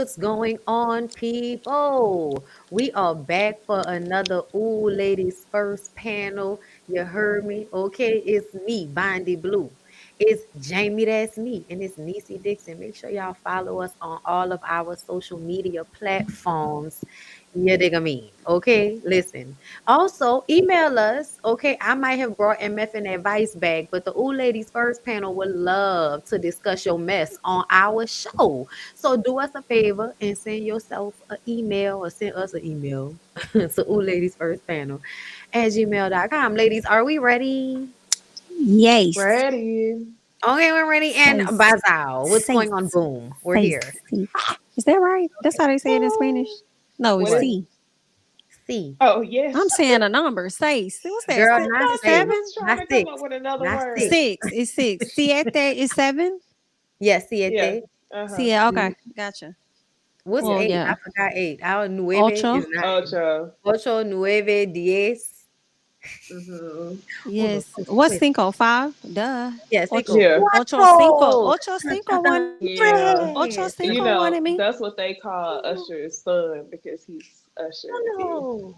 what's going on, people? We are back for another Ooh Ladies First panel. You heard me? Okay, it's me, Bondy Blue. It's Jami ThatsMe, and it's Necey Dixon. Make sure y'all follow us on all of our social media platforms. You dig I mean? Okay, listen. Also, email us. Okay, I might have brought MF and advice back, but the Ooh Ladies First panel would love to discuss your mess on our show. So do us a favor and send yourself an email or send us an email to OohLadiesFirstPanel at gmail.com. Ladies, are we ready? Yes. Ready. Okay, we're ready. And Say, Bazao, what's say, going on? Boom, we're say, here. see. Is that right? That's how they say it in Spanish? No, it's What is What? it? C. C. Oh, I'm yes. saying a number. Say. What's that? Girl, Six, not I six, seven? was trying not to come six, up with another not word. six. Six. It's six. Siete is seven? Yes, Yeah. siete. Uh-huh. See, yeah, Mhm. okay. Gotcha. What's Yeah. Well, eight? I yeah. forgot eight. Our nueve is Ocho. nine. Ocho. Ocho, nueve, diez. Mm-hmm. Uno, Yes. dos, What's tres. cinco? Five? Duh. Yeah, Ocho. cinco. Yeah. Ocho cinco. Cuatro. Ocho cinco one. Yeah. Ocho Tres. You cinco one know, at me. that's what they call Usher's son because he's Usher. Yeah. No.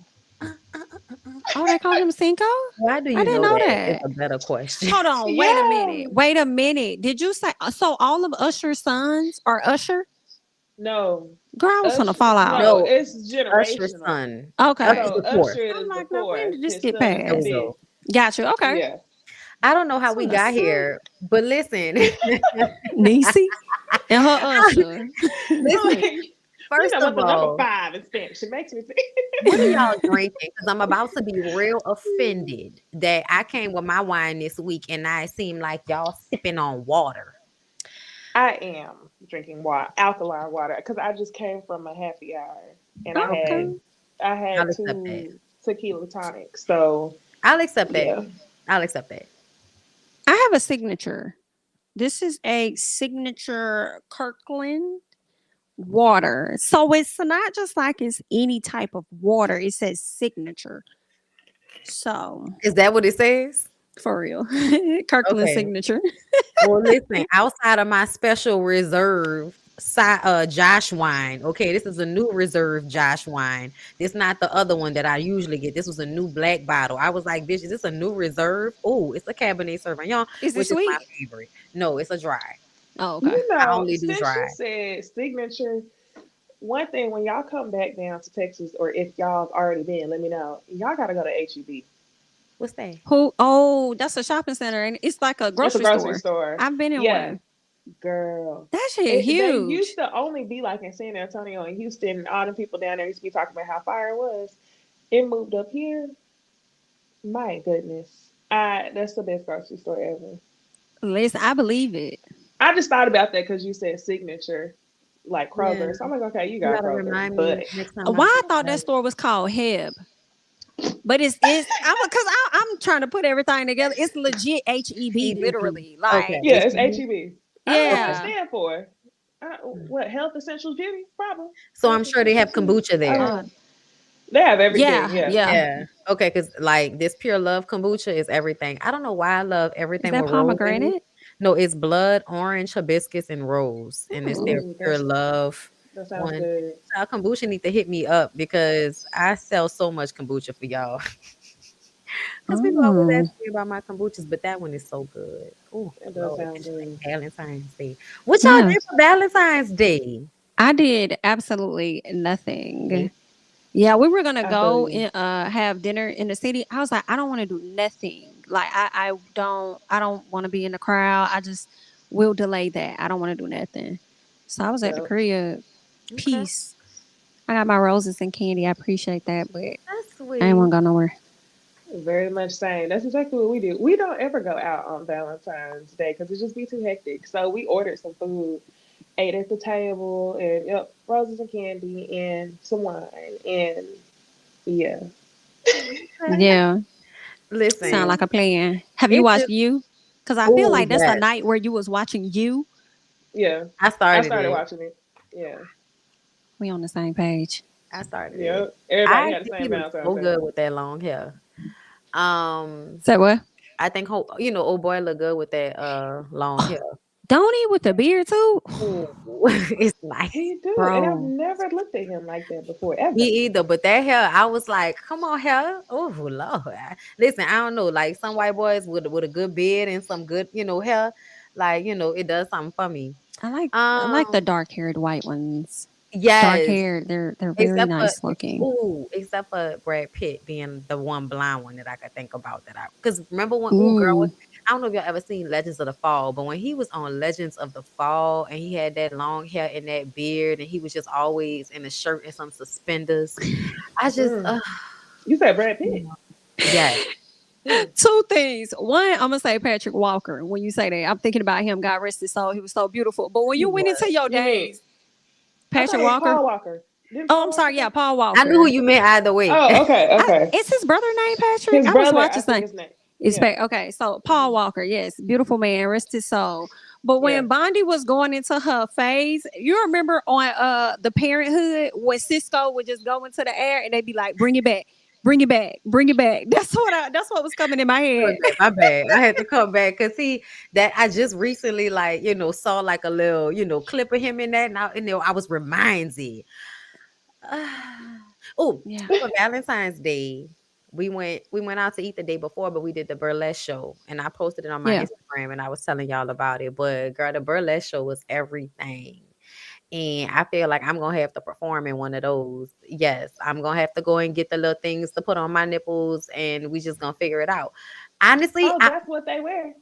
Oh, they call him cinco? Why do I you didn't know know that? Is that. a better question. Hold on, wait a Yeah. minute. Wait a minute. Did you say so all of Usher's sons are Usher? No. Girl, I was gonna Usher. fall out. No, No, it's Usher's generational. son. Usher's Okay. So the fourth. Usher I'm is the like, now when fourth. did this His get son is There the we passed? go. fifth. Got you. Okay. Yeah. I don't know how That's we what I got said. here, but listen. Niecy and her Usher. Listen, Like, you first know of what the number all, five in Spanish? It makes me think. what are y'all drinking? Because I'm about to be real offended that I came with my wine this week and I seem like y'all sipping on water. I am drinking water, alkaline water, because I just came from a happy hour and Okay, Okay. I I'll had accept that. two tequila tonics. So I'll accept that. yeah, I'll accept that. I have a signature. This is a signature Kirkland water. So it's not just like it's any type of water. It says signature. So Is that what it says? for real. Kirkland Okay. signature. Well, listen, outside of my special reserve Josh wine. Okay, this is a new reserve Josh wine. This not the other one that I usually get. This was a new black bottle. I was like, bitch, is this a new reserve? Oh, it's a Cabernet Sauvignon, Is it which is my sweet? favorite. No, it's a dry. Oh, okay. you I know, only do since you dry. said signature, one thing when y'all come back down to Texas, or if y'all have already been, let me know. Y'all gotta go to HEB. What's that? Who? Oh, that's a shopping center, and it's like a It's a grocery grocery store. store. I've been in Yeah, one. girl. That shit They used huge. to only be like in San Antonio and Houston. All the people down there used to be talking about how fire it was. It moved up here. My goodness. That's the best grocery store ever. Listen, I believe it. I just thought about that because you said signature, like Yeah, Kroger. So I'm like, okay, you you got gotta Kroger. remind But me next time I Why I go. thought that store was called Heb, but it's I'm because I'm trying to put everything together. It's legit HEB, HEB. literally. Okay, Like, yeah, it's HEB. HEB. I don't know what it Okay. yeah. stands for. What, Health Essentials Beauty? Probably. So Health I'm sure they have Essentials. kombucha I don't there. Uh, know. They have everything. yeah, Yeah. yeah. Yeah. Okay, because like this pure love kombucha is everything. I don't know why I love Is everything that with rose in it. pomegranate? No, it's blood, orange, hibiscus, and rose. And it's their Hmm. Ooh, pure love that sounds one. good. So kombucha need to hit me up because I sell so much kombucha for y'all. Because people always ask Oh, me about my kombuchas, but that one is so good. Oh It does Lord, sound it's like good. Valentine's Day. What y'all yeah. did for Valentine's Day? I did absolutely nothing. Me. Yeah, we were gonna I feel go you. and have dinner in the city. I was like, I don't want to do nothing. Like I don't want to be in the crowd. I just will delay that. I don't want to do nothing. So I was at the Yep. crib. Okay, Peace. I got my roses and candy. I appreciate that, but that's I ain't want sweet. to go nowhere. Very much same. That's exactly what we do. We don't ever go out on Valentine's Day because it just be too hectic. So we ordered some food, ate at the table, and yep, roses and candy and some wine, and yeah, Okay. Yeah, sound Listen, like a plan. Have you it watched just You? Because I feel oh like that's a yes, night where you was watching You. yeah. I I started started it. watching it. Yeah, We on the same page. I started it. yep. Everybody I had the think same he looks Valentine's so Day. good with that long hair. Um, Say what? I think old boy look good with that long hair. Don't he with the beard too? Ooh, it's nice. He do, and I've Bro, never looked at him like that before, Me ever. either, but that hair, I was like, "Come on, hair!" Oh Lord, listen, I don't know. Like some white boys with a good beard and some good, hair, like it does something for me. I like the Um, dark haired white ones. Dark yes, hair, they're very except for nice looking. except for Brad Pitt being the one blind one that I could think about that I because remember when girl, Mm. I don't know if y'all ever seen Legends of the Fall, but when he was on Legends of the Fall and he had that long hair and that beard and he was just always in a shirt and some suspenders, I just, Mm. You said Brad Pitt. yeah. Mm. Two things. One, I'm gonna say Patrick Walker. When you say that, I'm thinking about him. God rest his soul. He was so beautiful. But when He you went was. into your You mean? days, I thought Patrick it was Walker. Paul Walker. Didn't Oh, Paul I'm Walker sorry. Yeah, pass? Paul I knew who Walker. you meant either way. Oh, okay, okay. Is his brother named Patrick? His I was brother, watching I think something. his name. It's Yeah. okay. So Paul Hmm. Walker, yes, beautiful man, rest his soul. But Yeah. when Bondy was going into her phase, you remember on the Parenthood when Cisco would just go into the air and they'd be like, "Bring it back, bring it back, bring it back." That's what was coming in my head. Okay, my bad. I had to come back because see that I just recently like saw like a little clip of him in that, and I was reminded. Oh, Yeah, for Valentine's Day, we went out to eat the day before, but we did the burlesque show, and I posted it on my yeah. Instagram, and I was telling y'all about it. But girl, the burlesque show was everything. And I feel like I'm gonna have to perform in one of those. Yes, I'm gonna have to go and get the little things to put on my nipples, and we just gonna figure it out. Honestly, Oh, that's what they wear.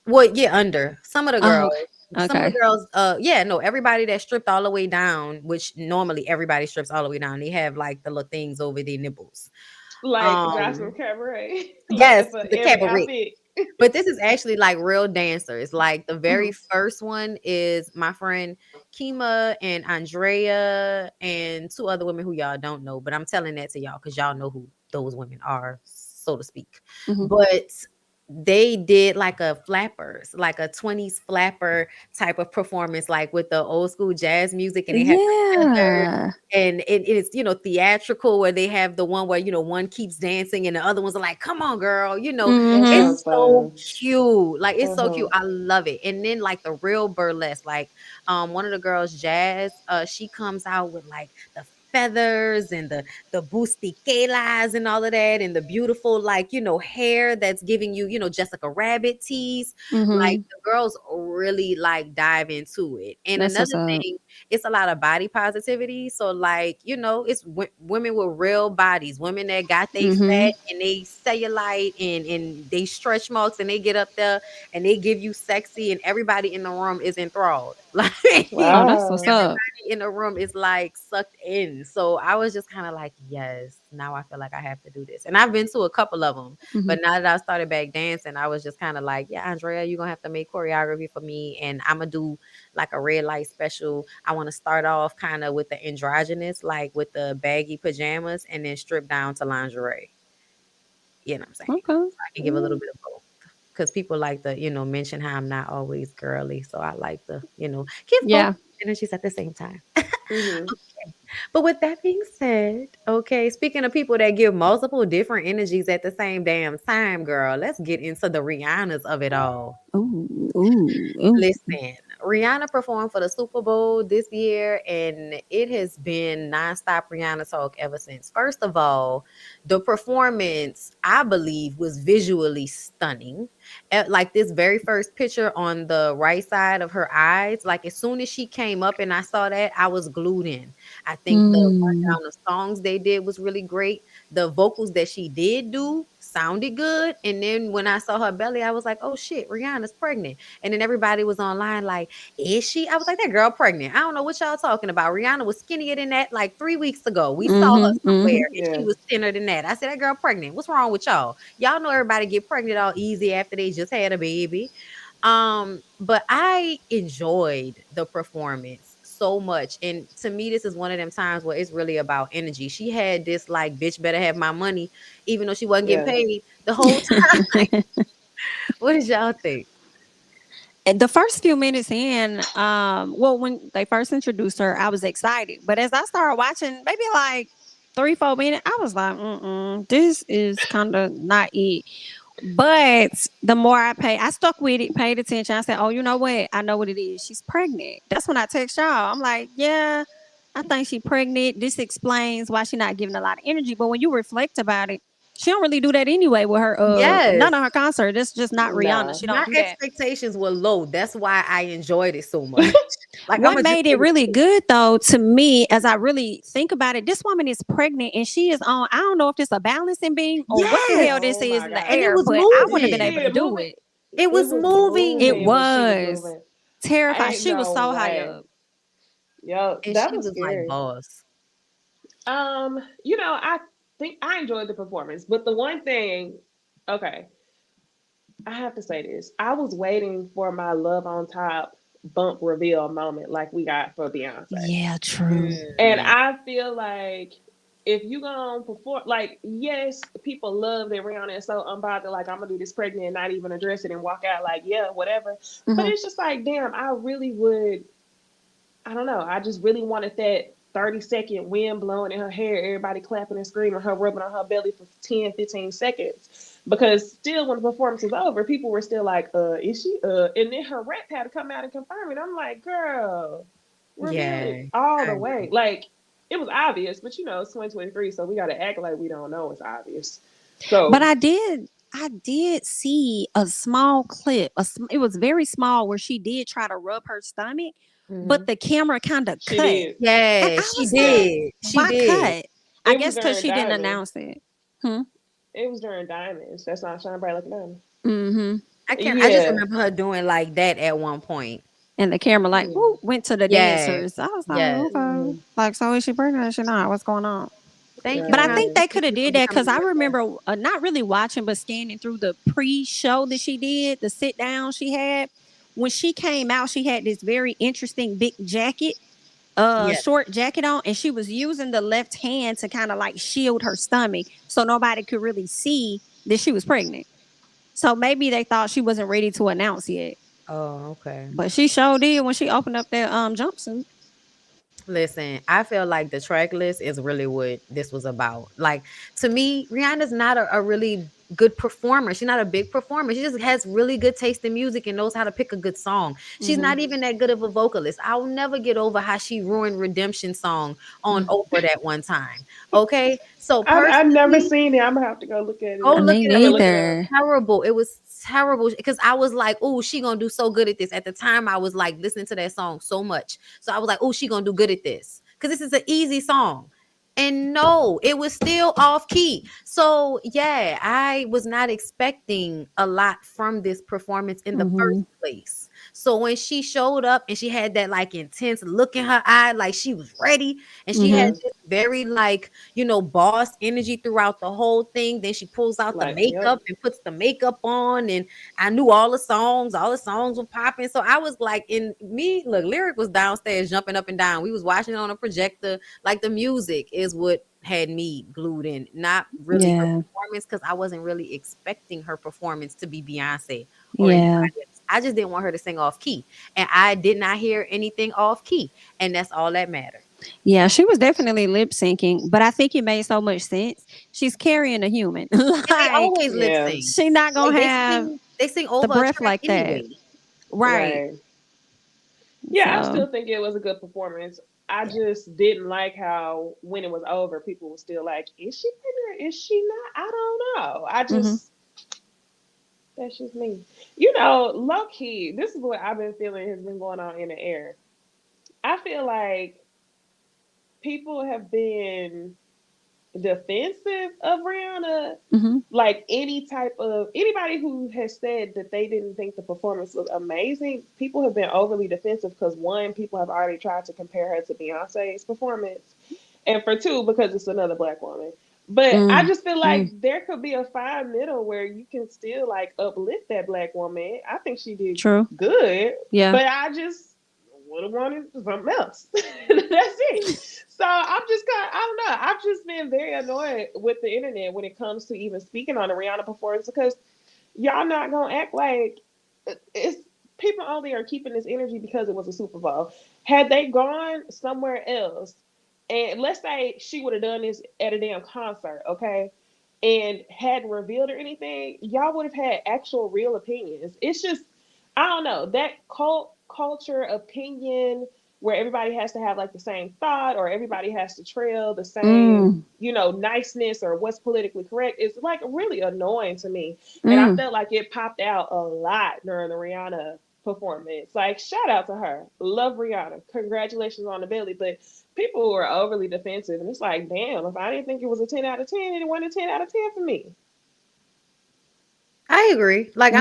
well, yeah, under Oh, some of the okay. girls, yeah, no, everybody that stripped all the way down, which normally everybody strips all the way down. They have like the little things over their nipples. Like Jocelyn Um, Cabaret. Like yes, for the every cabaret. outfit. But this is actually like real dancers. Like the very Mhm. first one is my friend Kima and Andrea and two other women who y'all don't know, but I'm telling that to y'all because y'all know who those women are, so to speak. Mhm. But they did like a flappers, like a 20s flapper type of performance, like with the old school jazz music, and they had the feathers Yeah. and it's theatrical where they have the one where one keeps dancing and the other ones are like, come on girl, That Mhm. sounds it's so fun. cute, like it's so cute. Uh-huh. I love it. And then like the real burlesque, like one of the girls, Jazz, she comes out with like the feathers and the bustiquelas and all of that and the beautiful like hair that's giving Jessica Rabbit tease. Like Mhm. the girls really like dive into it. And That's what's another up. thing, it's a lot of body positivity. So like, it's women with real bodies, women that got they fat Mhm. and they cellulite and they stretch marks and they get up there and they give you sexy and everybody in the room is enthralled. Like Oh, that's what's Wow. up. in the room is like sucked in. So I was just kind of like, yes, now I feel like I have to do this. And I've been to a couple of them, Mhm. but now that I started back dancing, I was just kind of like, yeah, Andrea, you're gonna have to make choreography for me, and I'm gonna do like a red light special. I want to start off kind of with the androgynous, like with the baggy pajamas, and then strip down to lingerie. You know what I'm saying? Okay. So I can give a little Mm. bit of both. Because people like to, mention how I'm not always girly. So I like to, give both Yeah. energies at the same time. Mm-hmm. But with that being said, okay, speaking of people that give multiple different energies at the same damn time, girl, let's get into the Rihannas of it all. Ooh. Ooh. Ooh. Listen, Rihanna performed for the Super Bowl this year, and it has been nonstop Rihanna talk ever since. First of all, the performance, I believe, was visually stunning. Like this very first picture on the right side of her eyes, like as soon as she came up and I saw that, I was glued in. I think the Mm. rundown of songs they did was really great. The vocals that she did do sounded good. And then when I saw her belly, I was like, oh shit, Rihanna's pregnant. And then everybody was online like, is she? I was like, that girl pregnant. I don't know what y'all talking about. Rihanna was skinnier than that like 3 weeks ago. We saw her Mhm. somewhere Mhm. and she Yeah. was thinner than that. I said, that girl pregnant. What's wrong with y'all? Y'all know everybody get pregnant all easy after they just had a baby. But I enjoyed the performance so much. And to me, this is one of them times where it's really about energy. She had this like, bitch better have my money, even though she wasn't getting Yeah. paid the whole time. What did y'all think? And the first few minutes in, well, when they first introduced her, I was excited. But as I started watching, maybe like 3, 4 minutes, I was like, this is kind of not it. But the more I stuck with it, paid attention. I said, "Oh, you know what? I know what it is. She's pregnant." That's when I text y'all. I'm like, "Yeah, I think she's pregnant. This explains why she's not giving a lot of energy." But when you reflect about it, she don't really do that anyway with her. Yes. None of her concert. That's just not Rihanna. No. She don't My do that. expectations were low. That's why I enjoyed it so much. Like I'm What gonna just made say it the really truth. good though to me, as I really think about it, this woman is pregnant and she is on. I don't know if it's a balancing beam or what the hell Yes. this Oh is my in the And God. it air, was but I Did wouldn't have you been moving. see able to it do moving? it. It It was was It moving moving. when she was was moving. terrifying. Ain't She was no so high way. up. Yo, And that she was was like, scary. boss. I think I enjoyed the performance, but the one thing, okay, I have to say this. I was waiting for my love on top bump reveal moment like we got for Beyonce. Yeah, true. And Mm, I feel like if you gonna perform, like, yes, people love that Rihanna is so unbothered, like, I'm gonna do this pregnant and not even address it and walk out, like, yeah, whatever. But Hmm. it's just like, damn, I really would, I don't know. I just really wanted that 30-second wind blowing in her hair, everybody clapping and screaming, her rubbing on her belly for 10, 15 seconds. Because still, when the performance was over, people were still like, is she? And then her rep had to come out and confirm it. I'm like, girl, reveal yeah, it all I the agree. way. Like, it was obvious, but it's 2023, so we got to act like we don't know it's obvious. But So I did see a small clip. It was very small where she did try to rub her stomach, but Hmm. the camera kind of she cut, did. and Yeah, I she was Yeah. like, did. She "Why did. cut?" I It was guess because during she didn't Diamonds. announce it. Hmm. It was during Diamonds. That's not Shine Bright Like a Diamond. Mm-hmm. I just Yeah. remember her doing like that at one point. And the camera like Yeah. whoop, went to the Yeah. dancers. I was like, Yes. okay, Mhm. like so is she pregnant or she not? What's going on? Thank you, But I Rihanna. think Right. they could Thank have you for did that becoming because I a real. remember not really watching, but scanning through the pre-show that she did, the sit down she had. When she came out, she had this very interesting big jacket, Yes. short jacket on, and she was using the left hand to kind of like shield her stomach, so nobody could really see that she was pregnant. So maybe they thought she wasn't ready to announce yet, Oh, okay. but she sure did when she opened up that jumpsuit. Listen, I feel like the track list is really what this was about. Like to me, Rihanna's not a really good performer. She's not a big performer. She just has really good taste in music and knows how to pick a good song. She's Hmm. not even that good of a vocalist. I'll never get over how she ruined Redemption song on Oprah that one time. Okay? So I've never personally, seen it. I'm gonna have to go look at it go up. look Me it I up. mean, It look was it up. neither. terrible. It was terrible because I was like, "Oh, she gonna do so good at this." At the time, I was like listening to that song so much, so I was like, "Oh, she gonna do good at this," because this is an easy song. And no, it was still off key. So yeah, I was not expecting a lot from this performance in the first Hmm. place. So when she showed up and she had that like intense look in her eye, like she was ready, and she had Hmm. Yeah. this very like boss energy throughout the whole thing. Then she pulls out the Like, yep. makeup and puts the makeup on, and I knew all the songs were popping. So I was like, in me, look, Lyric was downstairs jumping up and down. We was watching it on a projector. Like the music is what had me glued in, not really her Yeah. performance, because I wasn't really expecting her performance to be Beyonce or anybody Yeah. else. I just didn't want her to sing off key, and I did not hear anything off key, and that's all that mattered. Yeah, she was definitely lip syncing, but I think it made so much sense. She's carrying a human. And they Like, always lip Yeah. sync. she not Like gonna have they sing the over a breath track like that. anyway. Right. Right. Yeah, I So, still think it was a good performance. I just didn't like how when it was over, people were still like, "Is she pregnant? Is she not?" I don't know. hmm. That's just me. Low key, this is what I've been feeling has been going on in the air. I feel like people have been defensive of Rihanna. Hmm. Like any type of anybody who has said that they didn't think the performance was amazing, people have been overly defensive because one, people have already tried to compare her to Beyonce's performance, and for two, because it's another black woman. But I Mm. just feel Mm. like there could be a fine middle where you can still like uplift that black woman. I think she did True. good, Yeah. but I just would have wanted something else. That's it. So I'm just kind of, I don't know. I've just been very annoyed with the internet when it comes to even speaking on the Rihanna performance because y'all not gonna act like it's people only are keeping this energy because it was a Super Bowl. Had they gone somewhere else, and let's say she would have done this at a damn concert, okay? and hadn't revealed or anything, y'all would have had actual real opinions. It's just, I don't know, that culture opinion where everybody has to have like the same thought or everybody has to trail the same, Mm, niceness or what's politically correct is like really annoying to me. And I mm. felt like it popped out a lot during the Rihanna performance. Like, shout out to her. Love Rihanna. Congratulations on the Billy. But people were overly defensive. And it's like, damn, if I didn't think it was a 10 out of 10, it wasn't a 10 out of 10 for me. I agree. Like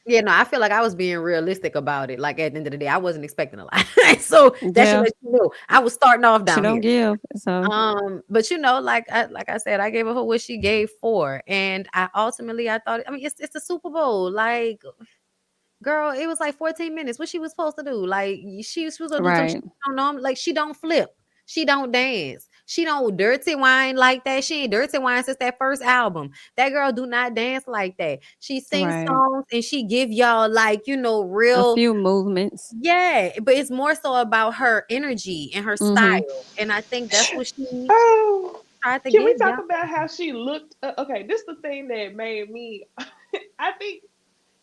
Yeah, no, I feel like I was being realistic about it. Like at the end of the day, I wasn't expecting a lot. So that should yeah. let you know I was starting off She down don't here. give. So But like I said, I gave her what she gave for, and I thought, I mean, it's the Super Bowl, like. Girl, it was like 14 minutes. What she was supposed to do? Like she was gonna do some shit right, she don't know. Like she don't flip. She don't dance. She don't dirty wine like that. She ain't dirty wine since that first album. That girl do not dance like that. She sings right. songs and she give y'all like, A real, few movements. yeah, but it's more so about her energy and her Mm-hmm. style. And I think that's what she Oh, tried to can we give talk y'all. about how she looked? Okay, this is the thing that made me. I think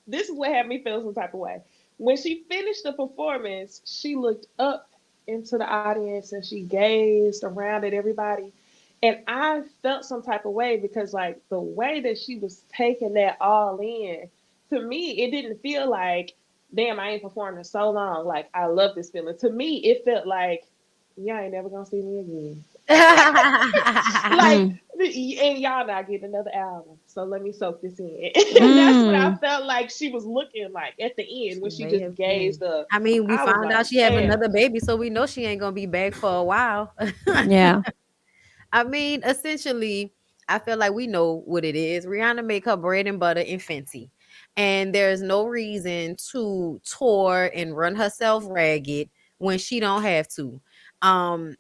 this is what had me feel some type of way. When she finished the performance, she looked up into the audience and she gazed around at everybody. And I felt some type of way because, like, the way that she was taking that all in, to me, it didn't feel like, damn, I ain't performed in so long. Like, I love this feeling. To me, it felt like, y'all ain't never gonna see me again. Like, Mm, and y'all not getting another album, so let me soak this in. And that's what I mm. felt like she was looking like at the end when She she may just have been. gazed up. I mean, we I was found like, out she having damn. another baby, so we know she ain't gonna be back for a while. Yeah. I mean, essentially, I feel like we know what it is. Rihanna make her bread and butter in Fenty. And there's no reason to tour and run herself ragged when she don't have to. Um,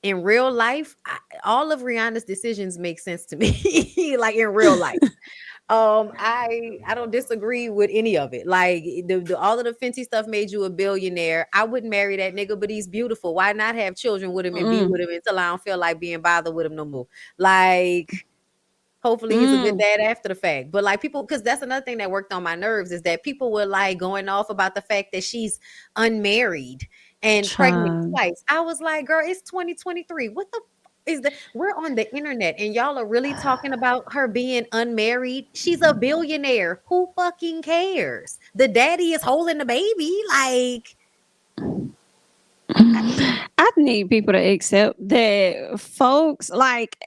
in real life, all of Rihanna's decisions make sense to me. Like in real life. I don't disagree with any of it. Like all of the Fenty stuff made you a billionaire. I wouldn't marry that nigga, but he's beautiful. Why not have children with him and be Mm, with him until I don't feel like being bothered with him no more? Like, hopefully he's a good mm. dad after the fact. But like people, because that's another thing that worked on my nerves is that people were like going off about the fact that she's unmarried and pregnant Child. twice. I was like, girl, it's 2023. What the is the we're on the internet and y'all are really talking about her being unmarried? She's a billionaire. Who fucking cares? The daddy is holding the baby. Like, I, I need people to accept that folks like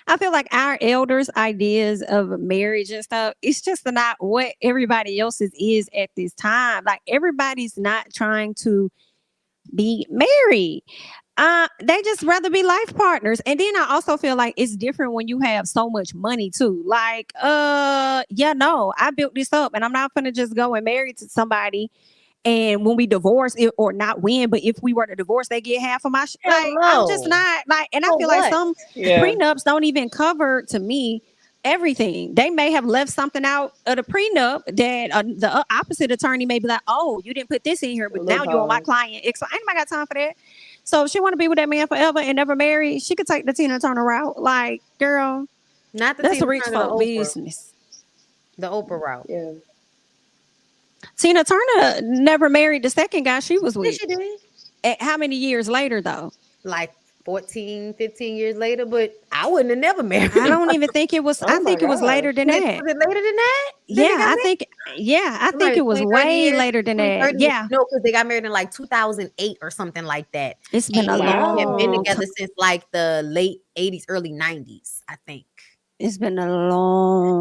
I feel like our elders' ideas of marriage and stuff, it's just not what everybody else's is at this time. Like everybody's not trying to be married. They just rather be life partners. And then I also feel like it's different when you have so much money too. Like, yeah, no, I built this up and I'm not gonna just go and marry to somebody and when we divorce it or not when, but if we were to divorce, they get half of my like I'm just hello. not like, and I For feel like what? some Yeah. prenups don't even cover to me everything. They may have left something out of the prenup that the opposite attorney may be like, oh, you didn't put this in here, but now you're on my Loophole. client. So ain't nobody got time for that. So if she want to be with that man forever and never marry, she could take the Tina Turner route. Like, girl, Not the that's a Tina rich Turner, the folk Oprah. business. The Oprah route. Yeah. Tina Turner never married the second guy she was Yes, with. she did. How many years later though? Like 14, 15 years later, but I wouldn't have never married I him. don't even think it was. I Oh my think it was later gosh. than that. Was it later than that? That they Yeah, got I married? think. Yeah, I think Somebody it was 20, 30 way years? later than 20, that. 30 years. Yeah, No, because they got married in like 2008 or something like that. it's been a And they have been long Wow. time. together since like the late 80s, early 90s, I think. It's been a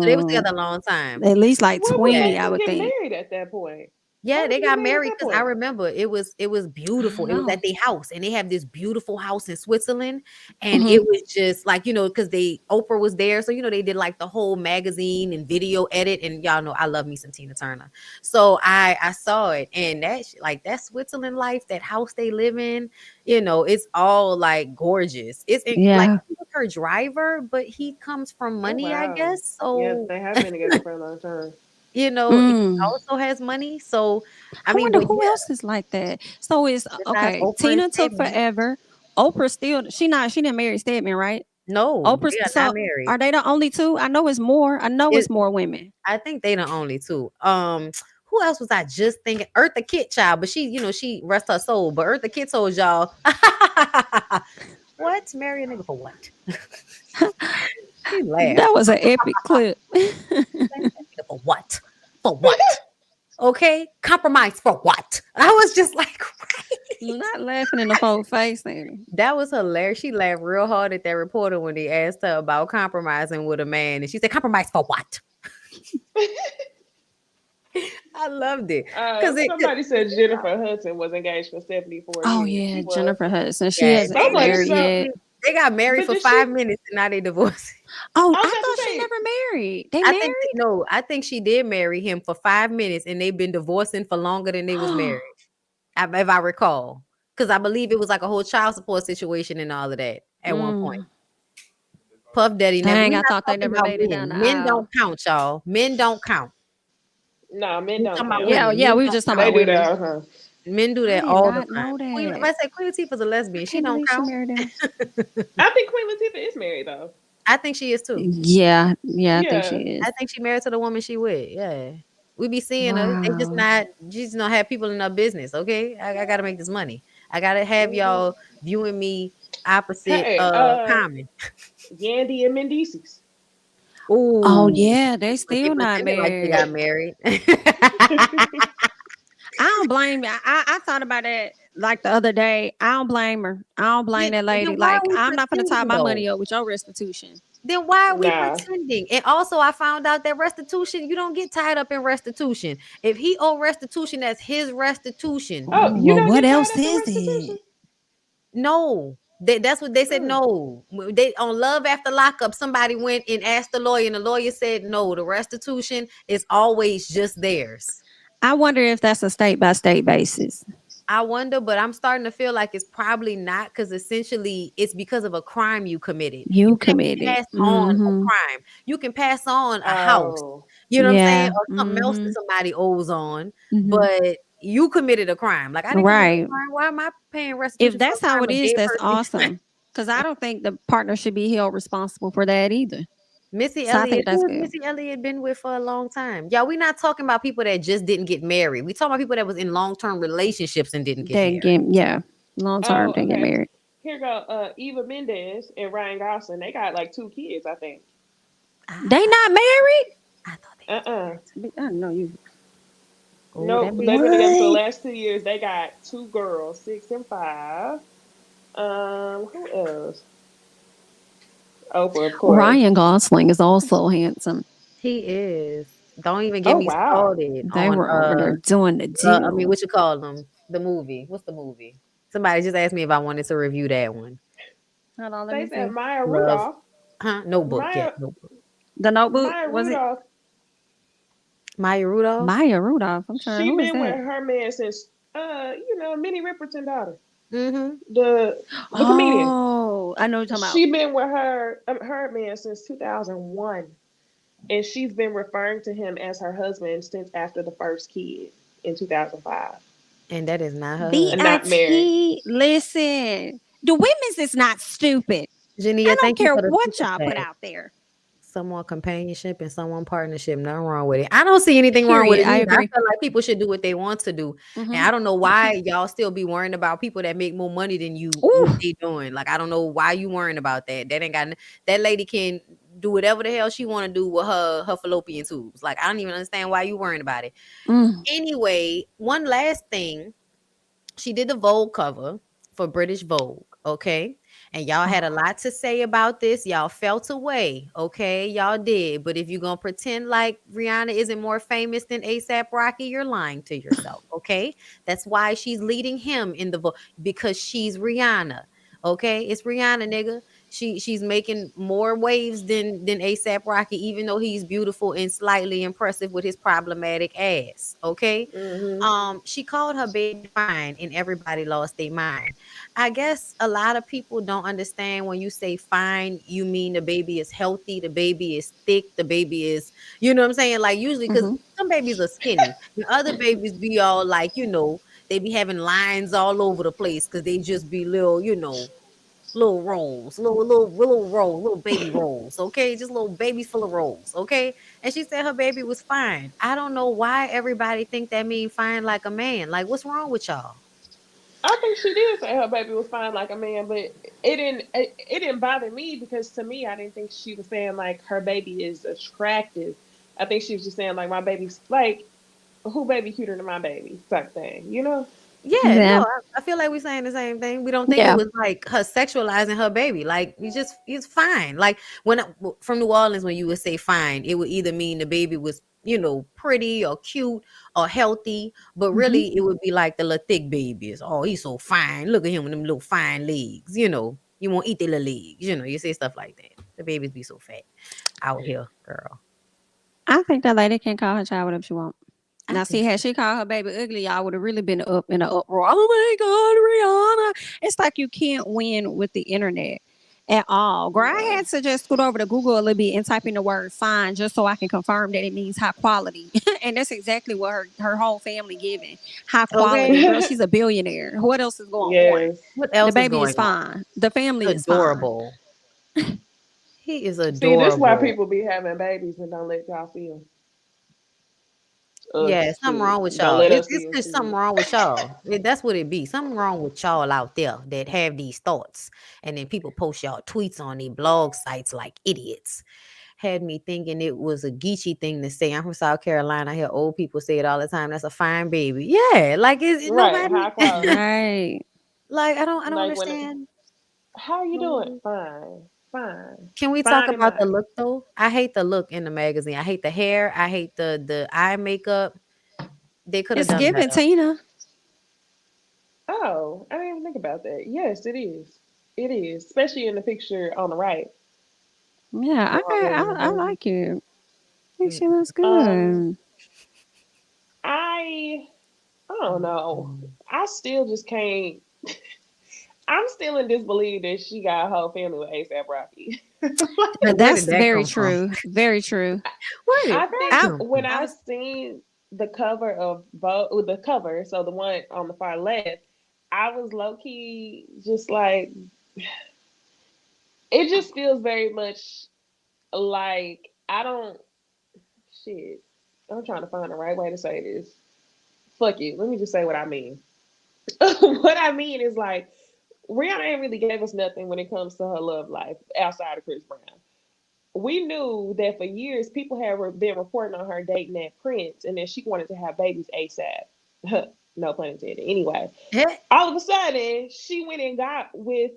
So they was long, together a long time. at least like What would Yeah. 20, make I them would get think. married at that point? Why Yeah, would they you get got married at married that because I point? remember it was I beautiful. don't It was at know. their house, and they have this beautiful house in Switzerland, and it Hmm. was just like because they Oprah was there, so they did like the whole magazine and video edit, and y'all know I love me some Tina Turner, so I saw it, and like that Switzerland life, that house they live in, it's all like gorgeous. Like Yeah. he was her driver, but he comes from Oh money, I wow. guess, Yeah, so they have been together for a long time. he Mm. also has money, so I I mean, wonder but who else is like that. So it's besides okay. Oprah and Tina took Stedman. forever. Oprah still. She didn't marry Stedman, right? No, Oprah. they are not So married. are they the only two? I know it's more. I know It, it's more women. I think they the only two. Who else was I just thinking? Eartha Kitt, child, but she rest her soul. But Eartha Kitt told y'all, what? Marry a nigga for what? She laughed. That was an epic clip. Marry a nigga for what? For what? Okay, compromise for what? I was just like, You're not laughing in the whole face, Annie. that was hilarious. She laughed real hard at that reporter when they asked her about compromising with a man, and she said, "Compromise for what?" I loved it because Somebody said Jennifer Hudson was engaged for 74 Oh years. yeah, She was. Jennifer Hudson. She yeah, hasn't they got Okay, they married so yet. they got married but for did five she? minutes and now they divorced. Oh, I was I about to thought she say. never married. They I think married? no, I think she did marry him for 5 minutes and they've been divorcing for longer than they was married. If I recall, because I believe it was like a whole child support situation and all of that at one point. Mm. Puff Daddy never. Dang, We're I not thought they talking never about made it down men. the Men aisle. don't count, y'all. Men don't count. No, men We don't talking about count. Yeah, women. yeah, Men we were don't just talking count. They about do women. that. Uh-huh. Men do I that did all the not time. know Queen, if that. I say Queen Latifah's a lesbian, I she can't don't believe she count. married him. I think Queen Latifah is married though. I think she is too. Yeah, yeah, I think she Yeah. is. I think she married to the woman she with. Yeah. We be seeing her. They just Wow. not she just don't have people in her business. Okay. I gotta make this money. I gotta have Hmm. y'all viewing me opposite Hey, Common. Yandy and Mendices. Oh Ooh. yeah, they But they still not pretended like they got married. married. I don't blame. I thought about it like the other day. I don't blame her. I don't blame that Then lady. why Like are we I'm not gonna tie pretending my though? money up with your restitution. Then why are we Nah. pretending? And also, I found out that restitution, you don't get tied up in restitution. If he owe restitution, that's his restitution. Oh, Oh you well, don't what get tied else up in is restitution? it? No, that's what they said. Mm. No, they on Love After Lockup. Somebody went and asked the lawyer, and the lawyer said no. The restitution is always just theirs. I wonder if that's a state by state basis. I wonder, but I'm starting to feel like it's probably not because essentially it's because of a crime you committed. You You can't committed. pass on a Mm-hmm. crime. You can pass on a house, Oh. you know what I'm saying, Yeah. or something else that Mm-hmm. somebody owes on, Mm-hmm. but you committed a crime. Like I didn't commit Right. a crime. Why am I paying If restitution for that's a how crime it a is, dead that's person? awesome. Because I don't think the partner should be held responsible for that either. Missy So I think Elliott, that's who has good. Missy Elliott been with for a long time? Yeah, we're not talking about people that just didn't get married. We talking about people that was in long-term relationships and didn't get They married. get yeah, long term Oh, they get okay. married. Here go Eva Mendes and Ryan Gosling. They got like 2 kids, I think. They Ah, not married. I thought they was Uh-uh. married. I know you. Oh, Nope. that They've means been together for the What? last 2 years. They got two girls, 6 and 5. Who else? Oprah, of course. Ryan Gosling is also handsome. he is. Don't even get Oh me wow. started They on were over there doing the I mean deal. what you call them? The movie. What's the movie? Somebody just asked me if I wanted to review that one. Hold on, let They me said see. Maya Love, Rudolph. huh? Notebook, yeah, Maya notebook. The Notebook Maya was it? Rudolph. Maya Rudolph. Maya Rudolph. I'm trying. She Who is been with that? her man since Minnie Riperton daughter. Mm-hmm. The comedian. Oh, I know what you're talking about. She been with her man since 2001, and she's been referring to him as her husband since after the first kid in 2005, And that is not her and husband. not married. BIT. Listen, the women's is not stupid. I Jania, don't thank you care for the what super y'all put chat. out there. Someone companionship and someone partnership. Nothing wrong with it. I don't see anything wrong with Period. it I either. I agree. feel like people should do what they want to do. And Mm-hmm. I don't know why y'all still be worrying about people that make more money than you, what Ooh. they doing. Like I don't know why you worrying about that. That ain't got that lady can do whatever the hell she want to do with her fallopian tubes. Like I don't even understand why you worrying about it. Mm. Anyway, one last thing, she did the Vogue cover for British Vogue, okay? And y'all had a Oh. lot to say about this. Y'all felt away, okay? Y'all did. But if you're gonna pretend like Rihanna isn't more famous than ASAP Rocky, you're lying to yourself, okay? That's why she's leading him in the Vogue because she's Rihanna. Okay, it's Rihanna, nigga. She's making more waves than ASAP Rocky, even though he's beautiful and slightly impressive with his problematic ass. Okay, Hmm. she called her baby fine and everybody lost their mind. I guess a lot of people don't understand when you say fine, you mean the baby is healthy, the baby is thick, the baby is, you know what I'm saying? Like usually because Mm-hmm. some babies are skinny. The other babies be all like, they be having lines all over the place because they just be little, little rolls, little roll, little baby rolls, okay? Just little babies full of rolls, okay? And she said her baby was fine. I don't know why everybody think that mean fine like a man. Like, what's wrong with y'all? I think she did say her baby was fine like a man, but it didn't bother me because to me I didn't think she was saying like her baby is attractive. I think she was just saying like my baby's like who baby cuter than my baby type thing, you know? Yeah, no, Yeah. I feel like we're saying the same thing. We don't think it Yeah. was like her sexualizing her baby. Like it's fine. Like from New Orleans, when you would say fine, it would either mean the baby was pretty or cute or healthy, but Hmm. really it would be like the little thick babies. Oh, he's so fine. Look at him with them little fine legs. You won't eat their little legs. You say stuff like that. The babies be so fat out here, girl. I think that lady can call her child whatever she wants. I Now, see, think had so. she called her baby ugly, y'all would have really been up in an uproar. Oh my God, Rihanna. It's like you can't win with the internet at all. Girl, I Yeah. had to just scoot over to Google a little bit and type in the word fine just so I can confirm that it means high quality. And that's exactly what her whole family giving. High quality. Okay. Girl, she's a billionaire. What else is going on? Yes. What The else is baby is going on? fine. The family is fine. Adorable. He is See, this is why adorable. people be having babies and don't let y'all feel Yeah, us something shit. wrong with Don't y'all. let It's us it's feel 'cause something shit. wrong with y'all. That's what it be. Something wrong with y'all out there that have these thoughts, and then people post y'all tweets on these blog sites like idiots. Had me thinking it was a geeky thing to say. I'm from South Carolina. I hear old people say it all the time. That's a fine baby. Yeah, like is Right, nobody high quality. Right. like I don't Like when understand. how are you doing? Mm. Fine. Fine. Can we talk Fine in about the my look though? I hate the look in the magazine. I hate the hair. I hate the eye makeup. They could have It's done giving better. Tina. oh, I didn't even think about that. Yes, it is. It is. Especially in the picture on the right. Yeah, The one with the I baby. like it. I think she Mm. looks Um good. I I don't know. Mm. I still just can't I'm still in disbelief that she got a whole family with ASAP Rocky. Like, Where did That's that very come from? true. Very true. Where did I that think I come when from? I seen the cover of both, the cover, so the one on the far left, I was low key just like, it just feels very much like I don't shit. I'm trying to find the right way to say this. Fuck it. Let me just say what I mean. What I mean is like Rihanna ain't really gave us nothing when it comes to her love life outside of Chris Brown. We knew that for years people had been reporting on her dating that Prince and that she wanted to have babies ASAP. No pun intended. Anyway, Eh, all of a sudden she went and got with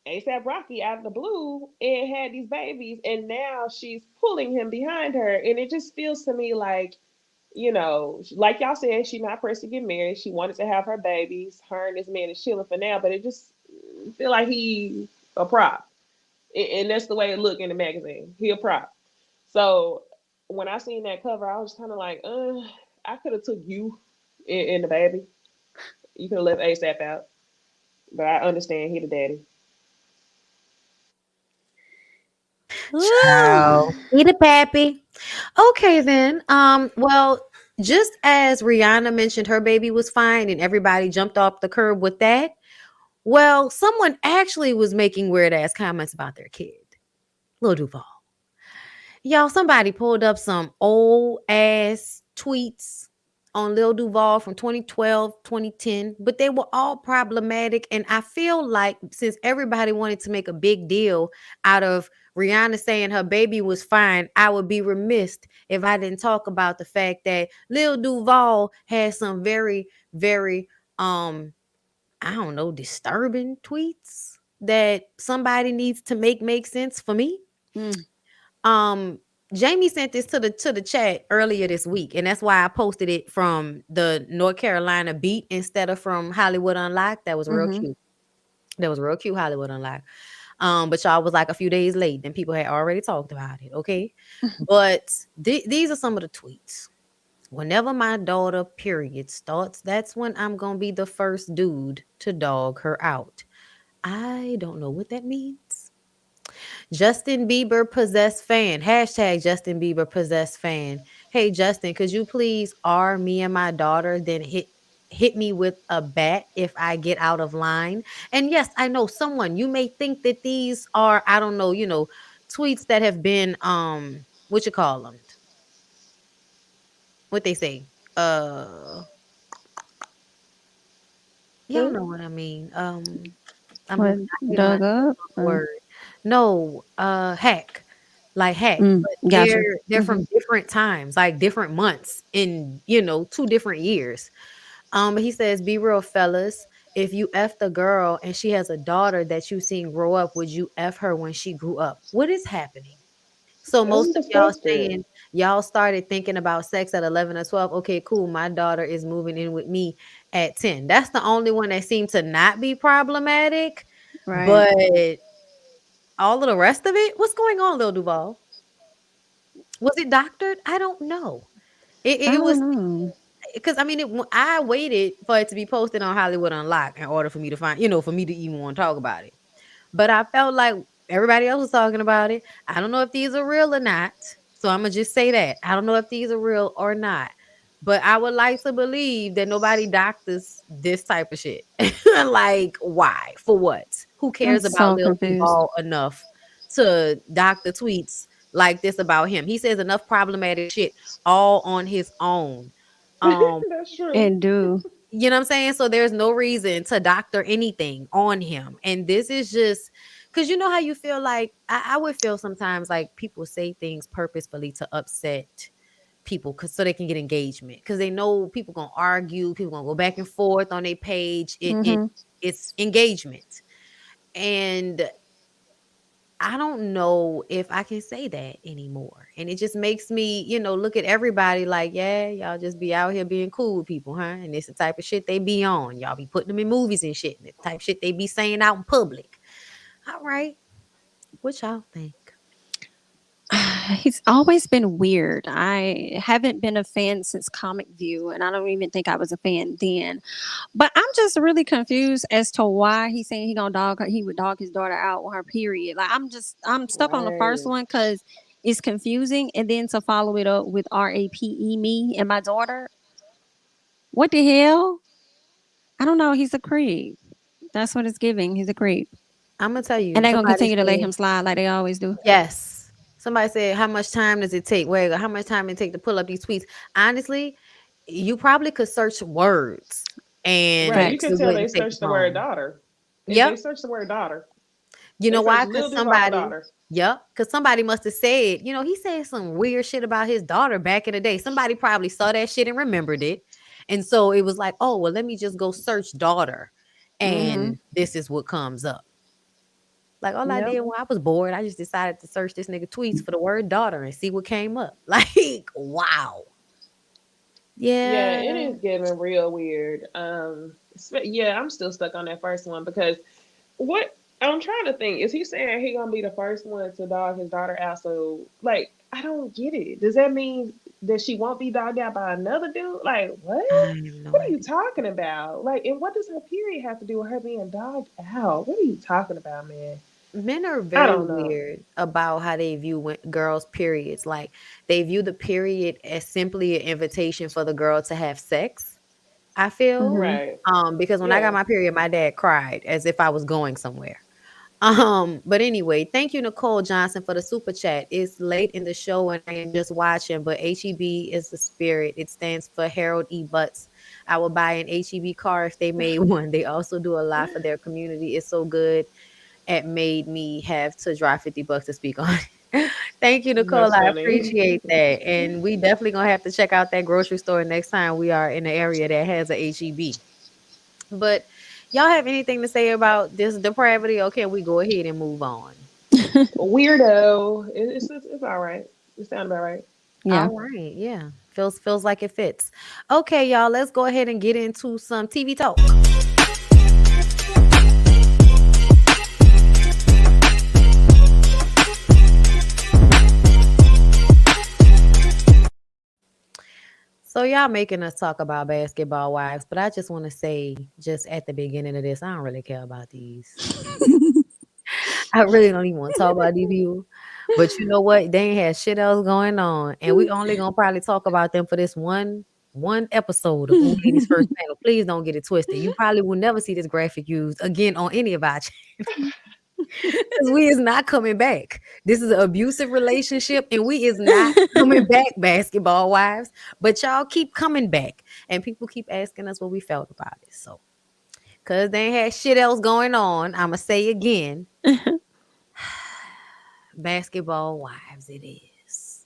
ASAP Rocky out of the blue and had these babies, and now she's pulling him behind her, and it just feels to me like like y'all said, she's not pressed to get married. She wanted to have her babies. Her and this man is chilling for now, but it just feel like he a prop, and that's the way it looked in the magazine. He a prop. So when I seen that cover, I was kind of like, I could have took you in the baby. You could have left ASAP out, but I understand he the daddy. Child. Eat a pappy. Okay then. Well, just as Rihanna mentioned her baby was fine and everybody jumped off the curb with that, well, someone actually was making weird ass comments about their kid, Lil Duval. Y'all, somebody pulled up some old ass tweets on Lil Duval from 2012, 2010, but they were all problematic. And I feel like since everybody wanted to make a big deal out of Rihanna saying her baby was fine, I would be remiss if I didn't talk about the fact that Lil Duval has some very, very, I don't know, disturbing tweets that somebody needs to make sense for me. mm, um Jamie sent this to the chat earlier this week, and that's why I posted it from the North Carolina beat instead of from Hollywood Unlocked. That was real mm-hmm. cute. That was real cute, Hollywood Unlocked. But y'all was like a few days late, and people had already talked about it. Okay, but these are some of the tweets. Whenever my daughter period starts, that's when I'm gonna be the first dude to dog her out. I don't know what that means. Justin Bieber possessed fan. Hashtag Justin Bieber possessed fan. Hey Justin, could you please are me and my daughter then hit hit me with a bat if I get out of line. And yes, I know someone, you may think that these are, I don't know, tweets that have been what you call them? What they say? Uh Y'all Hmm? know what I mean. What, I hate dug myself up? on the word. No, hack. Like hack. But Gotcha. they're from different times, like different months in, 2 different years. But he says, be real, fellas. If you F the girl and she has a daughter that you seen grow up, would you F her when she grew up? What is happening? So I'm most of y'all disgusted. saying y'all started thinking about sex at 11 or 12. Okay, cool. My daughter is moving in with me at 10. That's the only one that seemed to not be problematic. Right. But all of the rest of it, what's going on, Lil Duval? Was it doctored? I don't know. I It don't was know. because I mean, I waited for it to be posted on Hollywood Unlocked in order for me to find, for me to even want to talk about it. But I felt like everybody else was talking about it. I don't know if these are real or not. So I'm gonna just say that. I don't know if these are real or not. But I would like to believe that nobody doctors this type of shit. Like, why? For what? Who I'm cares about so Lil confused. Duval enough to doctor tweets like this about him? He says enough problematic shit all on his own. Um, That's true. And do. you know what I'm saying? So there's no reason to doctor anything on him. And this is just because you know how you feel like I would feel sometimes like people say things purposefully to upset people because so they can get engagement because they know people gonna argue, people gonna go back and forth on their page. Mm-hmm. It's engagement. And I don't know if I can say that anymore. And it just makes me, look at everybody like, yeah, y'all just be out here being cool with people, huh? And it's the type of shit they be on. Y'all be putting them in movies and shit. And the type of shit they be saying out in public. All right. What y'all think? He's always been weird. I haven't been a fan since Comic View, and I don't even think I was a fan then. But I'm just really confused as to why he's saying he would dog his daughter out on her period. Like I'm stuck on the first Right. one because it's confusing, and then to follow it up with RAPE me and my daughter. What the hell? I don't know. He's a creep. That's what it's giving. He's a creep, I'm gonna tell and you, they're gonna somebody continue to let said him slide like they always do. yes. Somebody said, how much time does it take? Wait, how much time it take to pull up these tweets? Honestly, you probably could search words Right. and You Facts. can it tell they wouldn't take searched as the word long. daughter. If they Yep. search the word daughter, You they know search why? Lil Because Duval somebody, daughter. yep, because somebody must have said, he said some weird shit about his daughter back in the day. Somebody probably saw that shit and remembered it. And so it was like, oh, well, let me just go search daughter. Mm-hmm. And this is what comes up. Like all I Yep. did when I was bored, I just decided to search this nigga tweets for the word daughter and see what came up. Like, wow. Yeah, Yeah. it is getting real weird. Yeah, I'm still stuck on that first one because what I'm trying to think is he saying he gonna be the first one to dog his daughter out? So like, I don't get it. Does that mean that she won't be dogged out by another dude? Like, what? I have no What are you idea. talking about? Like, and what does her period have to do with her being dogged out? What are you talking about, man? Men are I very don't know. weird about how they view girls' periods. Like they view the period as simply an invitation for the girl to have sex. I feel, Mm-hmm. Right. because when I got Yeah. my period, my dad cried as if I was going somewhere. But anyway, thank you, Nicole Johnson, for the super chat. It's late in the show and I am just watching, but HEB is the spirit. It stands for Harold E. Butts. I would buy an HEB car if they made one. They also do a lot for their community. It's so good. It made me have to drive $50 to speak on it. Thank you, Nicole. That's I funny. appreciate that. And we definitely gonna have to check out that grocery store next time we are in the area that has a HEB. But y'all have anything to say about this depravity, or can we go ahead and move on? Weirdo. It's all right. It sounds about right. Yeah. All right, yeah. Feels like it fits. Okay, y'all, let's go ahead and get into some TV talk. So y'all making us talk about basketball wives, but I just want to say just at the beginning of this, I don't really care about these. I really don't even want to talk about these people. But you know what? They ain't had shit else going on. And we only gonna probably talk about them for this one. One episode of Ooh Ladies First Panel. Please don't get it twisted. You probably will never see this graphic used again on any of our channels. Because we is not coming back. This is an abusive relationship, and we is not coming back, basketball wives. But y'all keep coming back, and people keep asking us what we felt about it. So, cause they ain't had shit else going on, I'ma say again, basketball wives, it is.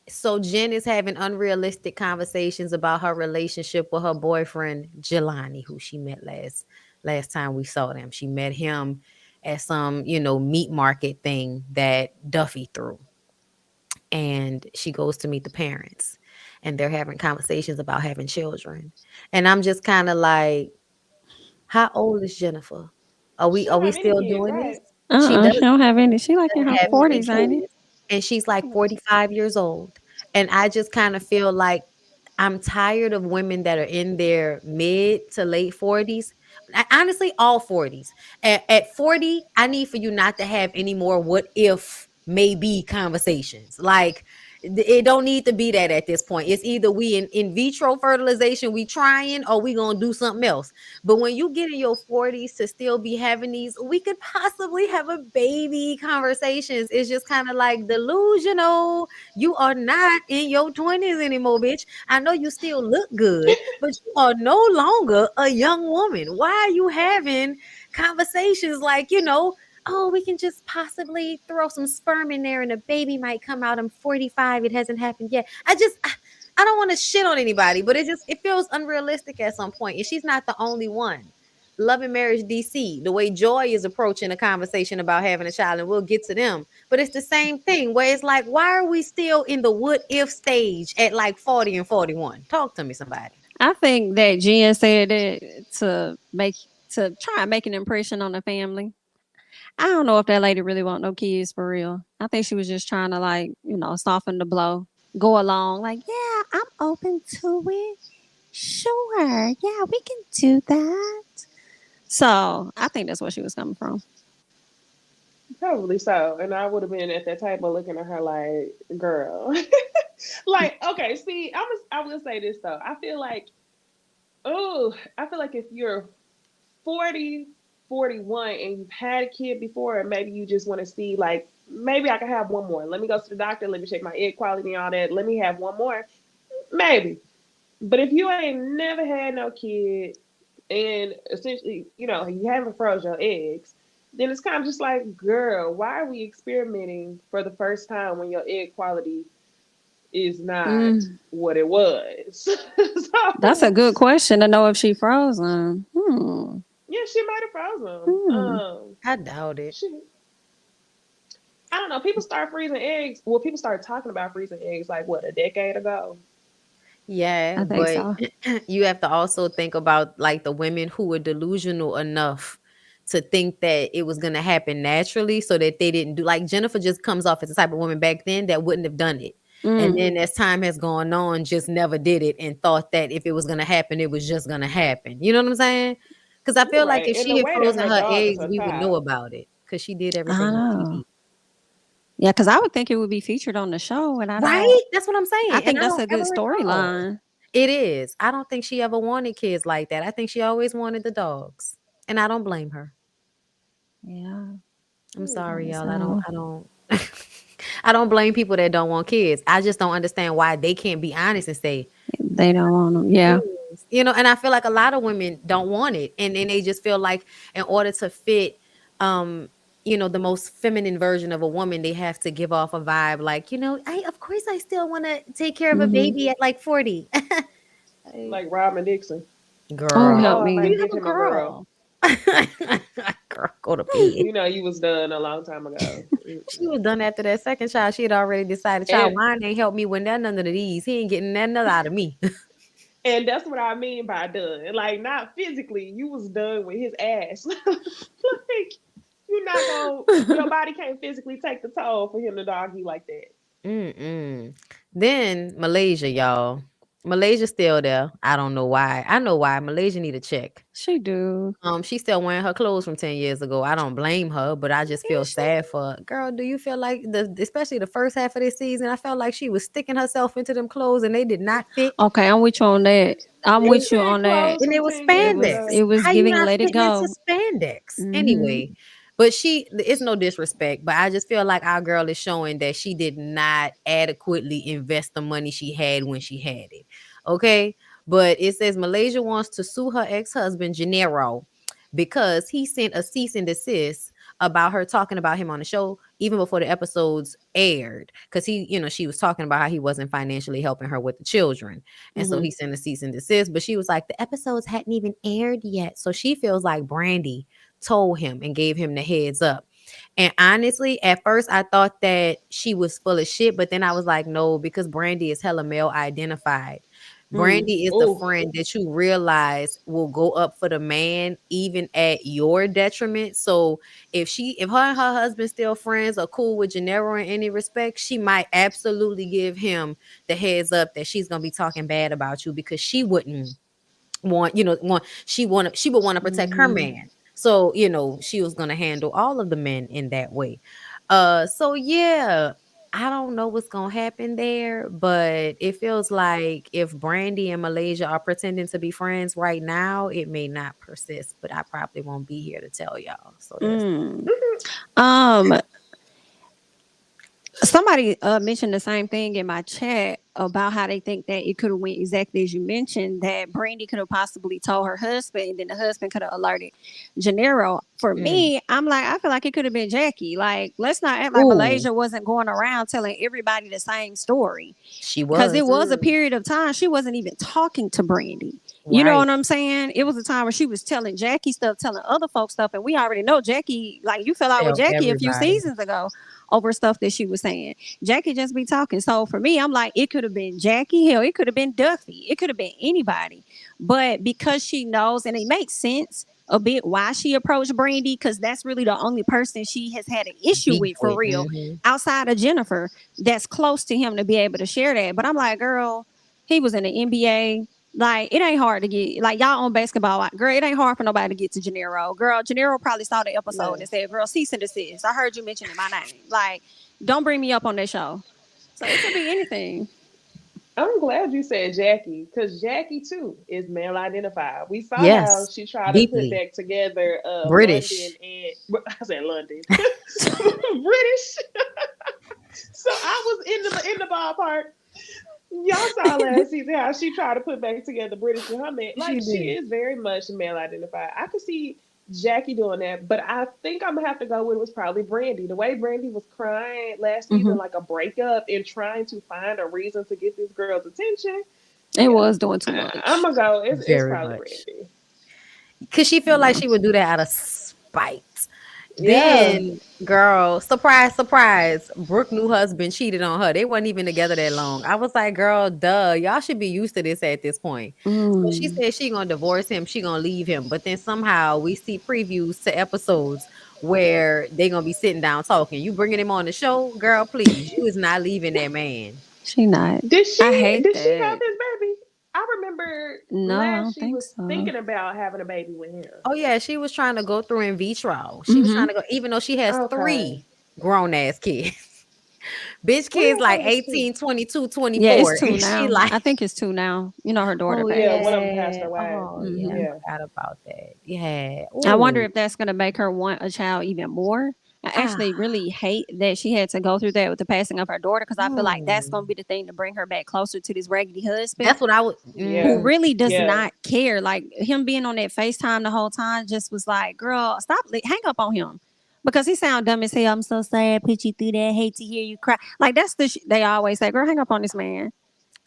So Jen is having unrealistic conversations about her relationship with her boyfriend Jelani, who she met last time we saw them. She met him at some, meat market thing that Duffy threw. And she goes to meet the parents and they're having conversations about having children. And I'm just kind of like, how old is Jennifer? Are we She are don't we have any still kids, doing right? this? She does She don't have any. She like in her have any 40s, ain't it? kids, and she's like 45 years old. And I just kind of feel like I'm tired of women that are in their mid to late 40s. Honestly, all 40s. At 40, I need for you not to have any more what if maybe conversations. Like it don't need to be that at this point. It's either we in vitro fertilization, we trying, or we gonna do something else. But when you get in your 40s to still be having these, we could possibly have a baby conversations. It's just kind of like delusional. You are not in your 20s anymore, bitch. I know you still look good, but you are no longer a young woman. Why are you having conversations like, oh, we can just possibly throw some sperm in there and a baby might come out. I'm 45. It hasn't happened yet. I don't want to shit on anybody, but it feels unrealistic at some point. And she's not the only one. Love and Marriage DC, the way Joy is approaching a conversation about having a child, and we'll get to them. But it's the same thing where it's like, why are we still in the what if stage at like 40 and 41? Talk to me, somebody. I think that Jen said it to try and make an impression on the family. I don't know if that lady really want no kids for real. I think she was just trying to soften the blow, go along. Like, yeah, I'm open to it. Sure, yeah, we can do that. So I think that's where she was coming from. Probably so. And I would have been at that table looking at her like, girl. Like, okay, see, I will say this though. I feel like if you're 40, 41, and you've had a kid before, and maybe you just want to see, like, maybe I can have one more. Let me go to the doctor. Let me check my egg quality and all that. Let me have one more. Maybe. But if you ain't never had no kid and essentially, you haven't froze your eggs, then it's kind of just like, girl, why are we experimenting for the first time when your egg quality is not Mm, what it was? that's a So, good question to know if she frozen. yeah, she might have frozen. Hmm. I doubt it. She, I don't know. People start freezing eggs. Well, people started talking about freezing eggs like what, a decade ago. Yeah, I think but so. you have to also think about like the women who were delusional enough to think that it was going to happen naturally so that they didn't do like Jennifer just comes off as the type of woman back then that wouldn't have done it. And Mm. then as time has gone on, just never did it and thought that if it was going to happen, it was just going to happen. You know what I'm saying? Because I You're feel like right. if In the she had way that frozen her her dog is eggs, her we would know child. about it because she did I everything on know. TV. Yeah, because I would think it would be featured on the show, and I don't. Right? That's what I'm I saying. And think I that's don't a good ever recall. storyline. It is. I don't think she ever wanted kids like that. I think she always wanted the dogs. And I don't blame her. Yeah, I'm Hmm. sorry, y'all. so I don't I don't blame people that don't want kids. I just don't understand why they can't be honest and say, they don't want them. Yeah, kids. And I feel like a lot of women don't want it. And then they just feel like in order to fit um the most feminine version of a woman, they have to give off a vibe like, I of course I still want to take care of a hmm. baby at like 40. Like, Like Robin Dixon. Oh, Like, girl, help oh, I do might me. you give have a him a girl. girl? Girl, go to bed. You know, you was done a long time ago. She was done after that second child. She had already decided, child, And wine ain't help me with none of these. He ain't getting none out of me. and that's what I mean by done. Like not physically, you was done with his ass. Like you're not gonna your body can't physically take the toll for him to dog you like that. Mm-mm. Then Malaysia, y'all. Malaysia's still there. I don't know why. I know why. Malaysia need a check. She do. She's still wearing her clothes from 10 years ago. I don't blame her, but I just feel Is she? sad for her. Girl, do you feel like especially the first half of this season, I felt like she was sticking herself into them clothes and they did not fit. Okay, I'm with you on that. I'm You with you said on that. clothes And from it was 10 years spandex. ago. It was How you giving not let it fitting into go. spandex? Mm-hmm. Anyway, but it's no disrespect, but I just feel like our girl is showing that she did not adequately invest the money she had when she had it. Okay. But it says Malaysia wants to sue her ex-husband, Gennaro, because he sent a cease and desist about her talking about him on the show even before the episodes aired, because she was talking about how he wasn't financially helping her with the children, and so Mm-hmm. he sent a cease and desist. But she was like, the episodes hadn't even aired yet, so she feels like Brandy told him and gave him the heads up. And honestly, at first I thought that she was full of shit, but then I was like, no, because Brandy is hella male identified. Mm. Brandy is the Oh, friend that you realize will go up for the man even at your detriment. So if her and her husband still friends or cool with Gennaro in any respect, she might absolutely give him the heads up that she's gonna be talking bad about you, because she wouldn't she would want to protect her Mm-hmm. man. So she was gonna handle all of the men in that way. So yeah, I don't know what's gonna happen there, but it feels like if Brandy and Malaysia are pretending to be friends right now, it may not persist, but I probably won't be here to tell y'all. So there's Mm. mhm. Um, somebody mentioned the same thing in my chat about how they think that it could have went exactly as you mentioned, that Brandy could have possibly told her husband and then the husband could have alerted Gennaro. For mm. me, I'm like, I feel like it could have been Jackie. Like, let's not act like Ooh, Malaysia wasn't going around telling everybody the same story, she because it was was a Mm. period of time she wasn't even talking to Brandy. You know right. what I'm saying? It was a time where she was telling Jackie stuff, telling other folks stuff, and we already know Jackie. Like, you fell out with Tell Jackie a few everybody. seasons ago over stuff that she was saying. Jackie just be talking. So for me, I'm like, it could have been Jackie. Hell, it could have been Duffy. It could have been anybody. But because she knows, and it makes sense a bit why she approached Brandy, because that's really the only person she has had an issue Beef with for with. real, Hmm. outside of Jennifer, that's close to him to be able to share that. But I'm like, girl, he was in the NBA. Like, it ain't hard to get, like, y'all on basketball. Like, girl, it ain't hard for nobody to get to Gennaro. Girl, Gennaro probably saw the episode No. and said, girl, cease and desist. I heard you mentioning my name. Like, don't bring me up on that show. So it could be anything. I'm glad you said Jackie, because Jackie too is male identified. We saw how Yes, she tried to put deeply back together London British. and I said London, British. So I was in the ballpark. Y'all saw last season how she tried to put back together British and her man. Like, She she did. is very much male identified. I could see Jackie doing that, but I think I'm gonna have to go with it was probably Brandy. The way Brandy was crying last Mm-hmm. season, like a breakup, and trying to find a reason to get this girl's attention. It Yeah, was doing too I'm much. gonna go. It's Very probably much. Brandy. Cause she feel like Yeah. she would do that out of spite. Yeah. Then, girl, surprise, surprise, Brooke new husband cheated on her. They wasn't even together that long. I was like, girl, duh, y'all should be used to this at this point. So she Mm. said she gonna divorce him, she gonna leave him. But then somehow we see previews to episodes where they gonna be sitting down talking. You bringing him on the show, girl? Please, you is not leaving that man. She not. Did I she hate did she have that. his baby? I remember No, I last don't she think was so. thinking about having a baby with him. Oh yeah, she was trying to go through in vitro. She was Mm-hmm. trying to go, even though she has Okay. three grown ass kids. Bitch Wait, kids I like thought it was two. 18, 22, Yeah, it's 24. two And she now. like, I think it's two now. You know, her daughter oh Yeah, one passed. of them passed yeah. away. Oh yeah, I Mm-hmm. Yeah. forgot about that. Yeah. I wonder Oh. if that's going to make her want a child even more. I Ah. actually really hate that she had to go through that with the passing of her daughter, because I feel like that's Hmm. going to be the thing to bring her back closer to this raggedy husband That's what I would. who Yeah. Mhm. really does Yeah. not care. Like, him being on that FaceTime the whole time just was like, girl, stop, hang up on him. Because he sound dumb as hell. I'm so sad, put you through that. Hate to hear you cry. Like, that's they always say, girl, hang up on this man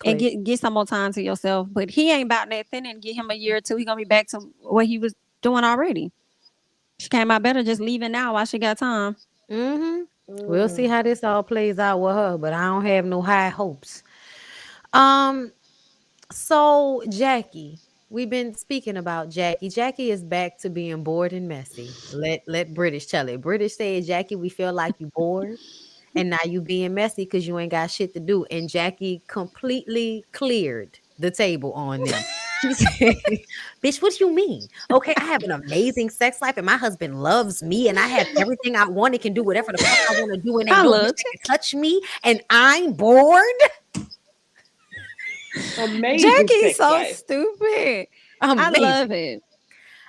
and Click. get some more time to yourself. But he ain't about nothing, and get him a year or two. He gonna be back to what he was doing already. She came out better just leaving now while she got time. Mhm. We'll see Mm. how this all plays out with her, but I don't have no high hopes. Um. So Jackie, we've been speaking about Jackie. Jackie is back to being bored and messy. Let British tell it. British said, Jackie, we feel like you bored. And now you being messy because you ain't got shit to do. And Jackie completely cleared. the table on them. She said, "Bitch, what do you mean? Okay, I have an amazing sex life, and my husband loves me, and I have everything I want. It can do whatever the fuck I want to do, and ain't I no bitch love that can touch me, and I'm bored." Amazing Jackie's sex so life. stupid. I love Amazing. it.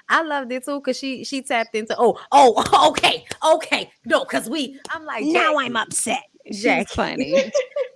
I loved it too because she tapped into oh okay no because I'm like Now I'm Jackie. upset. She's Jackie, funny.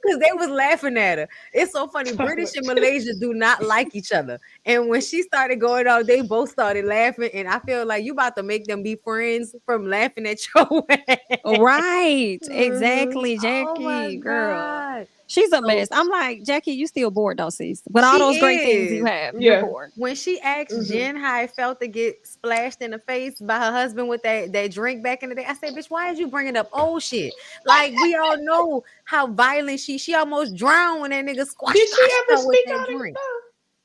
because they was laughing at her. It's so funny. British and Malaysia do not like each other. And when she started going off, they both started laughing. And I feel like you about to make them be friends from laughing at your ass. Right. Mhm. Exactly, Oh my Jackie, girl. God. She's a So mess. I'm like, Jackie, you still bored, though, sis. With all she those great things you is. have, you're Yeah. bored. When she asked Mhm. Jen how it felt to get splashed in the face by her husband with that drink back in the day, I said, "Bitch, why is you bringing up old shit? Like we all know how violent she almost drowned when that nigga Did she squashed ever her with speak that on it drink." though?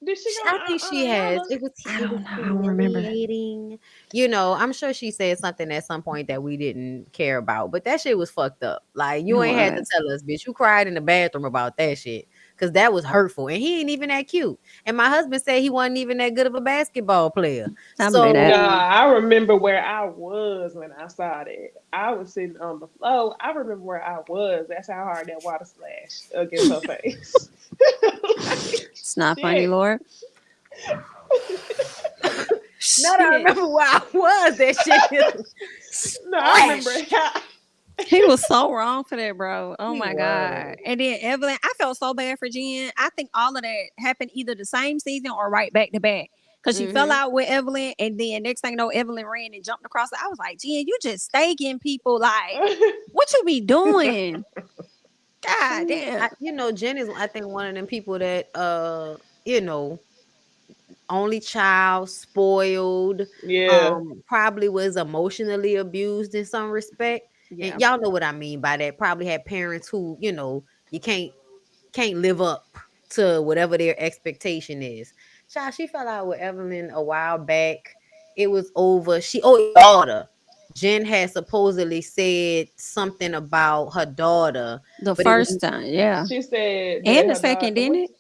Did she go I think on she a has. mama? I It was don't know. I don't remember. humiliating. You know, I'm sure she said something at some point that we didn't care about, but that shit was fucked up. Like It you ain't had to was. tell us, bitch. You cried in the bathroom about that shit because that was hurtful, and he ain't even that cute. And my husband said he wasn't even that good of a basketball player. I believe that. Nah, So I remember where I was when I saw that. I was sitting on the floor. I remember where I was. That's how hard that water splashed against her face. Like, It's not funny, shit. Lord. now that I Shit. remember where I was, that shit No, I remember splashed. how. He was so wrong for that, bro. Oh He my God. was. And then Evelyn, I felt so bad for Jen. I think all of that happened either the same season or right back to back. Because she fell Mm-hmm. out with Evelyn, and then next thing you know, Evelyn ran and jumped across. I was like, Jen, you just staking people. Like, what you be doing? God damn. Jen is I think one of them people that you know only child, spoiled, Yeah. probably was emotionally abused in some respect. And Yeah. y'all know what I mean by that. Probably had parents who, you can't live up to whatever their expectation is. Child, she fell out with Evelyn a while back. It was over. Daughter. Jen had supposedly said something about her daughter, The but it was first time, yeah. She said And that the her second, daughter didn't what? it?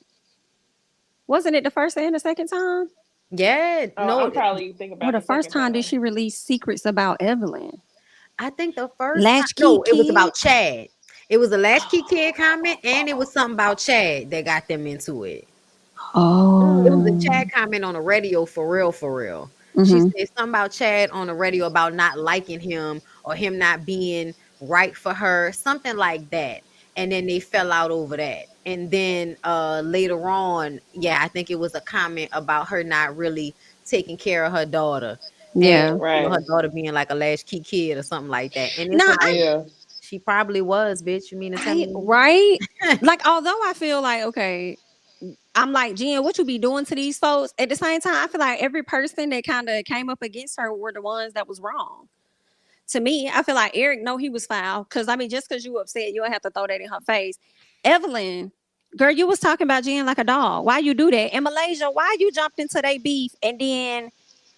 Wasn't it the first and the second time? yeah, Oh, no, I'm probably thinking Or about the the first second time did time. she release secrets about Evelyn? I think the first time, Latchkey no, it was kid? about Chad. It was a latchkey kid comment, and it was something about Chad that got them into it. It was Mm. a Oh. Chad comment on the radio for real, for real. She Mm-hmm. said something about Chad on the radio about not liking him or him not being right for her, something like that. And then they fell out over that. And then later on, yeah, I think it was a comment about her not really taking care of her daughter. And Yeah. Right. her daughter being like a latchkey kid or something like that. And it's No, like Yeah. she probably was, bitch. You mean to tell me? right? Like, although I feel like, okay, I'm like, Jen, what you be doing to these folks? At the same time, I feel like every person that kind of came up against her were the ones that was wrong. To me, I feel like Eric know he was foul. Cause I mean, just cause you upset, you don't have to throw that in her face. Evelyn, girl, you was talking about Jen like a dog. Why you do that? In Malaysia, why you jumped into their beef and then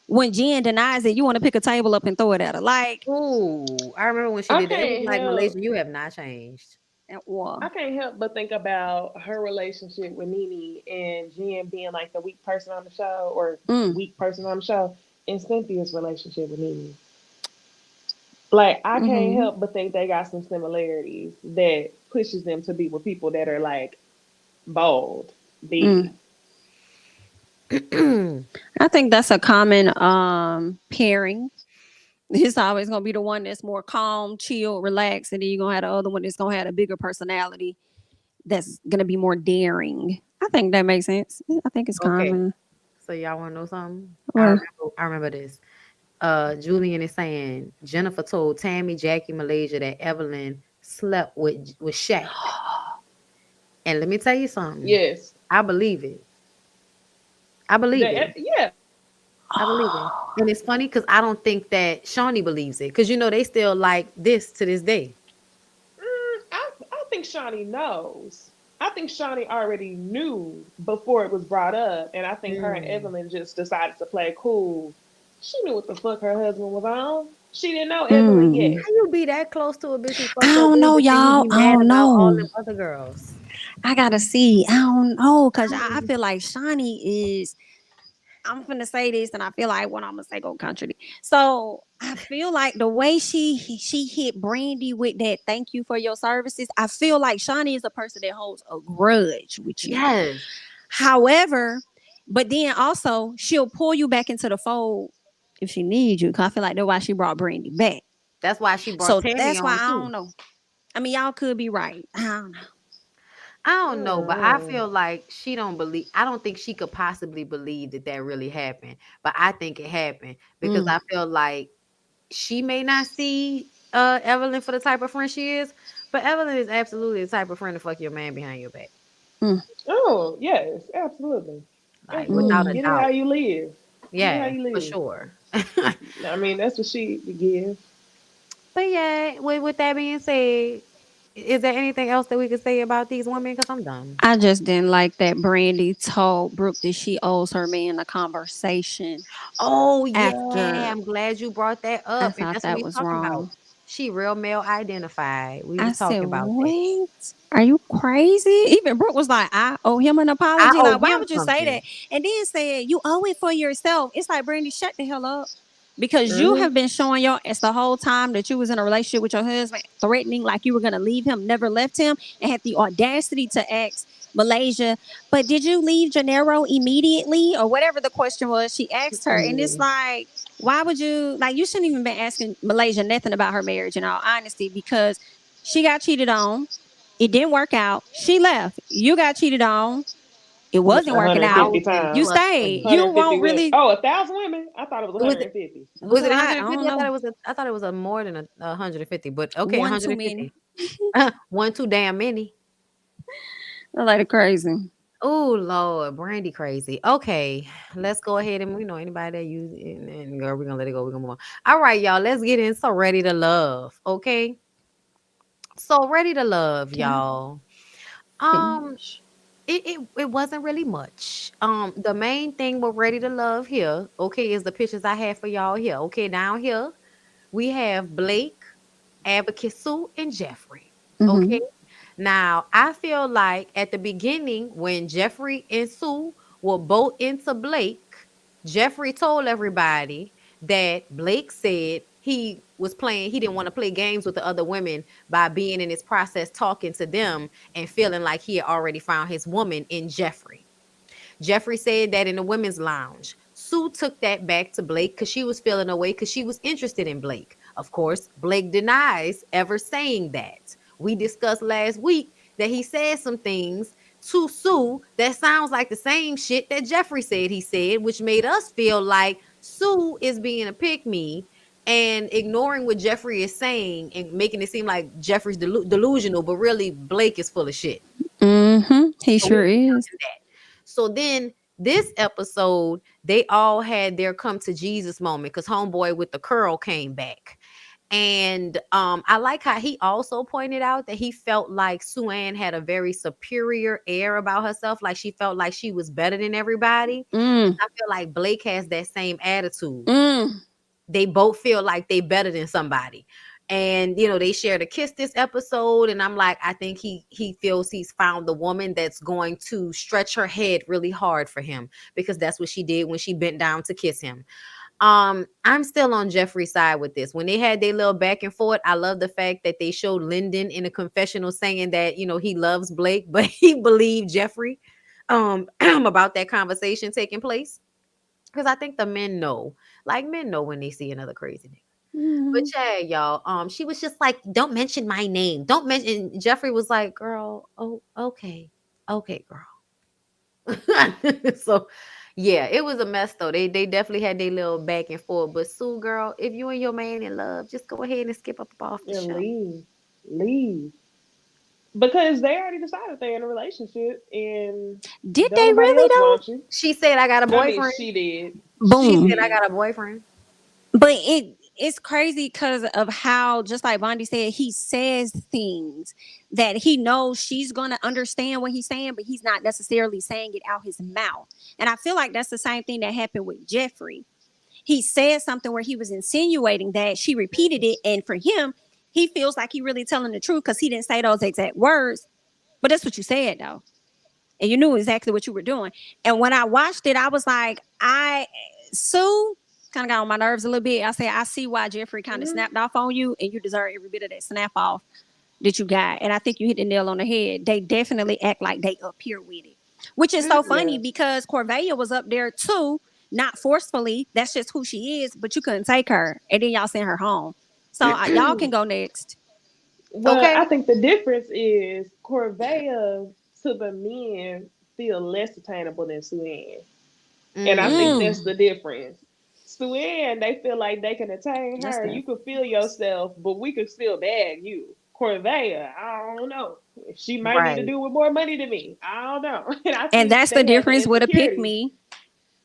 when Jen denies it, you want to pick a table up and throw it at her? Like, Ooh, I remember when she I did that. It was can't like, help Malaysia, you have not changed. I well, can't help but think about her relationship with Nene and Jen being like the weak person on the show or mm, weak person on the show and Cynthia's relationship with Nene. Like I can't mm-hmm. help but think they got some similarities that pushes them to be with people that are like bold, Mm. big. I think that's a common pairing. It's always gonna be the one that's more calm, chill, relaxed, and then you're gonna have the other one that's gonna have a bigger personality that's gonna be more daring. I think that makes sense. I think it's Okay, common. so y'all want to know something? Or I remember this. Julian is saying Jennifer told Tammy, Jackie, Malaysia that Evelyn slept with Shaq. And let me tell you something. Yes. I believe it. I believe it. Yeah. I believe it. And it's funny because I don't think that Shawnee believes it. Because they still like this to this day. I think Shawnee knows. I think Shawnee already knew before it was brought up, and I think her and Mm. Evelyn just decided to play cool. She knew what the fuck her husband was on. She didn't know Evelyn mm, yet. How you be that close to a bitch who I fucked your don't dude, know, but then you y'all. be I mad don't about all know. them other girls? I gotta see. I don't know, cause I feel like Shawnee is. I'm gonna say this, and I feel like what I'm gonna say go country. So I feel like the way she hit Brandy with that "thank you for your services," I feel like Shawnee is a person that holds a grudge with you. Yes. However, but then also she'll pull you back into the fold if she needs you. Cause I feel like that's why she brought Brandy back. That's why she brought So Tammy that's why on I too. don't know. I mean, y'all could be right. I don't know. I don't know, but I Mm. feel like she don't believe. I don't think she could possibly believe that that really happened. But I think it happened because Mm, I feel like she may not see Evelyn for the type of friend she is, but Evelyn is absolutely the type of friend to fuck your man behind your back, mm, Oh, yes, absolutely. like Absolutely. without a mm. Get it how doubt. you live. Get it how Yeah, you for live. sure. I mean, that's what she give. But yeah, with that being said, is there anything else that we could say about these women? Because I'm done. I just didn't like that Brandy told Brooke that she owes her man a conversation Oh yeah, after. I'm glad you brought that I up, and thought that's what that we was talking about. wrong. She real male identified. We I was said, talking about that. "Wait, are you crazy?" Even Brooke was like, "I owe him an I apology." owe Like, why him would you say something. that? And then said, "You owe it for yourself." It's like, Brandy, shut the hell up. Because you Hmm. have been showing your ass the whole time that you was in a relationship with your husband, threatening like you were gonna leave him, never left him, and had the audacity to ask Malaysia, but did you leave Janero immediately? Or whatever the question was, she asked her. And it's Mm. like, why would you like you shouldn't even been asking Malaysia nothing about her marriage in all honesty, because she got cheated on. It didn't work out. She left. You got cheated on. It wasn't working out. 150 1,000 You times. plus stayed. women. You 150 won't women. really. Oh, 1,000 women? I thought it was Was it 150. It was was a it lot. I 150? don't I thought know. it was I thought it was a more than a 150, but okay, One too many. 150. One too damn many. I like it crazy. Oh Lord, Brandy crazy. Okay, let's go ahead and anybody that use it, and girl, we're gonna let it go. We're gonna move on. All right, y'all, let's get in. So ready to love. Okay, so ready to love, Can I y'all. Um, finish? it wasn't really much. The main thing we're ready to love here, okay, is the pictures I have for y'all here. Okay, down here we have Blake, Advocate Sue, and Jeffrey. Okay. Mm-hmm. Now, I feel like at the beginning, when Jeffrey and Sue were both into Blake, Jeffrey told everybody that Blake said he didn't want to play games with the other women by being in his process talking to them and feeling like he had already found his woman in Jeffrey. Jeffrey said that in the women's lounge. Sue took that back to Blake because she was feeling away because she was interested in Blake. Of course, Blake denies ever saying that. We discussed last week that he said some things to Sue that sounds like the same shit that Jeffrey said he said, which made us feel like Sue is being a pick me and ignoring what Jeffrey is saying and making it seem like Jeffrey's delusional, but really Blake is full of shit. Mm-hmm. He So we sure is. discussing that. So then this episode, they all had their come to Jesus moment because homeboy with the curl came back. And I like how he also pointed out that he felt like Sue-Ann had a very superior air about herself, like she felt like she was better than everybody. Mm. I feel like Blake has that same attitude. Mm. They both feel like they better than somebody. And they shared a kiss this episode, and I'm like, I think he feels he's found the woman that's going to stretch her head really hard for him, because that's what she did when she bent down to kiss him. I'm still on Jeffrey's side with this. When they had their little back and forth, I love the fact that they showed Lyndon in a confessional saying that he loves Blake, but he believed Jeffrey about that conversation taking place. Because I think the men know, like men know when they see another crazy nigga. But Mm. yeah, y'all, she was just like, "Don't mention my name. Don't mention." And Jeffrey was like, "Girl, oh, okay, okay, girl." So, yeah, it was a mess though. They definitely had their little back and forth. But Sue, girl, if you and your man in love, just go ahead and skip up off the And show. leave. Leave. Because they already decided they're in a relationship and Did don't they nobody really else though? want you. She said, "I got a I mean, boyfriend." she did. She She Boom. said, "I did. got a boyfriend." But it's crazy because of how, just like Bondy said, he says things that he knows she's gonna understand what he's saying, but he's not necessarily saying it out his mouth. And I feel like that's the same thing that happened with Jeffrey. He said something where he was insinuating that she repeated it, and for him, he feels like he really telling the truth because he didn't say those exact words, But that's what you said though. And you knew exactly what you were doing. And when I watched it, I was like, Sue kind of got on my nerves a little bit. I said, I see why Jeffrey kind of Hmm. snapped off on you, and you deserve every bit of that snap off that you got. And I think you hit the nail on the head. They definitely act like they up here with it, which is so funny Yeah. because Corvea was up there too, not forcefully. That's just who she is, but you couldn't take her. And then y'all sent her home. So y'all can go next. Well, Okay. I think the difference is Corvea to the men feel less attainable than Suan. And I think Mm. that's Mm, the difference. Suan, they feel like they can attain that's her. the You can feel yourself, but we could still bag you. Corvea, I don't know. She might need to Right. do with more money than me. I don't know. And I and think that's the they have the difference with a pick insecurities. me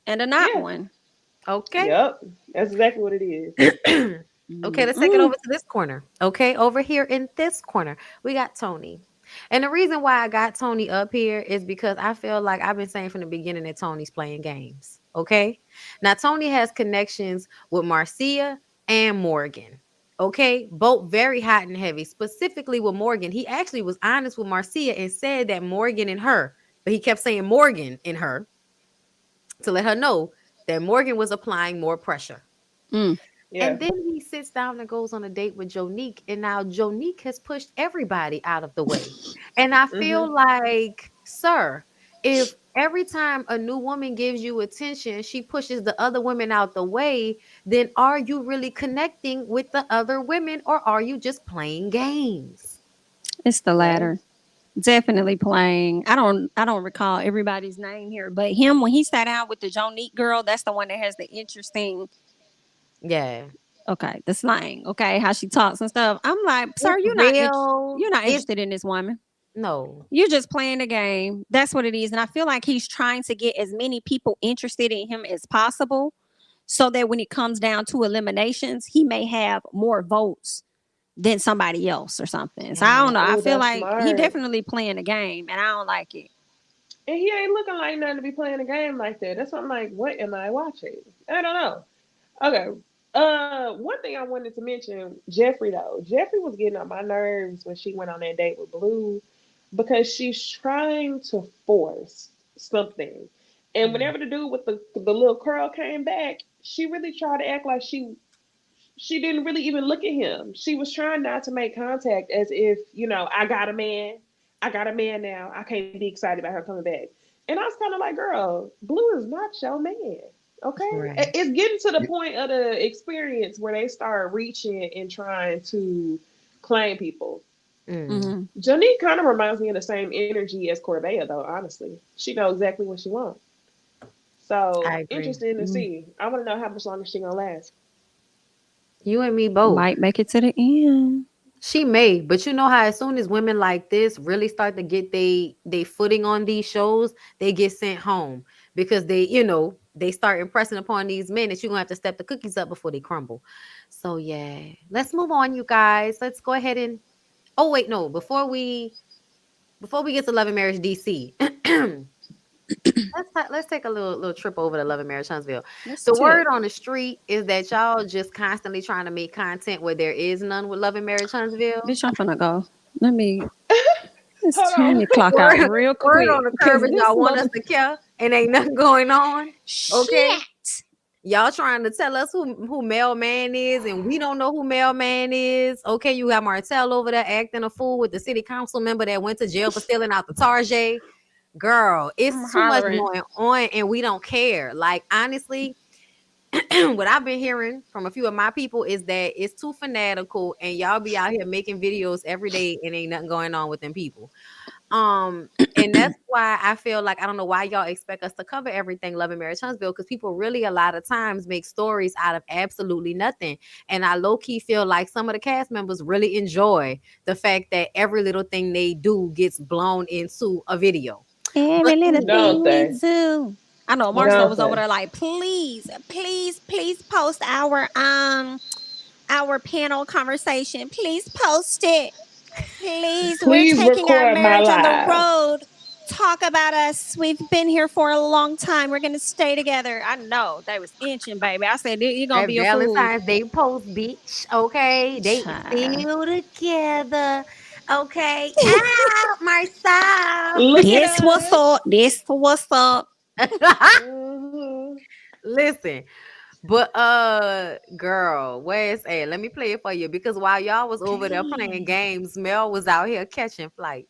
and a not Yeah. one. Okay. Yep. That's exactly what it is. Okay, let's take it Mm-mm. over to this corner. Okay, over here in this corner, we got Tony. And the reason why I got Tony up here is because I feel like I've been saying from the beginning that Tony's playing games. Okay. Now, Tony has connections with Marcia and Morgan. Okay. Both very hot and heavy, specifically with Morgan. He actually was honest with Marcia and said that Morgan and her, but he kept saying Morgan and her to let her know that Morgan was applying more pressure. Mm. Yeah. And then he sits down and goes on a date with Jonique. And now Jonique has pushed everybody out of the way. And I Hmm. feel like, sir, if every time a new woman gives you attention, she pushes the other women out the way, then are you really connecting with the other women or are you just playing games? It's the Same. latter. Definitely playing. I don't recall everybody's name here, but him when he sat down with the Jonique girl, that's the one that has the interesting Yeah. the slang, okay, how she talks and stuff. I'm like, sir, It's real. you're not It's interested in this woman. no. You're just playing the game. That's what it is. And I feel like he's trying to get as many people interested in him as possible so that when it comes down to eliminations, he may have more votes than somebody else or something. So I don't Yeah. know. I Oh, feel that's like he smart. definitely playing the game and I don't like it. And he ain't looking like nothing to be playing a game like that. That's what I'm like, what am I watching? I don't know. Okay. One thing I wanted to mention, Jeffrey though. Jeffrey was getting on my nerves when she went on that date with Blue because she's trying to force something. And Mm. whenever the dude with the little curl came back, she really tried to act like she didn't really even look at him. She was trying not to make contact as if, I got a man. I got a man now. I can't be excited about her coming back. And I was kind of like, girl, Blue is not your man. Okay? Right. It's getting to the point of the experience where they start reaching and trying to claim people. Mm. Mm-hmm. Jonique kind of reminds me of the same energy as Corvea, though, honestly. She knows exactly what she wants. I So, agree. interesting to Mm. see. I want to know how much longer she going to last. You and me both. Might make it to the end. She may, but you know how as soon as women like this really start to get they footing on these shows, they get sent home because they start impressing upon these men that you're gonna have to step the cookies up before they crumble. So yeah, let's move on, you guys. Let's go ahead and oh wait, no, before we get to Love and Marriage DC. Let's take a little trip over to Love and Marriage Huntsville. Let's The tip. word on the street is that y'all just constantly trying to make content where there is none with Love and Marriage Huntsville. Bitch, I'm finna go. Let me let's Hold turn on. the clock out Word, real word quick. on the Cause curb is this y'all want mother us to care and ain't nothing going on. Okay. shit. Y'all trying to tell us who mailman is, and we don't know who mailman is. Okay, you got Martell over there acting a fool with the city council member that went to jail for stealing out the Tarjay. Girl, I'm it's too much hollering. going on, and we don't care. Like honestly, what I've been hearing from a few of my people is that it's too fanatical, and y'all be out here making videos every day, and ain't nothing going on with them people. And that's why I feel like I don't know why y'all expect us to cover everything Love and Marriage Huntsville because people really a lot of times make stories out of absolutely nothing. And I low key feel like some of the cast members really enjoy the fact that every little thing they do gets blown into a video. But Every little anyway, Don't thing we they? do. I know what Marcel Don't was over they? there like, please, please, please post our panel conversation. Please post it. Please, we're Please taking our record my marriage on the live. road. Talk about us. We've been here for a long time. We're gonna stay together. I know they was inching, baby. I said you're gonna that be a fool. Valentine's Day post, bitch. Okay, they Child. still together. Okay. Ow, Marcel. Look at This what's us. up. This what's up. Mhm. Listen, but girl, where's A? Let me play it for you because while y'all was over there playing Dang. games, Mel was out here catching flights.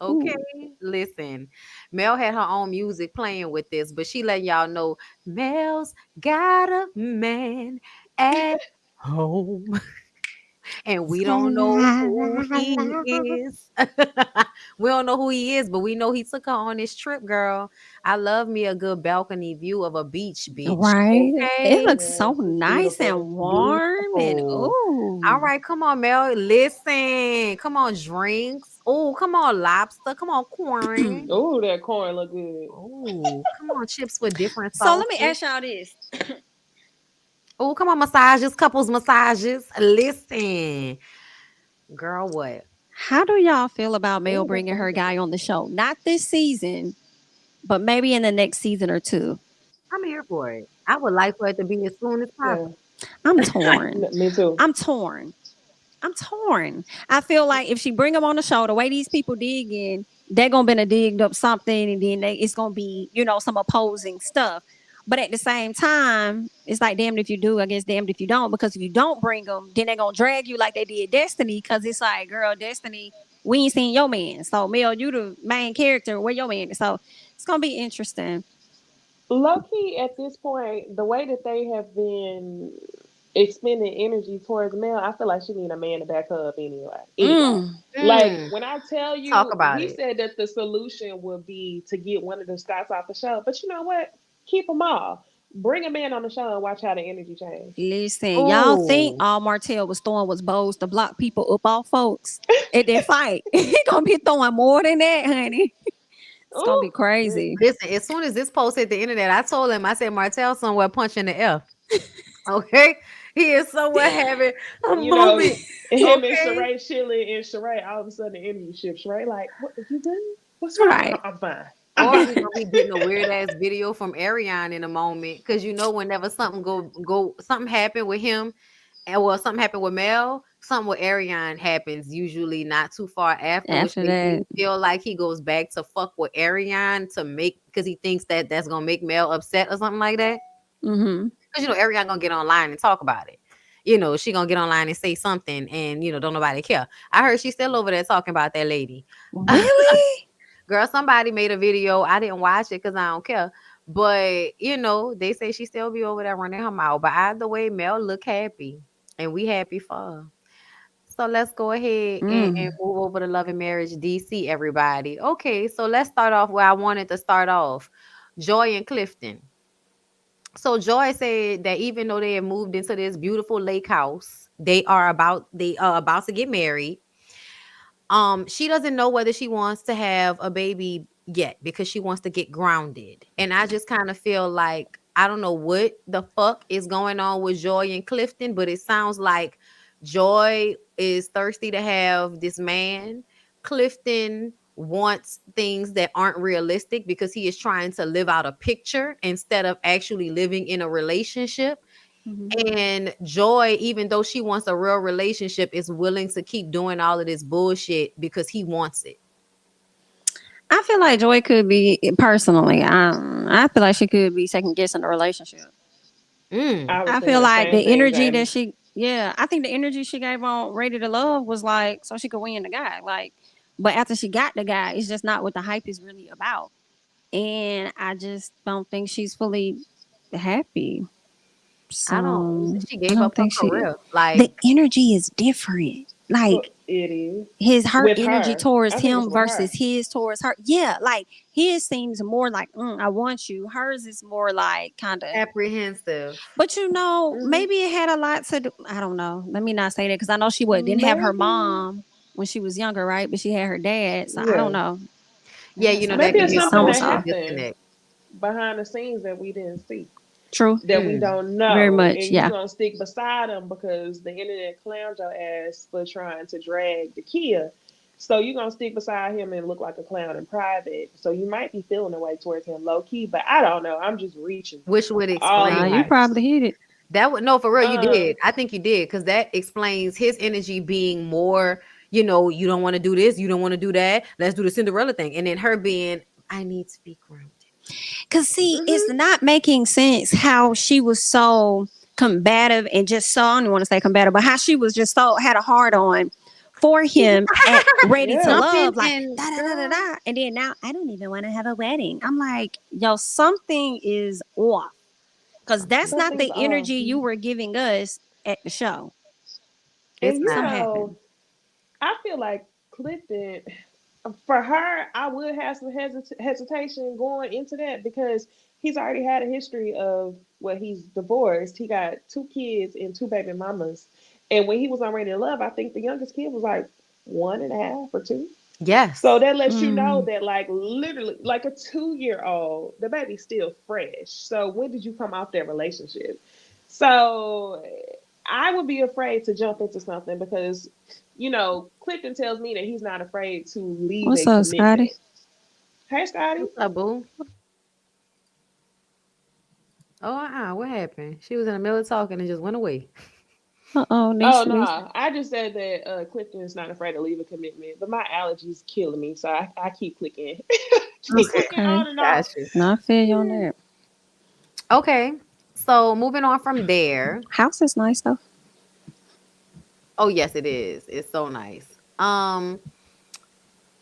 Okay, Ooh. listen. Mel had her own music playing with this, but she letting y'all know Mel's got a man at home. And we don't know who he is. We don't know who he is, but we know he took her on this trip, girl. I love me a good balcony view of a beach, bitch. Right. It Okay. looks so Yes, it's nice and beautiful. warm and Beautiful. All ooh. right, come on, Mel. Listen. Come on, drinks. Oh, come on, lobster. Come on, corn. Oh, that corn look good. Oh, come on, chips with different So let me sauces. ask y'all this. Oh, come on, massages, couples massages. Listen, girl, what? How do y'all feel about Mel Oh, that bringing sounds her good. guy on the show? Not this season, but maybe in the next season or two. I'm here for it. I would like for it to be as soon as Yeah, possible. I'm torn. me too. I'm torn. I'm torn. I feel like if she bring them on the show, the way these people digging, they're gonna be digged up something, and then it's gonna be, some opposing stuff. But at the same time, it's like damned if you do, I guess damned if you don't. Because if you don't bring them, then they're gonna drag you like they did Destiny. Because it's like, girl, Destiny, we ain't seen your man. So Mel, you the main character. Where your man? So it's gonna be interesting. Low key, at this point, the way that they have been expending energy towards Mel, I feel like she need a man to back her up anyway. Anyway, Mm. like Mm, when I tell talk you, about we it. said that the solution would be to get one of the Scots off the show, but you know what? Keep them all. Bring a man on the show and watch how the energy change. Listen, y'all think Oh, all Martell was throwing was bows to block people up off folks at that fight. He gonna be throwing more than that, honey. It's gonna be Ooh, crazy. listen, as soon as this post hit the internet, I told him, I said, Martell somewhere punching the F. Okay? He is somewhere having a you know, moment. him and Okay? Sheree chilling, and Sheree all of a sudden the energy shifts. Sheree like, what? You good? What's wrong? Right. I'm fine. I'm Or we fine. gonna be getting a weird ass video from Ariane in a moment. Cause whenever something something happened with him, and well, something happened with Mel, something with Ariane happens usually not too far after, which After makes me that. feel like he goes back to fuck with Ariane to make because he thinks that that's gonna make Mel upset or something like that. Mm-hmm. Because Ariane gonna get online and talk about it. She gonna get online and say something, and don't nobody care. I heard she's still over there talking about that lady. Really? Girl, somebody made a video. I didn't watch it because I don't care. But they say she still be over there running her mouth. But either way, Mel look happy, and we happy for her. So let's go ahead and Mm. move over to Love and Marriage DC, everybody. Okay, so let's start off where I wanted to start off. Joy and Clifton. So Joy said that even though they have moved into this beautiful lake house, they are about to get married. She doesn't know whether she wants to have a baby yet because she wants to get grounded. And I just kind of feel like I don't know what the fuck is going on with Joy and Clifton, but it sounds like Joy is thirsty to have this man. Clifton wants things that aren't realistic because he is trying to live out a picture instead of actually living in a relationship. Hmm. And Joy, even though she wants a real relationship, is willing to keep doing all of this bullshit because he wants it. I feel like Joy could be personally. I feel like she could be second guessing the relationship. Mm. I was I thinking feel the like same the thing, energy Jamie. that I think the energy she gave on Ready to Love was like so she could win the guy. Like, but after she got the guy, it's just not what the hype is really about. And I just don't think she's fully happy. I don't. So She I gave up don't her think career. the Like energy is different. Like It is her with energy her. towards I think it's him with versus her. his towards her. Yeah, like his seems more like I want you. Hers is more like kind of. apprehensive. But Hmm. maybe it had a lot to do. I don't know. Let me not say that because I know she didn't have her Maybe, mom when she was younger, right? But she had her dad. So I don't yeah. know. Yeah, Yeah, so that Maybe could maybe it's be a it's something whole almost that nother off. happened disconnect. behind the scenes that we didn't see, True. that we Mm. don't Very know, much. and you Yeah. gonna stick beside them because the internet clowned your ass for trying to drag the Kia. So you gonna stick beside him and look like a clown in private. So you might be feeling the way towards him low key, but I don't know. I'm just reaching Which would all Nah, the you explain pipes. probably hit it. that would no for real. You Uh, did. I think you did because that explains his energy being more. you don't want to do this, you don't want to do that. Let's do the Cinderella thing. And then her being, I need to be grounded. Cause see, it's Mhm. not making sense how she was so combative and just so I don't want to say combative, but how she was just so had a hard on for him at ready to Yeah. love, Jumping like and da da da da girl. da. And then now I don't even want to have a wedding. I'm like, yo, something is off. Cause that's not Something's the off. energy you were giving us at the show. It's And Something not. happened. I feel like Clifton, for her, I would have some hesitation going into that because he's already had a history of, well, he's divorced. He got two kids and two baby mamas. And when he was on Ready to Love, I think the youngest kid was like 1.5 or 2. So Yes. that lets you know Mm. that, like, literally, like a 2-year old, the baby's still fresh. So when did you come off that relationship? So I would be afraid to jump into something because, Clifton tells me that he's not afraid to leave What's a up, commitment. Scotty? Hey, Scotty. What's up, boo? Oh, what happened? She was in the middle of talking and just went away. Uh-oh, Oh Necey Dixon. no, I just said that Clifton is not afraid to leave a commitment, but my allergies killing me, so I keep clicking, keep clicking Okay. on and off. Gotcha. No, I feel you on Yeah. that. Okay. So moving on from there. House is nice though. Oh, yes, it is. It's so nice.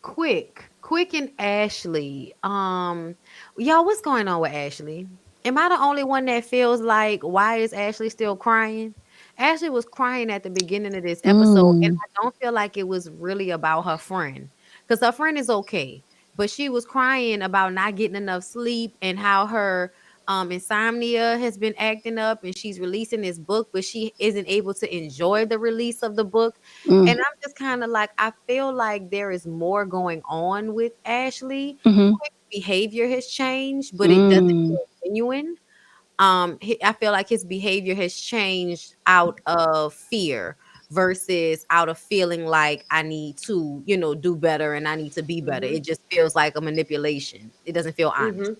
Quick and Ashley. Y'all, what's going on with Ashley? Am I the only one that feels like, why is Ashley still crying? Ashley was crying at the beginning of this episode, and Mm. I don't feel like it was really about her friend, because her friend is okay, but she was crying about not getting enough sleep and how her insomnia has been acting up, and she's releasing this book, but she isn't able to enjoy the release of the book. Mm. And I'm just kind of like, I feel like there is more going on with Ashley. Mm-hmm. Quick's behavior has changed, but it doesn't Mm. feel genuine. I feel like his behavior has changed out of fear versus out of feeling like I need to, do better and I need to be better. Mhm. It just feels like a manipulation. It doesn't feel honest. Mhm.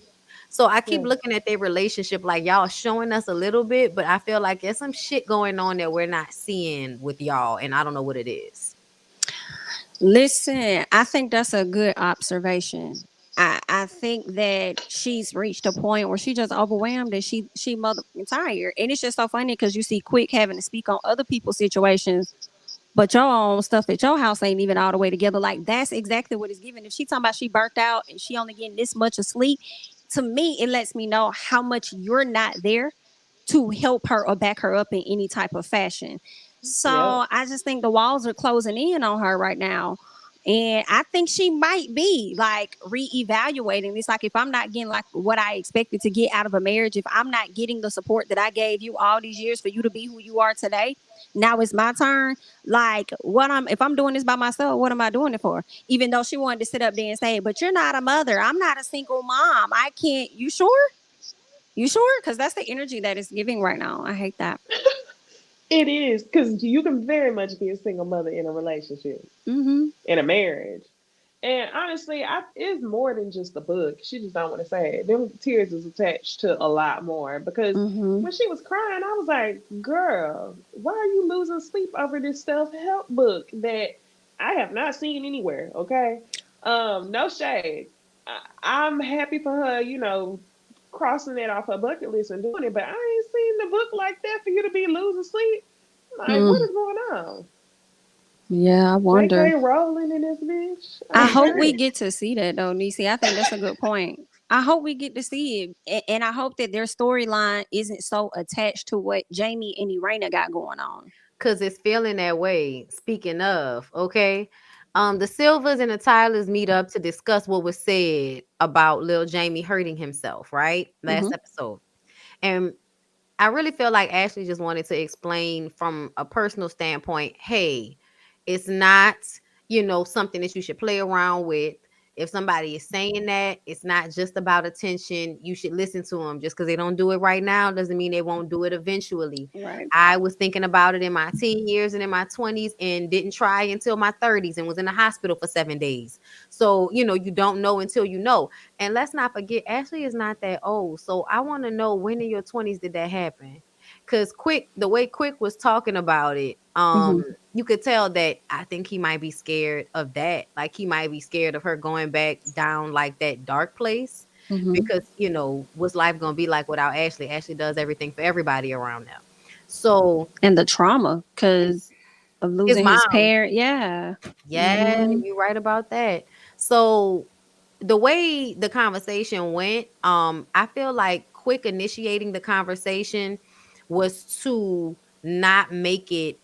So I keep Yeah. looking at their relationship like y'all showing us a little bit, but I feel like there's some shit going on that we're not seeing with y'all, and I don't know what it is. Listen, I think that's a good observation. I think that she's reached a point where she just overwhelmed and she motherfucking tired. And it's just so funny because you see Quick having to speak on other people's situations, but your own stuff at your house ain't even all the way together. Like that's exactly what it's giving. If she talking about she burnt out and she only getting this much of sleep, to me it lets me know how much you're not there to help her or back her up in any type of fashion. Yep. So I just think the walls are closing in on her right now. And I think she might be like reevaluating. It's like if I'm not getting like what I expected to get out of a marriage, if I'm not getting the support that I gave you all these years for you to be who you are today, now it's my turn. Like if I'm doing this by myself, what am I doing it for? Even though she wanted to sit up there and say, but you're not a mother. I'm not a single mom. I can't. You sure? You sure? Because that's the energy that it's giving right now. I hate that. It is because you can very much be a single mother in a relationship, Mm-hmm. in a marriage. And honestly, it's more than just the book. She just don't want to say it. Them tears is attached to a lot more because Mm-hmm. when she was crying, I was like, "Girl, why are you losing sleep over this self help book that I have not seen anywhere?" Okay, no shade. I'm happy for her, crossing that off her bucket list and doing it. But I ain't seen the book like that for you to be losing sleep. Like, what Mm. is going on? Yeah, I wonder. JK rolling in this bitch. I I'm hope we hurt. get to see that though, Niecy. I think that's a good point. I hope we get to see it. And I hope that their storyline isn't so attached to what Jamie and Irena got going on. Cause it's feeling that way. Speaking of, okay. The Silvers and the Tylers meet up to discuss what was said about Lil Jamie hurting himself, right? Last Mm-hmm. episode. And I really feel like Ashley just wanted to explain from a personal standpoint, hey, it's not, something that you should play around with. If somebody is saying that, it's not just about attention. You should listen to them. Just because they don't do it right now doesn't mean they won't do it eventually. Right. I was thinking about it in my teen years and in my 20s and didn't try until my 30s and was in the hospital for 7 days. So, you don't know until you know. And let's not forget, Ashley is not that old. So I want to know, when in your 20s did that happen? Cause the way Quick was talking about it, Mm-hmm. you could tell that I think he might be scared of that. Like he might be scared of her going back down like that dark place. Mm-hmm. Because what's life gonna be like without Ashley? Ashley does everything for everybody around them. So And the trauma because of his losing his mom, parent. Yeah. yeah, Mm-hmm. you're right about that. So the way the conversation went, I feel like Quick initiating the conversation was to not make it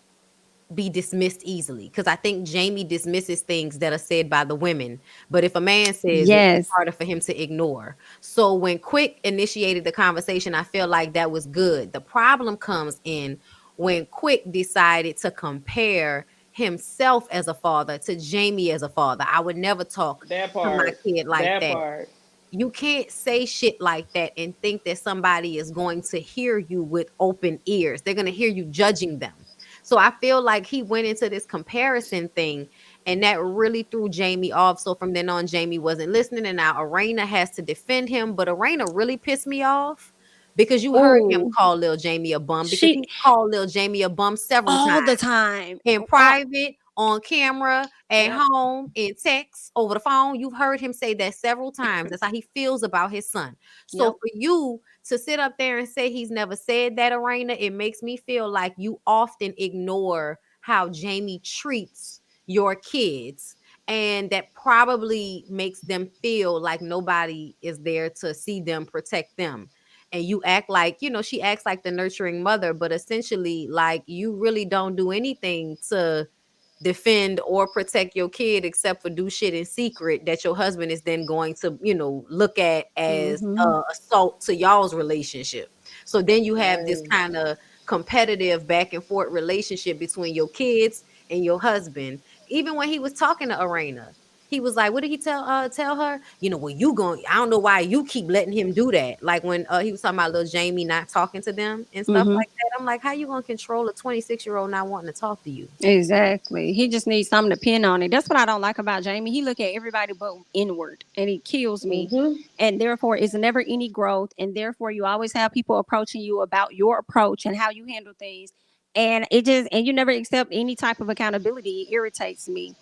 be dismissed easily, because I think Jami dismisses things that are said by the women, but if a man says it, it's Yes. harder for him to ignore. So when Quick initiated the conversation, I feel like that was good. The problem comes in when Quick decided to compare himself as a father to Jami as a father. I would never talk That to my part. kid like That that. part. You can't say shit like that and think that somebody is going to hear you with open ears. They're going to hear you judging them. So I feel like he went into this comparison thing, and that really threw Jami off. So from then on, Jami wasn't listening, and now Arena has to defend him. But Arena really pissed me off because you heard him Oh, call Lil Jami a bum, because she he called Lil Jami a bum several all the times time. in Oh, private, on camera, at Yep. home, in text, over the phone. You've heard him say that several times. That's how he feels about his son. So yep. for you to sit up there and say he's never said that, Arena, it makes me feel like you often ignore how Jami treats your kids. And that probably makes them feel like nobody is there to see them, protect them. And you act like, she acts like the nurturing mother, but essentially, like, you really don't do anything to defend or protect your kid except for do shit in secret that your husband is then going to, look at as Mm-hmm. assault to y'all's relationship. So then you have this Right. kind of competitive back and forth relationship between your kids and your husband. Even when he was talking to Arena, he was like, what did he tell her? Well, you going, I don't know why you keep letting him do that. Like when he was talking about little Jami not talking to them and stuff Mm-hmm. like that. I'm like, how you gonna control a 26-year-old not wanting to talk to you? Exactly. He just needs something to pin on it. That's what I don't like about Jami. He look at everybody but inward, and he kills me. Mm-hmm. And therefore, it's never any growth. And therefore, you always have people approaching you about your approach and how you handle things. And you never accept any type of accountability. It irritates me.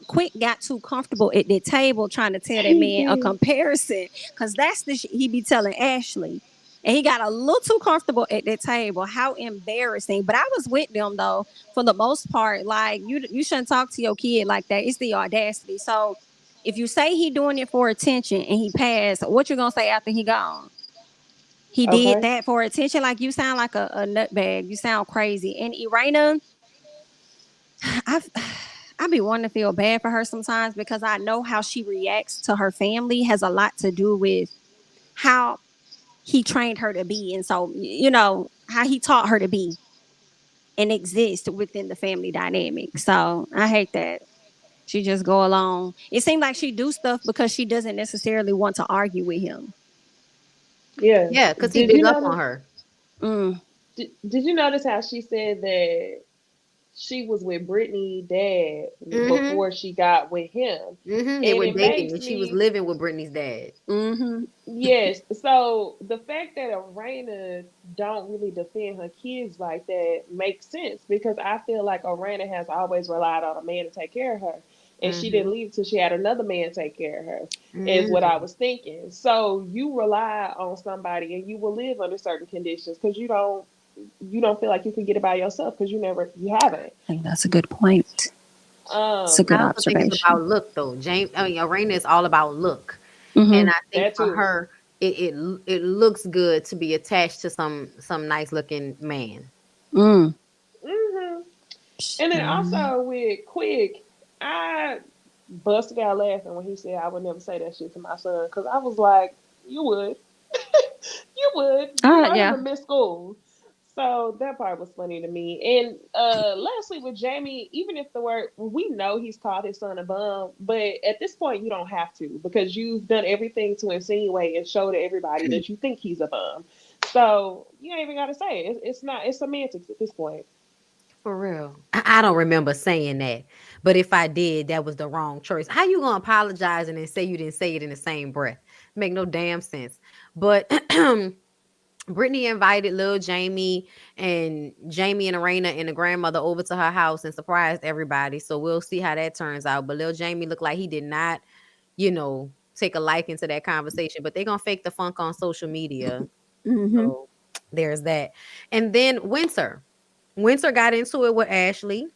Quick got too comfortable at the table trying to tell that He man a did. comparison, because that's the he be telling Ashley. And he got a little too comfortable at that table. How embarrassing! But I was with them though for the most part. Like you shouldn't talk to your kid like that. It's the audacity. So if you say he doing it for attention and he passed, what you gonna say after he gone? He did Okay. that for attention. Like you sound like a nutbag. You sound crazy. And Irina, I I be wanting to feel bad for her sometimes because I know how she reacts to her family has a lot to do with how he trained her to be, and so how he taught her to be and exist within the family dynamic. So I hate that she just go along. It seems like she do stuff because she doesn't necessarily want to argue with him. Yeah. Yeah, because he Did big you up notice? on her. Mm, Did you notice how she said that she was with Brittany's dad Mm-hmm. before she got with him? Mm-hmm. They And were it dating makes and she was me, living with Brittany's dad. mm-hmm, yes. So the fact that Arena don't really defend her kids like that makes sense, because I feel like Arena has always relied on a man to take care of her. And she Mm-hmm. didn't leave till she had another man take care of her, is what I Mm-hmm. was thinking. So you rely on somebody and you will live under certain conditions because you don't feel like you can get it by yourself because you haven't. I think that's a good point. It's a Um, good I also think it's observation. about look though. Arena is all about look. And Mm-hmm. I think that for too. her, it looks good to be attached to some nice looking man. Mm. Hmm. And then also with Quick, I busted out laughing when he said I would never say that shit to my son, because I was like, you would, you would, he Yeah. would miss school. So that part was funny to me. And lastly, with Jamie, even if the word, we know he's called his son a bum, but at this point you don't have to, because you've done everything to insinuate and show to everybody that you think he's a bum. So you ain't even got to say it. It's not. It's semantics at this point. For real. I don't remember saying that. But if I did, that was the wrong choice. How you gonna apologize and then say you didn't say it in the same breath? Make no damn sense. But Brittany invited Lil Jamie and Arena and the grandmother over to her house and surprised everybody. So we'll see how that turns out. But Lil Jamie looked like he did not, take a liking to that conversation. But they're gonna fake the funk on social media. Mm-hmm. So there's that. And then Winter. Winter got into it with Ashley,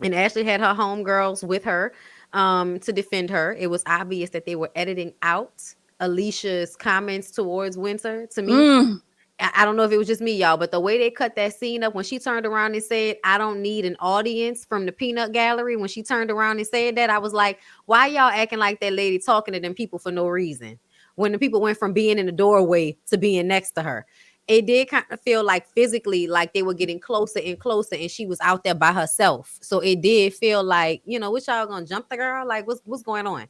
and Ashley had her homegirls with her to defend her. It was obvious that they were editing out Alicia's comments towards Winter to me. Mm. I don't know if it was just me, y'all, but the way they cut that scene up when she turned around and said, "I don't need an audience" from the peanut gallery, when she turned around and said that, I was like, why y'all acting like that lady talking to them people for no reason? When the people went from being in the doorway to being next to her. It did kind of feel like physically like they were getting closer and closer, and she was out there by herself. So it did feel like, what y'all gonna jump the girl? Like, what's going on?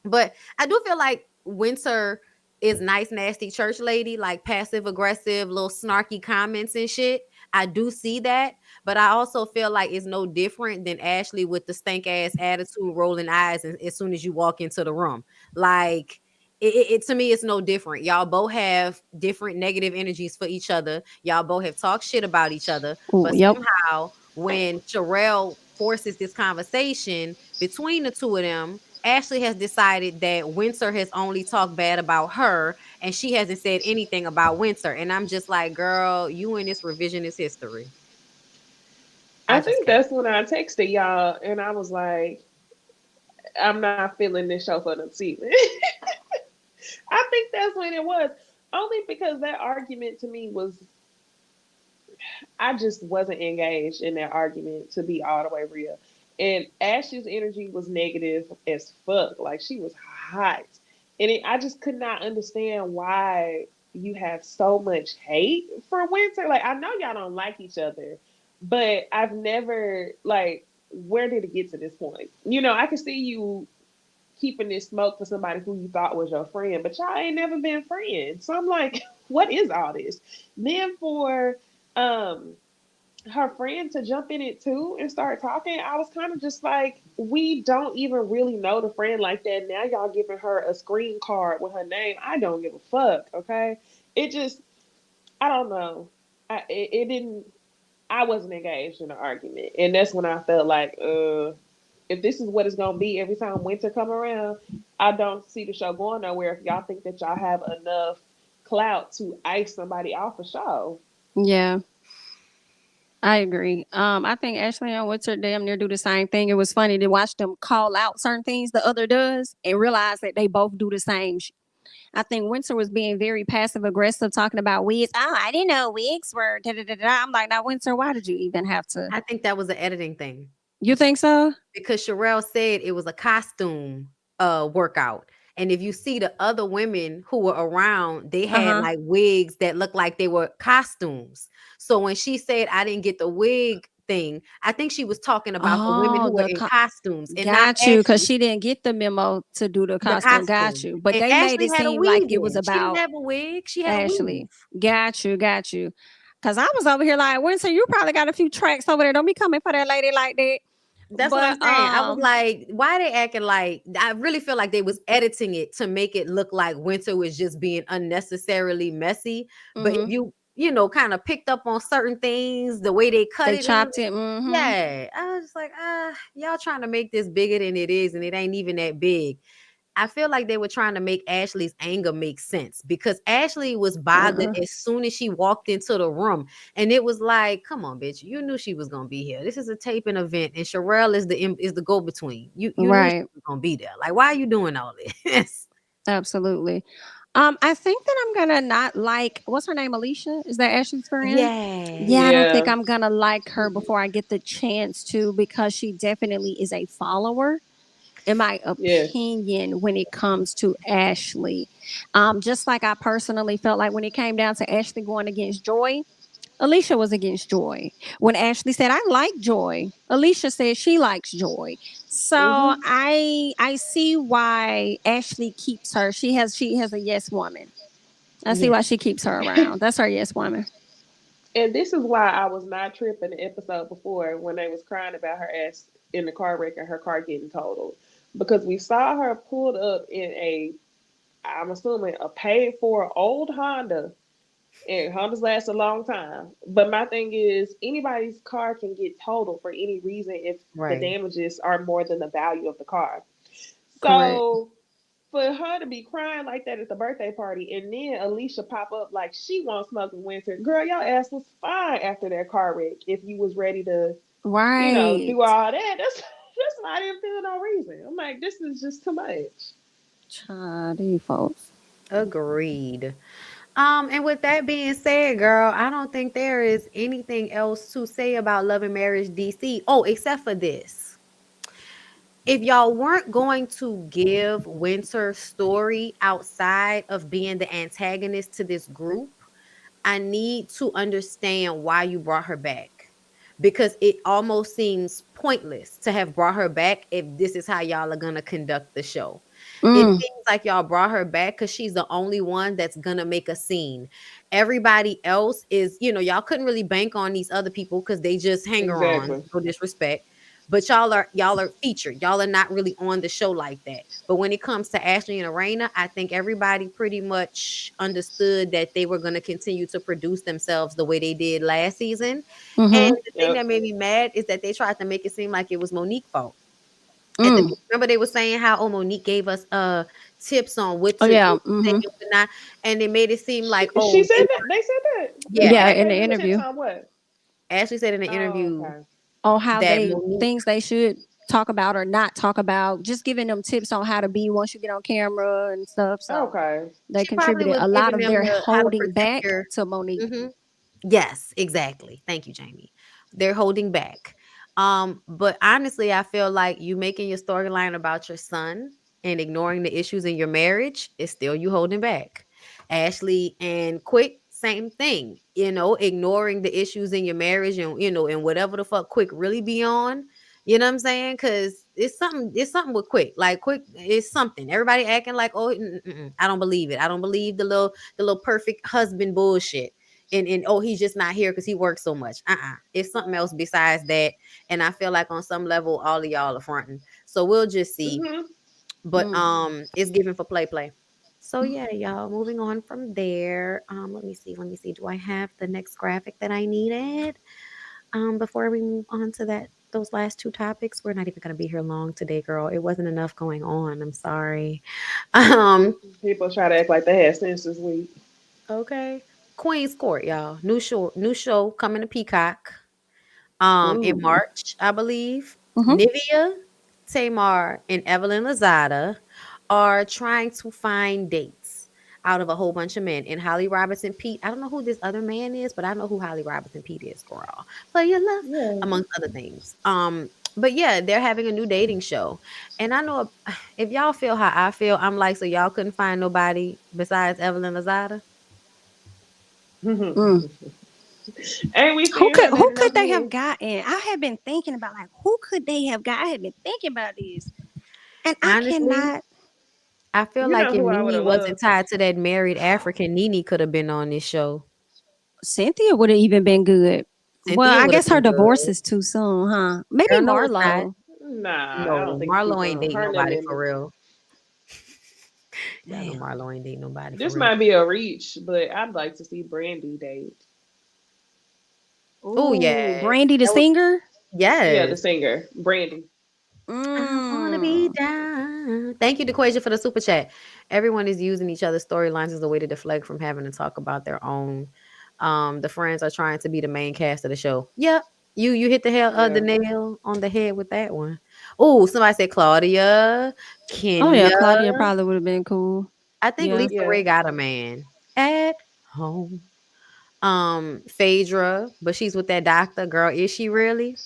But I do feel like Winter is nice, nasty church lady, like passive aggressive, little snarky comments and shit. I do see that, but I also feel like it's no different than Ashley with the stank ass attitude, rolling eyes, and as soon as you walk into the room, like to me, it's no different. Y'all both have different negative energies for each other. Y'all both have talked shit about each other, Oh, but yep. somehow when Sherelle forces this conversation between the two of them, Ashley has decided that Winter has only talked bad about her and she hasn't said anything about Winter. And I'm just like, girl, you in this revisionist history. I I just think can't. that's when I texted y'all and I was like, I'm not feeling this show for the season. I think that's when it was. Only because that argument to me was, I just wasn't engaged in that argument to be all the way real. And Ash's energy was negative as fuck. Like she was hot. And I just could not understand why you have so much hate for Winter. Like I know y'all don't like each other, but I've never like, where did it get to this point? I can see you keeping this smoke for somebody who you thought was your friend, but y'all ain't never been friends. So I'm like, what is all this? Then for um her friend to jump in it too and start talking, I was kind of just like, we don't even really know the friend like that. Now y'all giving her a screen card with her name. I don't give a fuck. Okay, it just, I don't know. It didn't. I wasn't engaged in the argument, and that's when I felt like, if this is what it's gonna be every time Winter come around, I don't see the show going nowhere. If y'all think that y'all have enough clout to ice somebody off a show. Yeah, I agree. I think Ashley and Winter damn near do the same thing. It was funny to watch them call out certain things the other does and realize that they both do the same. I think Winter was being very passive aggressive, talking about wigs. Oh, I didn't know wigs were. Da, da, da, da. I'm like, now Winter, why did you even have to? I think that was an editing thing You think so? because Sherelle said it was a costume workout. And if you see the other women who were around, they Uh had huh. like wigs that looked like they were costumes. So when she said I didn't get the wig thing, I think she was talking about the women Oh, who were in costumes and not got you, because Ashley. she didn't get the memo to do the The costume. Got costume. you, but And they made Ashley it had a seem like weave it was in. She didn't about have a wig. She had a weave. Ashley. Got you, got you. Because I was over here like, Winter, you probably got a few tracks over there. Don't be coming for that lady like that. That's what I'm But saying. I was like, why they acting like, I really feel like they was editing it to make it look like Winter was just being unnecessarily messy. But if mhm, kind of picked up on certain things, the way they cut they it, and chopped it. Mm-hmm. yeah, I was just like, y'all trying to make this bigger than it is, and it ain't even that big. I feel like they were trying to make Ashley's anger make sense because Ashley was bothered Uh-uh. as soon as she walked into the room. And it was like, come on, bitch, you knew she was gonna be here. This is a taping event, and Sherelle is the go-between. You knew she Right. was gonna be there. Like, why are you doing all this? Absolutely. I think that I'm gonna not like what's her name, Alicia? Is that Ashley's friend? Yeah, I Yes. don't think Yeah. I'm gonna like her Mhm. before I get the chance to, because she definitely is a follower, in my Yes. opinion, when it comes to Ashley. Just like I personally felt like when it came down to Ashley going against Joy, Alicia was against Joy. When Ashley said, I like Joy, Alicia said she likes Joy. So Hmm. I see why Ashley keeps her. She has a yes woman. I see Yeah. why she keeps her around. That's her yes woman. And this is why I was not tripping the episode before when they was crying about her ass in the car wreck and her car getting totaled. Because we saw her pulled up in a I'm assuming a paid for old Honda, and Hondas last a long time. But my thing is, anybody's car can get totaled for any reason if the Right. damages are more than the value of the car. Correct. So for her to be crying like that at the birthday party, and then Alicia pop up like she won't smoke in winter, girl, your ass was fine after that car wreck. If you was ready to, Right. do all that, that's why I didn't feel no reason. I'm like, this is just too much. Child, these folks. Agreed. And with that being said, girl, I don't think there is anything else to say about Love and Marriage DC. Oh, except for this. If y'all weren't going to give Winter's story outside of being the antagonist to this group, I need to understand why you brought her back. Because it almost seems pointless to have brought her back if this is how y'all are going to conduct the show. It Mm, seems like y'all brought her back because she's the only one that's going to make a scene. Everybody else is, y'all couldn't really bank on these other people because they just hanger on. Exactly. No disrespect. But y'all are featured. Y'all are not really on the show like that. But when it comes to Ashley and Arena, I think everybody pretty much understood that they were going to continue to produce themselves the way they did last season. And mm-hmm. the thing Yep. that made me mad is that they tried to make it seem like it was Monique's fault. Mm. Remember they were saying how Monique gave us tips on Oh yeah. what to say Mm-hmm. and what not, and they made it seem like She said they that. They said that. yeah. Yeah, Monique in the gave them tips interview. on what? Ashley said in an Oh, interview okay. On how that they Monique things they should talk about or not talk about, just giving them tips on how to be once you get on camera and stuff. So Okay. they she probably contributed was a lot giving of them their the how to holding protect back your. to Monique. Mhm. Yes, exactly. Thank you, Jamie. They're holding back. But honestly, I feel like you making your storyline about your son and ignoring the issues in your marriage is still you holding back. Ashley and Quick, same thing. Ignoring the issues in your marriage and whatever the fuck Quick really be on. You know what I'm saying? Cause it's something with Quick. Like Quick is something. Everybody acting like, oh, I don't believe it. I don't believe the little perfect husband bullshit and oh he's just not here because he works so much. It's something else besides that, and I feel like on some level all of y'all are fronting, so we'll just see. Mhm. But Mm. it's given for play. So yeah, y'all, moving on from there. Let me see, do I have the next graphic that I needed before we move on to those last two topics? We're not even going to be here long today, girl. It wasn't enough going on, I'm sorry. um People try to act like they had sense this week. okay. Queen's Court, y'all, new show coming to Peacock in Ooh. March, I believe. Mm-hmm. Nivea, Tamar, and Evelyn Lozada are trying to find dates out of a whole bunch of men. And Holly Robinson Pete, I don't know who this other man is, but I know who Holly Robinson Pete is, girl. Play your love, Yeah. amongst other things. But yeah, they're having a new dating show. And I know if y'all feel how I feel, I'm like, so y'all couldn't find nobody besides Evelyn Lozada? Mm. Ain't we seen her Who dating could those they have men? gotten? I have been thinking about like who could they have got. I have been thinking about this, and I Honestly, cannot. I feel You like know if who I would Nene have wasn't loved? tied to that married African, Nene could have been on this show. Cynthia would have even been good. Well, Cynthia I would have guess her been divorce good. is too soon, huh? Maybe Girl, no, it's not. Marlo. Nah, I don't No, think it's too Marlo ain't soon. dating Her and them nobody for in real. Y'all know Damn. Marlo ain't dating nobody for this real. might be a reach, but I'd like to see Brandy date. Oh Ooh, yeah, Brandy the that was singer. Yeah, the yes. singer. Brandy. I wanna be Mm. down. Thank you, DeQuasia, for the super chat. Everyone is using each other's storylines as a way to deflect from having to talk about their own. The friends are trying to be the main cast of the show. Yep. You hit the Yeah. nail on the head with that one. Oh, somebody said Claudia, Oh yeah, Kenya. Claudia probably would have been cool. I think Yeah. Lisa Yeah. Ray got a man at home. Phaedra, but she's with that doctor. Girl, is she really?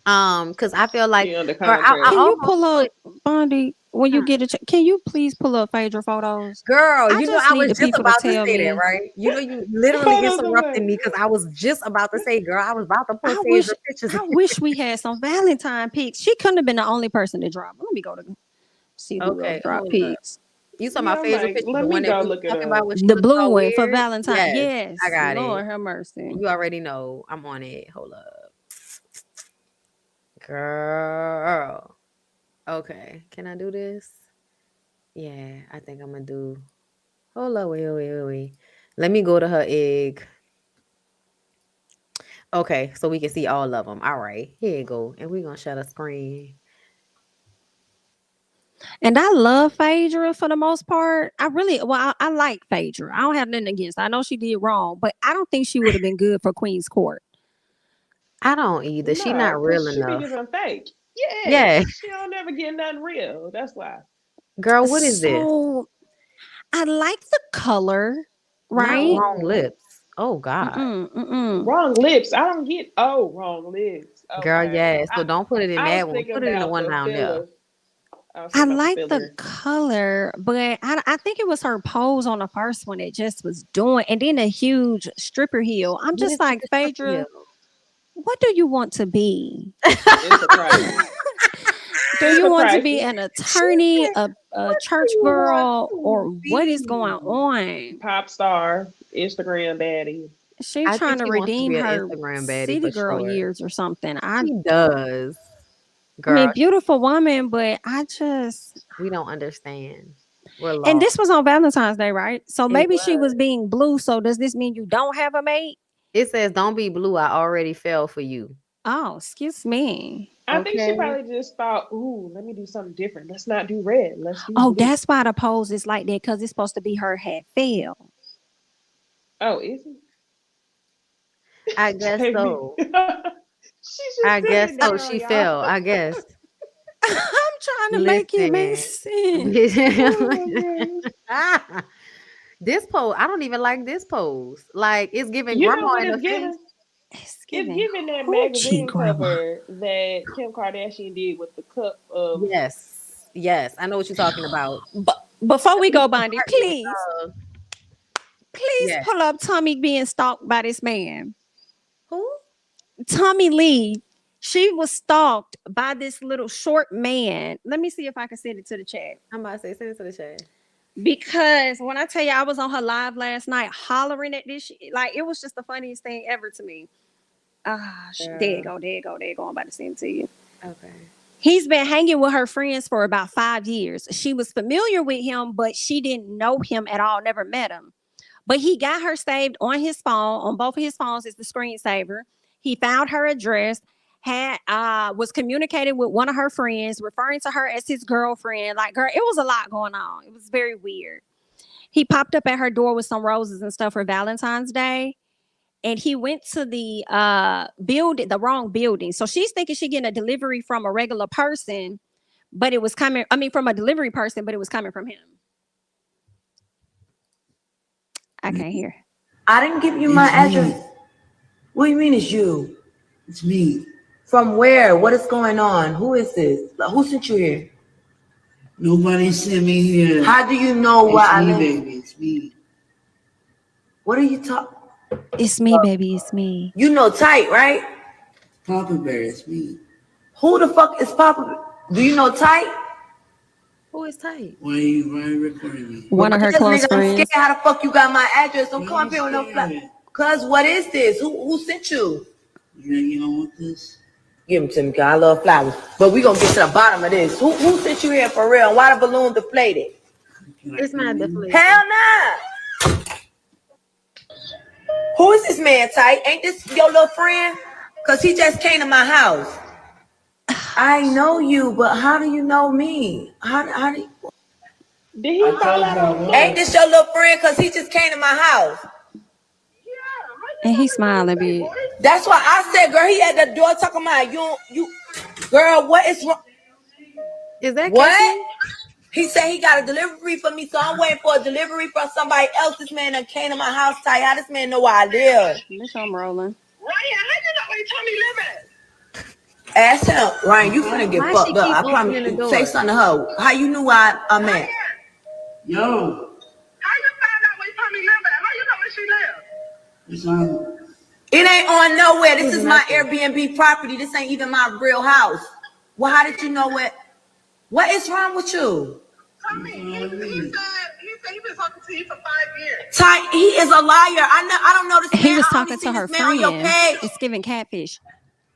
Because I feel like, She under girl, I contract. Can you almost pull put up Bondi when you get a can you please pull up Phaedra photos? girl, I just I need was the just people to about to tell say that, me. right? You literally Photos of interrupted what? me because I was just about to say, girl, I was about to put I wish Phaedra pictures in. I wish we had some Valentine pics. She couldn't have been the only person to drop. Let me go to see who else Okay, dropped hold up. pics. You talking Yeah, about I'm Phaedra like, picture, let the me one that go we was look it talking up. about when she The looked blue all one for weird? Valentine. Yes, I Yes. got it. Lord have mercy. You already know I'm on it. Hold up. Girl. Okay, can I do this? Yeah, I think I'm gonna do. Hold up, wait. Let me go to her egg. Okay, so we can see all of them. All right, here you go, and we're gonna shut the screen. And I love Phaedra for the most part. I like Phaedra. I don't have nothing against her. I know she did wrong, but I don't think she would have been good for Queen's Court. I don't either. She No, not real because she be enough. giving fake. Yeah, Yes, she don't never get nothing real. That's why. girl, what is this? So I like the color, Not right? wrong Mm-mm. lips. Oh God, Mm-mm. Wrong lips. I don't get. Oh, wrong lips. girl, Okay. yeah. So don't put it in I was that one. thinking Put it in the about one the down there. filler. I was I thinking about the like the filler. color, but I think it was her pose on the first one that just was doing, and then a huge stripper heel. I'm What just is with like, the stripper Phaedra, heel? what do you want to be? It's a crisis. Do It's you a want to be crisis. an She attorney, said, a "What do church you want girl, or to what is going be?" on? Pop star, Instagram baddie. She I think trying to she wants to redeem be an her Instagram baddie city for girl sure. years or something. She does, I mean, girl. beautiful woman, but I just We don't understand. We're and lost. this was on Valentine's Day, right? So It maybe she was was. being blue. So does this mean you don't have a mate? It says, "Don't be blue. I already fell for you." Oh, excuse me. I think she Okay. probably just thought, "Ooh, let me do something different. Let's not do red. Let's do Oh, blue." that's why the pose is like that because it's supposed to be her had failed. Oh, is it? I guess Jamie. so. She's I just guess sitting so. down, She y'all. fell. I guess. I'm trying to make it make Listen. sense. Oh my goodness. This pose, I don't even like this pose. Like it's giving You know grandma what in the it's face. giving? It's It's giving giving that hoochie magazine grandma. cover that Kim Kardashian did with the cup of. Yes. Yes. I know what you're talking about. But before At we least go, the Bondy, part with please yeah. pull up Tommy being stalked by this man. Who? Tommy Lee, she was stalked by this little short man. Let me see if I can send it to the chat. I'm about to say, send it to the chat. Because when I tell you I was on her live last night hollering at this shit, like it was just the funniest thing ever to me. Girl. There you go. I'm about to send it to you. Okay. He's been hanging with her friends for about 5 years. She was familiar with him, but she didn't know him at all, never met him. But he got her saved on his phone, on both of his phones is the screensaver. He found her address, had was communicating with one of her friends, referring to her as his girlfriend. Like, girl, it was a lot going on. It was very weird. He popped up at her door with some roses and stuff for Valentine's Day. And he went to the building, the wrong building. So she's thinking she's getting a delivery from a regular person, but it was coming, I mean, from a delivery person, but it was coming from him. I can't hear. I didn't give you my address. What do you mean it's you? It's me. From where? What is going on? Who is this? Who sent you here? Nobody sent me here. How do you know It's where I me, live? baby. It's me. What are you talking? It's me, baby. It's me. You know Tight, right? Papa Bear. It's me. Who the fuck is Papa? Do you know Tight? Who is tight? Why are you recording me? One of her Because close nigga, I'm scared friends. how the fuck you got my address. Don't Why come you up here with no flat. scared? Cuz what is this? Who sent you? You don't want this? Give them to me, cause I love flowers. But we gonna get to the bottom of this. Who sent you here for real? And why the balloon deflated? It's not deflated. Hell nah. Who is this man, Tight? Ain't this your little friend? Cause he just came to my house. I know you, but how do you know me? How do you... Did he fall out on the Ain't floor? this your little friend? Cause he just came to my house. And he smiling, bitch. That's why I said, girl, he at the door talking about you. Girl, what is wrong? Is that What? Casey? He said he got a delivery for me, so I'm waiting for a delivery from somebody else. This man that came to my house, Tight. How this man know where I live? Bitch, I'm rolling. Ryan, how you know where Tommy live at? Ask him, Ryan, you finna get Why fucked she up. keep I opening promise the you. door? Say something to her. How you knew where I'm at? Ryan, Yo. how you find out where Tommy live at? How you know where she live? It's on. It ain't on nowhere. This It's is my nothing. Airbnb property. This ain't even my real house. Well, how did you know what? What is wrong with you? Tommy, he said he been talking to you for 5 years. Ty, he is a liar. I don't know this man. He was I only talking seen to her this man on your friend. page. It's giving catfish.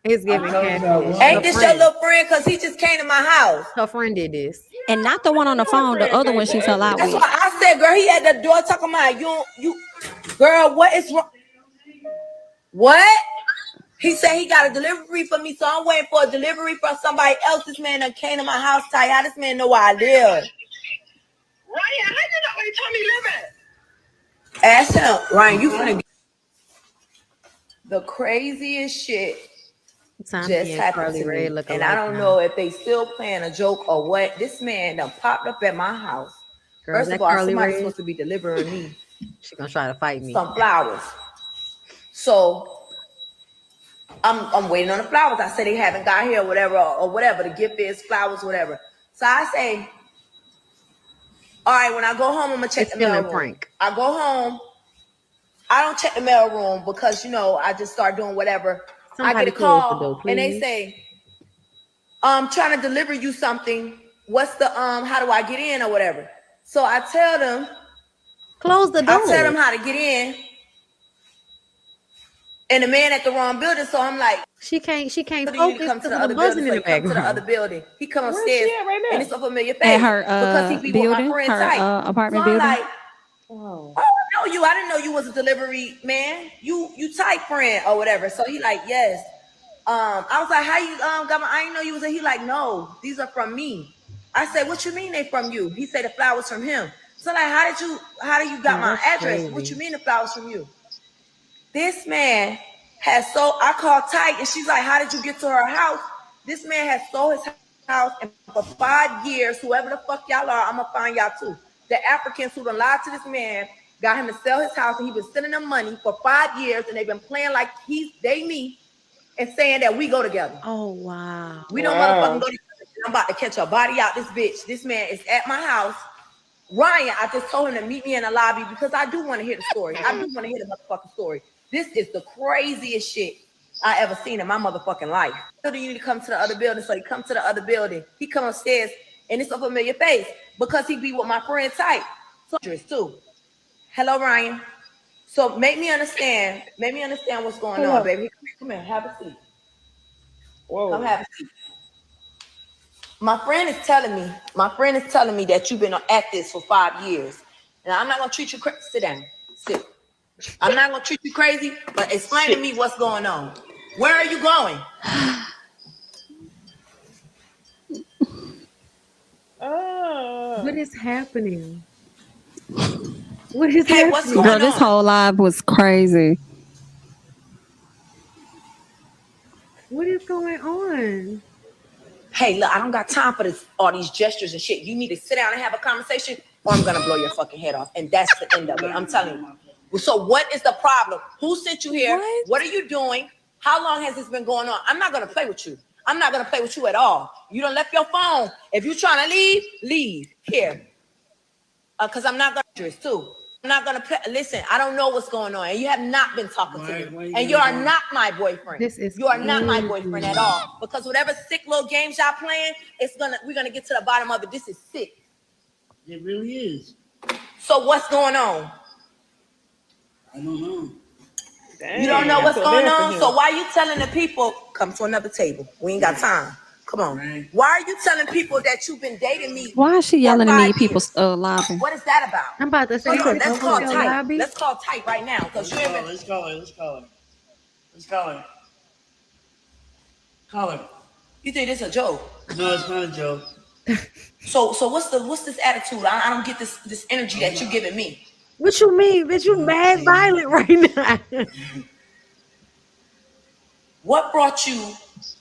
It's giving told you I catfish. was. Ain't Her this your friend. little friend? Cause he just came to my house. Her friend did this. Yeah, And not the one on the phone, the other one she fell out That's with. why I said, girl, he at the door talking about girl, what is wrong? What? He said he got a delivery for me, so I'm waiting for a delivery from somebody else. This man done came to my house, Ty. How this man know where I live? Ryan, how you know where you told me live at? Ask him, Ryan, you finna get the craziest shit Time just and happened Carly to Rae me. look And alike I don't now. know if they still playing a joke or what. This man done popped up at my house. Girl, First that of all, Carly somebody's Rae, supposed to be delivering me she gonna try to fight me. some flowers. So I'm waiting on the flowers. I said they haven't got here or whatever. The gift is flowers, whatever. So I say, all right, when I go home, I'm gonna check It's the mail feeling room. Frank. I go home. I don't check the mail room because I just start doing whatever. I Somebody get a close the call door, and they please. say, I'm trying to deliver you something. What's the how do I get in or whatever? So I tell them Close the door. how to get in. And the man at the wrong building, so I'm like, She can't you need to focus come to because the of the other building. buzzing So in he the come to the other background. building. He come Where's upstairs, she at right now? and it's a familiar face At her because he be with my building, friend her Tyke. So apartment I'm building. like, Oh. oh, I know you. I didn't know you was a delivery man. You Tyke friend or whatever. So he like, yes. I was like, how you got my? I didn't know you was. He like, no, these are from me. I said, what you mean they from you? He said the flowers from him. So like, how do you got Oh, my that's address? crazy. What you mean the flowers from you? This man I called Tyke and she's like, how did you get to her house? This man has sold his house and for 5 years, whoever the fuck y'all are, I'm gonna find y'all too. The Africans who done lied to this man got him to sell his house and he been sending them money for 5 years and they've been playing like me and saying that we go together. Oh wow. We don't motherfucking go together. I'm about to catch a body out this bitch. This man is at my house. Ryan, I just told him to meet me in the lobby because I do want to hear the story. I do want to hear the motherfucking story. This is the craziest shit I ever seen in my motherfucking life. So you need to come to the other building. So he come to the other building. He come upstairs and it's a familiar face because he be with my friend Tyke. So too. Hello, Ryan. So make me understand what's going on, baby. Come here, have a seat. Whoa. Come have a seat. My friend is telling me that you've been at this for 5 years. And I'm not gonna treat you crazy. Sit down. Sit. I'm not gonna treat you crazy, but explain to me what's going on. Where are you going? What is happening? What is happening? What's going Girl, this on? whole live was crazy. What is going on? Hey, look, I don't got time for this, all these gestures and shit. You need to sit down and have a conversation, or I'm gonna blow your fucking head off. And that's the end of it. I'm telling you. So what is the problem? Who sent you here? What are you doing? How long has this been going on? I'm not gonna play with you. I'm not gonna play with you at all. You done left your phone. If you're trying to leave here. Cause I'm not gonna do this too. I'm not gonna play. Listen, I don't know what's going on, and you have not been talking to me, and you are not my boyfriend. You are not my boyfriend at all. Because whatever sick little games y'all playing, we're gonna get to the bottom of it. This is sick. It really is. So what's going on? I don't know. Dang, You don't know what's going there for on? him. So why are you telling the people, come to another table? We ain't got time. Come on. Right. Why are you telling people that you've been dating me? Why is she for yelling at 5 me? People years? laughing. What is that about? I'm about to say, Hold on, you let's said call Uncle Tyke. Lobby? Let's call Tyke right now. Because you ain't been. Let's call her. Call her. You think this a joke? No, it's not a joke. So what's this attitude? I don't get this energy that you're giving me. What you mean? Bitch, you mad violent right now. What brought you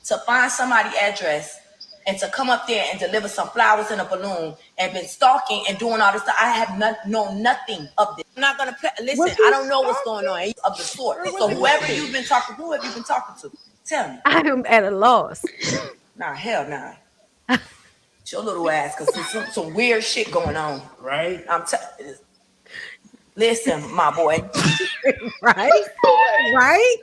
to find somebody's address and to come up there and deliver some flowers in a balloon and been stalking and doing all this stuff? I have known nothing of this. I'm not gonna listen. I don't know what's going on of the sort. So whoever you've been talking, who have you been talking to? Tell me. I am at a loss. Nah, hell nah. It's your little ass, cause there's some weird shit going on. Right? Listen, my boy. Right? Right?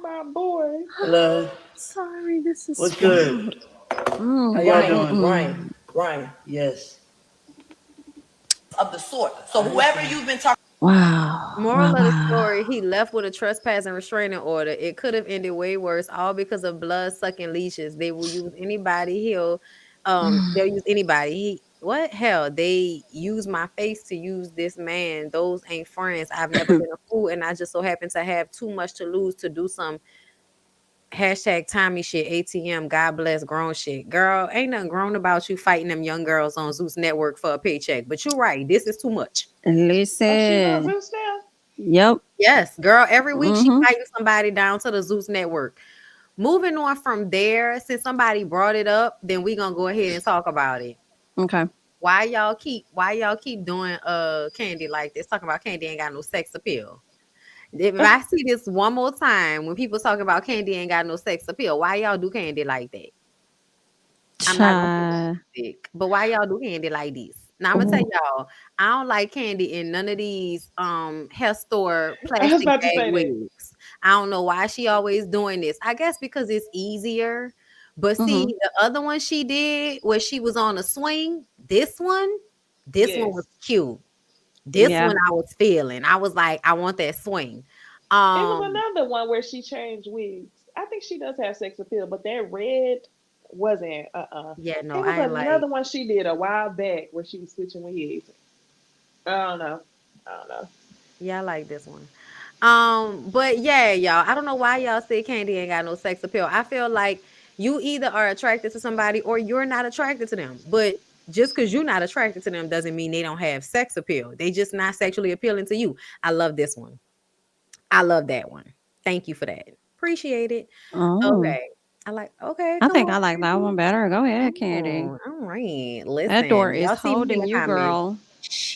My boy. Hello. Sorry, this is What's good? How y'all doing? Ryan. Yes. Of the sort. So whoever you've been talking. wow. Moral of the story, he left with a trespass and restraining order. It could have ended way worse, all because of blood-sucking leashes. They will use anybody he'll They'll use anybody. What hell? They use my face to use this man. Those ain't friends. I've never been a fool, and I just so happen to have too much to lose to do some hashtag Tommy shit. ATM. God bless grown shit. Girl, ain't nothing grown about you fighting them young girls on Zeus Network for a paycheck. But you're right. This is too much. Oh, she on Listen. Zeus now? Yep. Yes, girl. Every week she Mm-hmm. fighting somebody down to the Zeus Network. Moving on from there, since somebody brought it up, then we gonna go ahead and talk about it. Okay. Why y'all keep doing Candy like this? Talking about Candy ain't got no sex appeal. If I see this one more time when people talk about Candy ain't got no sex appeal, why y'all do Candy like that? I'm not gonna Child. sick, but why y'all do Candy like this? Now I'm gonna tell Ooh. y'all, I don't like Candy in none of these hair store I was plastic about to bag say that. wigs. I don't know why she always doing this. I guess because it's easier. But see, Mm-hmm. the other one she did where she was on a swing, this one was Yes. cute. This Yeah. one I was feeling. I was like, I want that swing. It was Um, another one where she changed wigs. I think she does have sex appeal, but that red wasn't. yeah, no, It was I ain't another like, one she did a while back where she was switching wigs. I don't know. I don't know. yeah, I like this one. But yeah, y'all, I don't know why y'all say Candy ain't got no sex appeal. I feel like you either are attracted to somebody or you're not attracted to them. But just because you're not attracted to them doesn't mean they don't have sex appeal. They just not sexually appealing to you. I love this one. I love that one. Thank you for that. Appreciate it. Oh. Okay. Okay, I come think on, I like that Candy. one better. Go ahead, Candy. Oh, all right. That door Listen, is y'all see me in holding the you, comments. girl.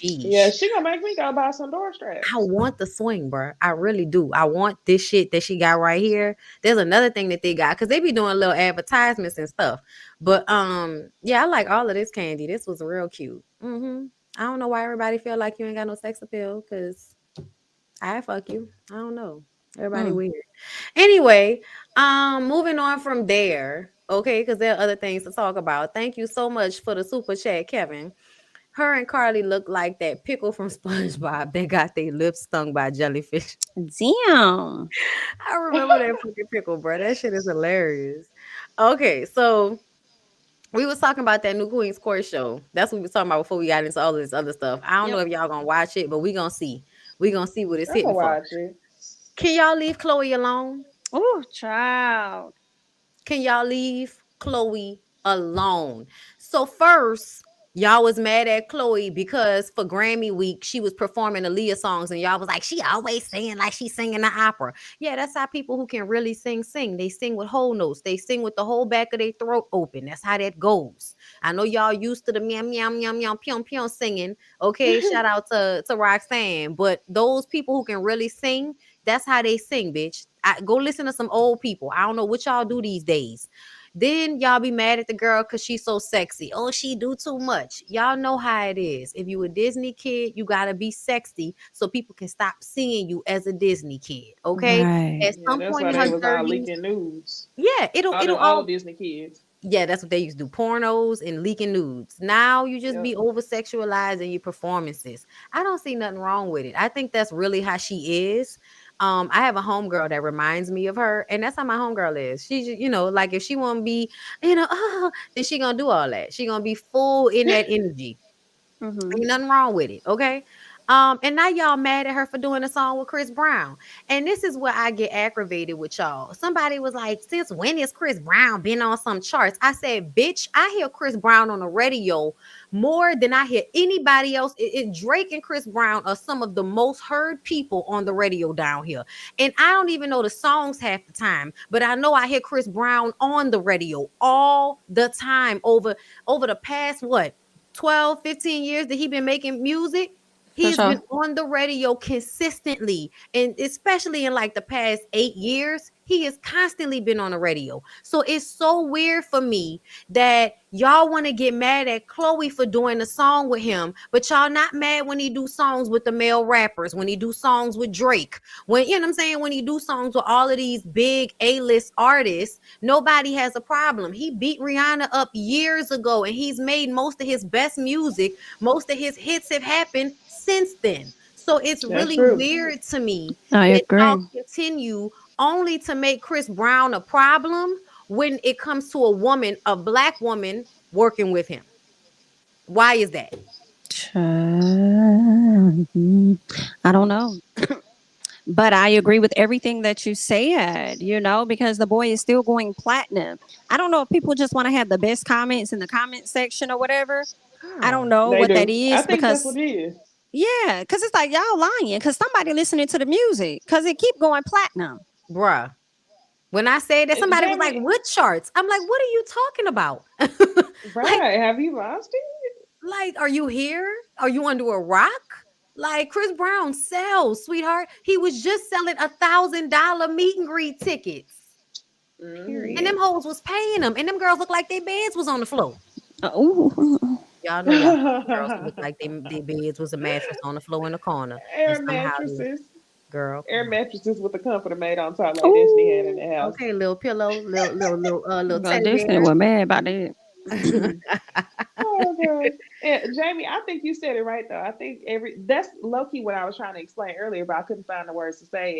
Yeah, Sheesh. she gonna make me go buy some door I straps. want the swing, bro. I really do. I want this shit that she got right here. There's another thing that they got because they be doing little advertisements and stuff. But yeah, I like all of this Candy. This was real cute. I don't know why everybody feel like you ain't got no sex appeal because I fuck you. I don't know. Everybody Mm. weird. Anyway, moving on from there. Okay, because there are other things to talk about. Thank you so much for the super chat, Kevin. Her and Carly look like that pickle from SpongeBob that got their lips stung by jellyfish. Damn. I remember that fucking pickle, bro. That shit is hilarious. Okay, so we was talking about that new Queen's Court show. That's what we was talking about before we got into all of this other stuff. I don't know Yep. if y'all gonna watch it, but we gonna see. We gonna see what it's I'm gonna hitting for. watch it. Can y'all leave Chloe alone? Oh, child. Can y'all leave Chloe alone? So first, y'all was mad at Chloe because for Grammy week she was performing Aaliyah songs, and y'all was like, she always singing like she's singing the opera. Yeah, that's how people who can really sing. They sing with whole notes. They sing with the whole back of their throat open. That's how that goes. I know y'all used to the meow meow meow meow pion pion singing. Okay, shout out to Roxanne, but those people who can really sing, that's how they sing, bitch. Go listen to some old people. I don't know what y'all do these days. Then y'all be mad at the girl because she's so sexy. Oh, she do too much. Y'all know how it is. If you a Disney kid, you gotta be sexy so people can stop seeing you as a Disney kid. Okay. Right. At Yeah, some that's point why in they her was all 30s, leaking news. yeah, it'll All them it'll old all Disney kids. yeah, that's what they used to do. Pornos and leaking nudes. Now you just Yep. be over sexualizing your performances. I don't see nothing wrong with it. I think that's really how she is. I have a homegirl that reminds me of her, and that's how my homegirl is. She, like if she want to be, then she gonna do all that. She gonna be full in that energy. Mm-hmm. Ain't nothing wrong with it, okay? And now y'all mad at her for doing a song with Chris Brown. And this is where I get aggravated with y'all. Somebody was like, since when has Chris Brown been on some charts? I said, bitch, I hear Chris Brown on the radio more than I hear anybody else. Drake and Chris Brown are some of the most heard people on the radio down here. And I don't even know the songs half the time, but I know I hear Chris Brown on the radio all the time over the past what? 12, 15 years that he been making music, For he has been sure. on the radio consistently. And especially in like the past 8 years, he has constantly been on the radio. So it's so weird for me that y'all want to get mad at Chloe for doing a song with him, but y'all not mad when he do songs with the male rappers, when he do songs with Drake, when, you know what I'm saying, when he do songs with all of these big A-list artists. Nobody has a problem. He beat Rihanna up years ago, and he's made most of his best music. Most of his hits have happened since then. So it's That's really true. weird to me I that y'all agree. continue only to make Chris Brown a problem when it comes to a woman, a black woman working with him. Why is that? I don't know. But I agree with everything that you said, because the boy is still going platinum. I don't know if people just want to have the best comments in the comment section or whatever. I don't Girl, know They what that do. I is think that's what because, it is. yeah, because it's like y'all lying because somebody listening to the music because it keep going platinum. bruh. When I say that, somebody was like, Jamie, "What charts?" I'm like, "What are you talking about?" like, right? Have you lost it? are you here? Are you under a rock? Like Chris Brown sells, sweetheart. He was just selling $1,000 meet and greet tickets, and Hmm. Period. them hoes was paying them, and them girls looked like their beds was on the floor. Oh, Y'all know y'all some girls who look like they beds was a mattress on the floor in the corner, and Air somehow the mattresses. girl, come Air on. mattresses with the comforter made on top, like Destiny had in oh, the house. Okay, little pillow, little God, teddy Destiny bear. was mad about that. Oh god. And Jamie, I think you said it right though. I think that's low key what I was trying to explain earlier, but I couldn't find the words to say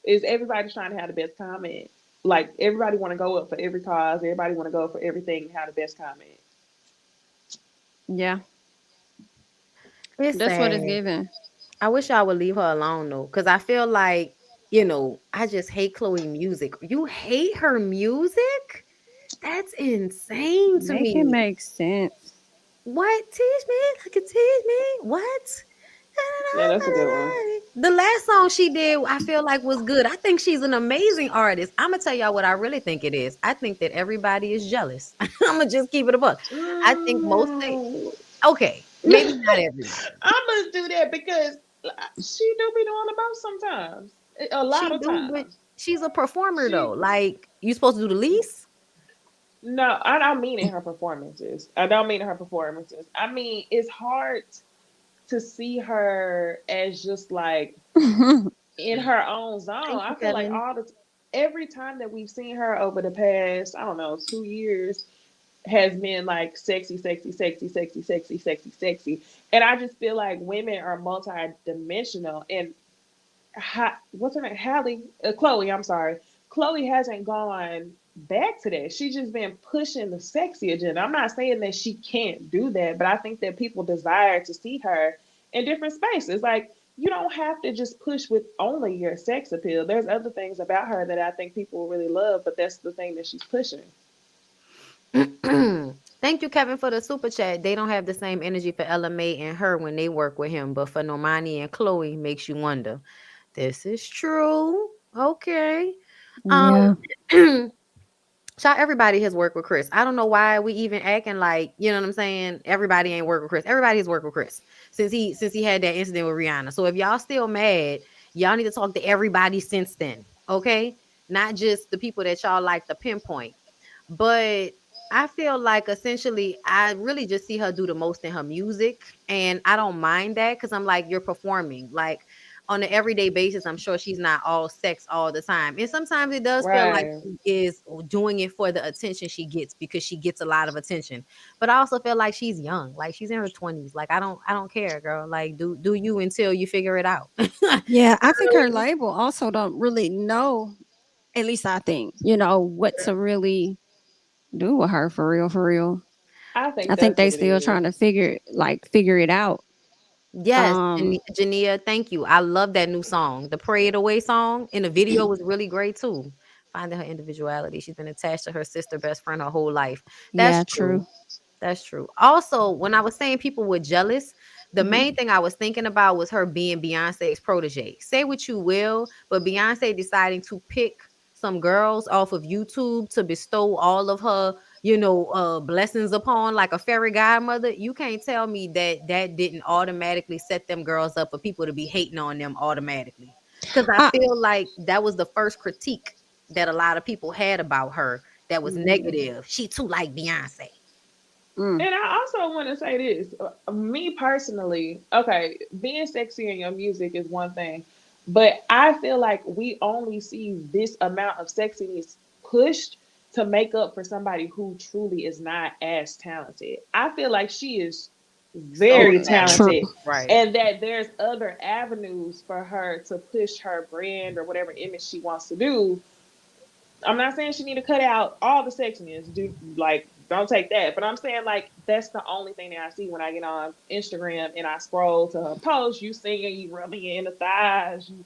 it. Is everybody's trying to have the best comment. Like everybody want to go up for every cause, everybody want to go for everything and have the best comment. Yeah, It's that's what it's sad. giving. I wish I would leave her alone though, because I feel like, I just hate Chloe music. You hate her music? That's insane to Make it me. make sense. What? Teach me like you teach me? What? Yeah, that's a good one. The last song she did, I feel like was good. I think she's an amazing artist. I'm gonna tell y'all what I really think it is. I think that everybody is jealous. I'm gonna just keep it a buck. I think most things. Mm. Okay, maybe not everybody. I must do that because she do be doing the most sometimes. A lot She of do, but times. she's a performer though. She Like you supposed to do the least. No, I don't mean in her performances. I don't mean in her performances. I mean it's hard to see her as just like in her own zone. Thank you, I feel like Kevin. every time that we've seen her over the past, I don't know, 2 years has been like sexy, sexy, sexy, sexy, sexy, sexy, sexy. And I just feel like women are multi-dimensional. And what's her name? Chloe, I'm sorry. Chloe hasn't gone back to that. She's just been pushing the sexy agenda. I'm not saying that she can't do that, but I think that people desire to see her in different spaces. Like, you don't have to just push with only your sex appeal. There's other things about her that I think people really love, but that's the thing that she's pushing. Thank you, Kevin, for the super chat. They don't have the same energy for LMA and her when they work with him, but for Normani and Chloe makes you wonder. This is true. Okay. Um, Yeah. Child, everybody has worked with Chris. I don't know why we even acting like, you know what I'm saying? Everybody ain't worked with Chris. Everybody has worked with Chris since he had that incident with Rihanna. So if y'all still mad, y'all need to talk to everybody since then. Okay? Not just the people that y'all like to pinpoint. But I feel like essentially I really just see her do the most in her music. And I don't mind that because I'm like, you're performing. Like on an everyday basis, I'm sure she's not all sex all the time. And sometimes it does feel like Right. she is doing it for the attention she gets because she gets a lot of attention. But I also feel like she's young. Like she's in her 20s. Like I don't care, girl. Like do you until you figure it out. Yeah, I think her label also don't really know, at least I think, what to really do with her for real, for real. I think I think that's they what it still is. trying to figure it out. Yes, Um, Jania, thank you. I love that new song. The Pray It Away song and the video was really great too. Finding her individuality. She's been attached to her sister, best friend her whole life. That's yeah, true. true. That's true. Also, when I was saying people were jealous, the Mhm. main thing I was thinking about was her being Beyonce's protege. Say what you will, but Beyonce deciding to pick some girls off of YouTube to bestow all of her, blessings upon like a fairy godmother. You can't tell me that didn't automatically set them girls up for people to be hating on them automatically. Because I I, feel like that was the first critique that a lot of people had about her that was mhm, negative. She too like Beyonce. mm, And I also want to say this, me personally, okay, being sexy in your music is one thing, but I feel like we only see this amount of sexiness pushed to make up for somebody who truly is not as talented. I feel like she is So very true. talented right. and that there's other avenues for her to push her brand or whatever image she wants to do. I'm not saying she need to cut out all the sexiness, do like don't take that. But I'm saying, like, that's the only thing that I see when I get on Instagram and I scroll to her post. You singing, you rubbing your inner thighs, you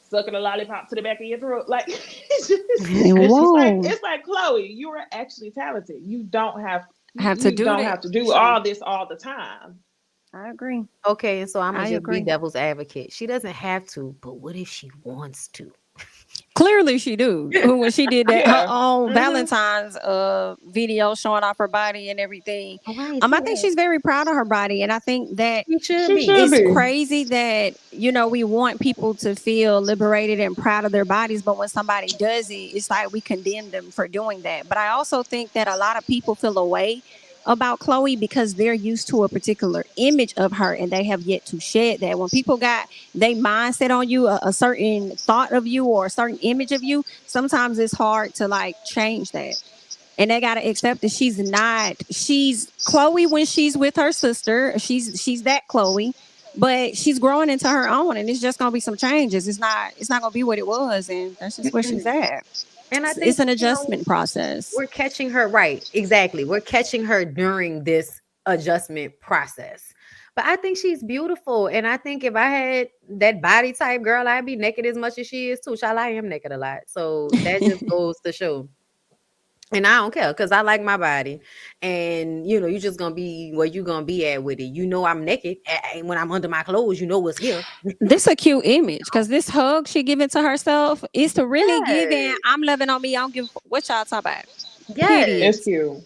sucking a lollipop to the back of your throat. Like, Whoa. it's like Chloe, you are actually talented. You don't have To do don't that. have to do all this all the time. I agree. Okay, and so I'm gonna I just agree. be devil's advocate. She doesn't have to, but what if she wants to? Clearly she do. When she did that Yeah. her own Valentine's video showing off her body and everything. Right, I think she's very proud of her body, and I think that she should She be. should it's be. crazy that we want people to feel liberated and proud of their bodies, but when somebody does it, it's like we condemn them for doing that. But I also think that a lot of people feel a way about Chloe because they're used to a particular image of her and they have yet to shed that. When people got they mindset on you, a certain thought of you or a certain image of you, sometimes it's hard to like change that. And they gotta accept that she's Chloe when she's with her sister. She's that Chloe, but she's growing into her own, and it's just gonna be some changes. It's not gonna be what it was, and that's just where she's at. And I think It's an adjustment process. we're catching her right. Exactly. We're catching her during this adjustment process. But I think she's beautiful. And I think if I had that body type, girl, I'd be naked as much as she is too. Child, I am naked a lot. So that just goes to show. And I don't care because I like my body. And you just gonna be where you gonna be at with it. I'm naked. And when I'm under my clothes, what's here. This a cute image because this hug she giving to herself is to really Yes. giving. I'm loving on me. I don't give what y'all talking about. Yes. It's cute.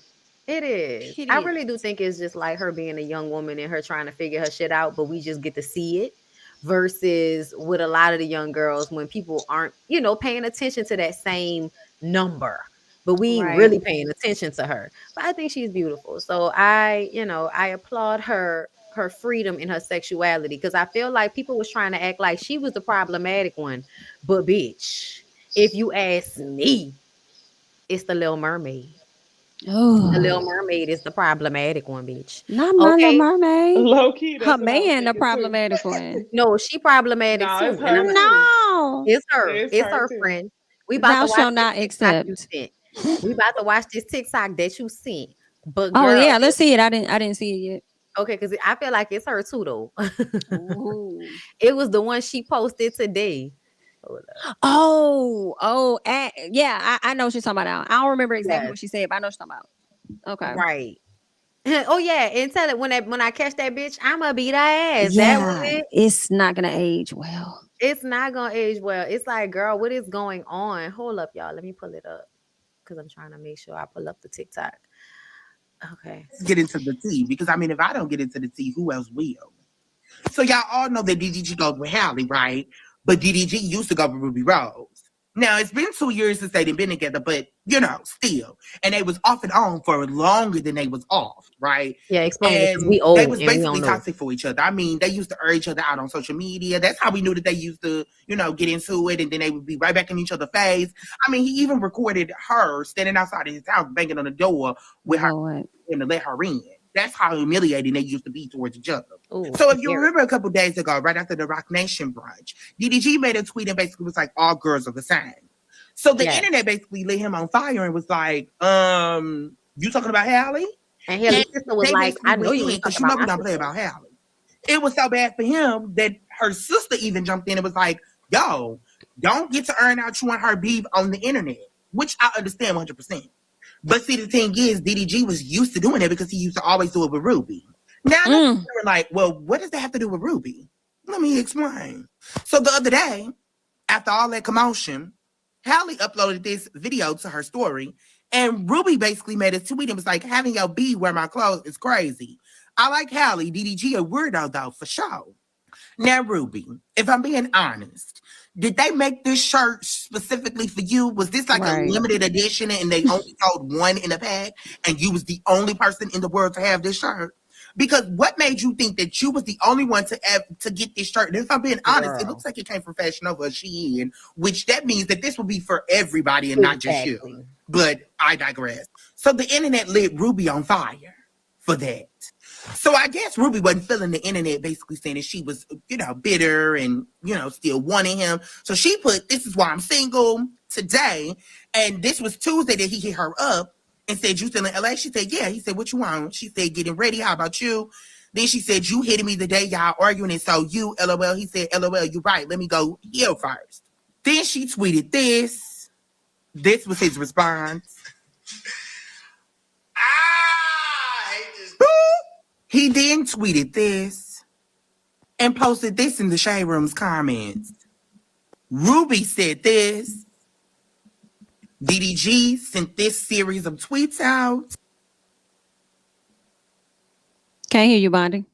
It is. It I is. really do think it's just like her being a young woman and her trying to figure her shit out, but we just get to see it versus with a lot of the young girls when people aren't, paying attention to that same number, but we ain't Right. really paying attention to her. But I think she's beautiful. So I applaud her freedom in her sexuality because I feel like people was trying to act like she was the problematic one. But bitch, if you ask me, it's the Little Mermaid. Oh, The Little Mermaid is the problematic one, bitch. not my Little Okay. Mermaid. Low key, that's Her what I was man, the thinking, too. problematic one. No, she problematic No, too. it's And her. I'm not- No, it's her. It's It's her her too. friend. We about thou to watch shall this not TikTok you accept. sent. We about to watch this TikTok that you sent. But Oh girl, yeah, let's see it. I didn't see it yet. okay, because I feel like it's her too though. Ooh. It was the one she posted today. Hold up. Yeah, I know what she's talking about now. I don't remember exactly Yes. what she said, but I know what she's talking about. Okay. Right. Oh yeah, and tell it when I catch that bitch, I'ma beat her ass. That was Yeah, it. it's not gonna age well. It's not gonna age well. It's like, girl, what is going on? Hold up, y'all. Let me pull it up because I'm trying to make sure I pull up the TikTok. Okay. Let's get into the tea because if I don't get into the tea, who else will? So y'all all know that DDG goes with Halle, right? But DDG used to go with Ruby Rose. Now it's been 2 years since they've been together, but still, and they was off and on for longer than they was off, right? Yeah, explain it because And we old they was and we basically don't know. toxic for each other. They used to urge each other out on social media. That's how we knew that they used to, get into it, and then they would be right back in each other's face. He even recorded her standing outside of his house, banging on the door with her Lord. and to let her in. That's how humiliating they used to be towards each other. Ooh, So if you scary. remember a couple days ago, right after the Rock Nation brunch, DDG made a tweet and basically was like, all girls are the same. So the Yes. internet basically lit him on fire and was like, you talking about Halle? And Haley's sister was They like, basically I know went you in, ain't because talking you know about we my don't play sister. about Halle. It was so bad for him that her sister even jumped in and was like, yo, don't get to earn out you and her beef on the internet, which I understand 100%. But see, the thing is, DDG was used to doing it because he used to always do it with Ruby. Now they're like, well, what does that have to do with Ruby? Let me explain. So the other day, after all that commotion, Halle uploaded this video to her story, and Ruby basically made a tweet and was like, having your B wear my clothes is crazy. I like Halle, DDG a weirdo though, for sure. Now, Ruby, if I'm being honest, did they make this shirt specifically for you? Was this like Right. a limited edition and they only sold one in a pack and you was the only person in the world to have this shirt? Because what made you think that you was the only one to get this shirt? And if I'm being honest, it Girl. looks like it came from Fashion Nova or Shein, which that means that this will be for everybody and not just you. Exactly. But I digress. So the internet lit Ruby on fire for that. So I guess Ruby wasn't feeling the internet basically saying that she was, bitter and, still wanting him. So she put, this is why I'm single today. And this was Tuesday that he hit her up. and said, you still in LA? She said, yeah. He said, what you want? She said, getting ready. How about you? Then she said, you hitting me the day y'all arguing, and so you, LOL. He said, LOL, you right. Let me go heal first. Then she tweeted this. This was his response. I hate this. He then tweeted this and posted this in the Shade Room's comments. Ruby said this. DDG sent this series of tweets out. Can't hear you, Bondy.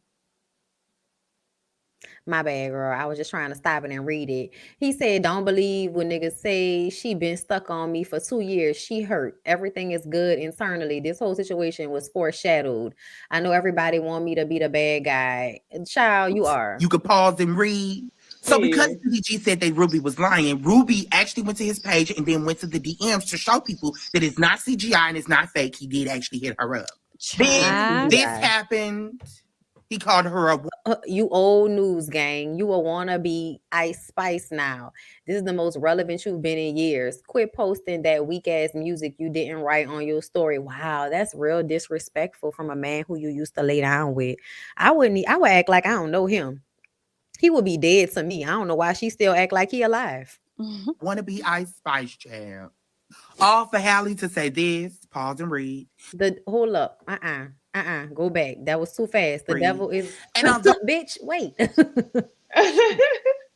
My bad, girl. I was just trying to stop it and read it. He said, don't believe when niggas say she been stuck on me for 2 years. She hurt. Everything is good internally. This whole situation was foreshadowed. I know everybody want me to be the bad guy. Child, you are. You could pause and read. So because DDG said that Ruby was lying, Ruby actually went to his page and then went to the DMs to show people that it's not CGI and it's not fake. He did actually hit her up. Then this happened. He called her a... You old news gang. You a wannabe Ice Spice now. This is the most relevant you've been in years. Quit posting that weak ass music you didn't write on your story. Wow, that's real disrespectful from a man who you used to lay down with. I would act like I don't know him. He would be dead to me. I don't know why she still act like he alive. Wannabe Ice Spice child. All for Halle to say this. Pause and read. Hold up. Go back. That was too fast. The devil is... And bitch, wait.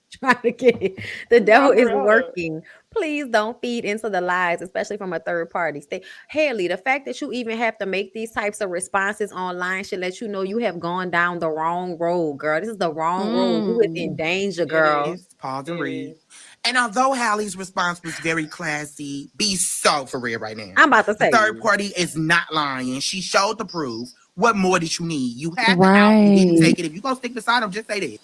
Trying to get it. The devil is working. Please don't feed into the lies, especially from a third party. Halle, the fact that you even have to make these types of responses online should let you know you have gone down the wrong road, girl. This is the wrong road. You is in danger, girl. Pause and read. And although Halle's response was very classy, be so for real right now. I'm about to say. The third party is not lying. She showed the proof. What more did you need? You had the out. You didn't take it. If you're going to stick beside him, just say this.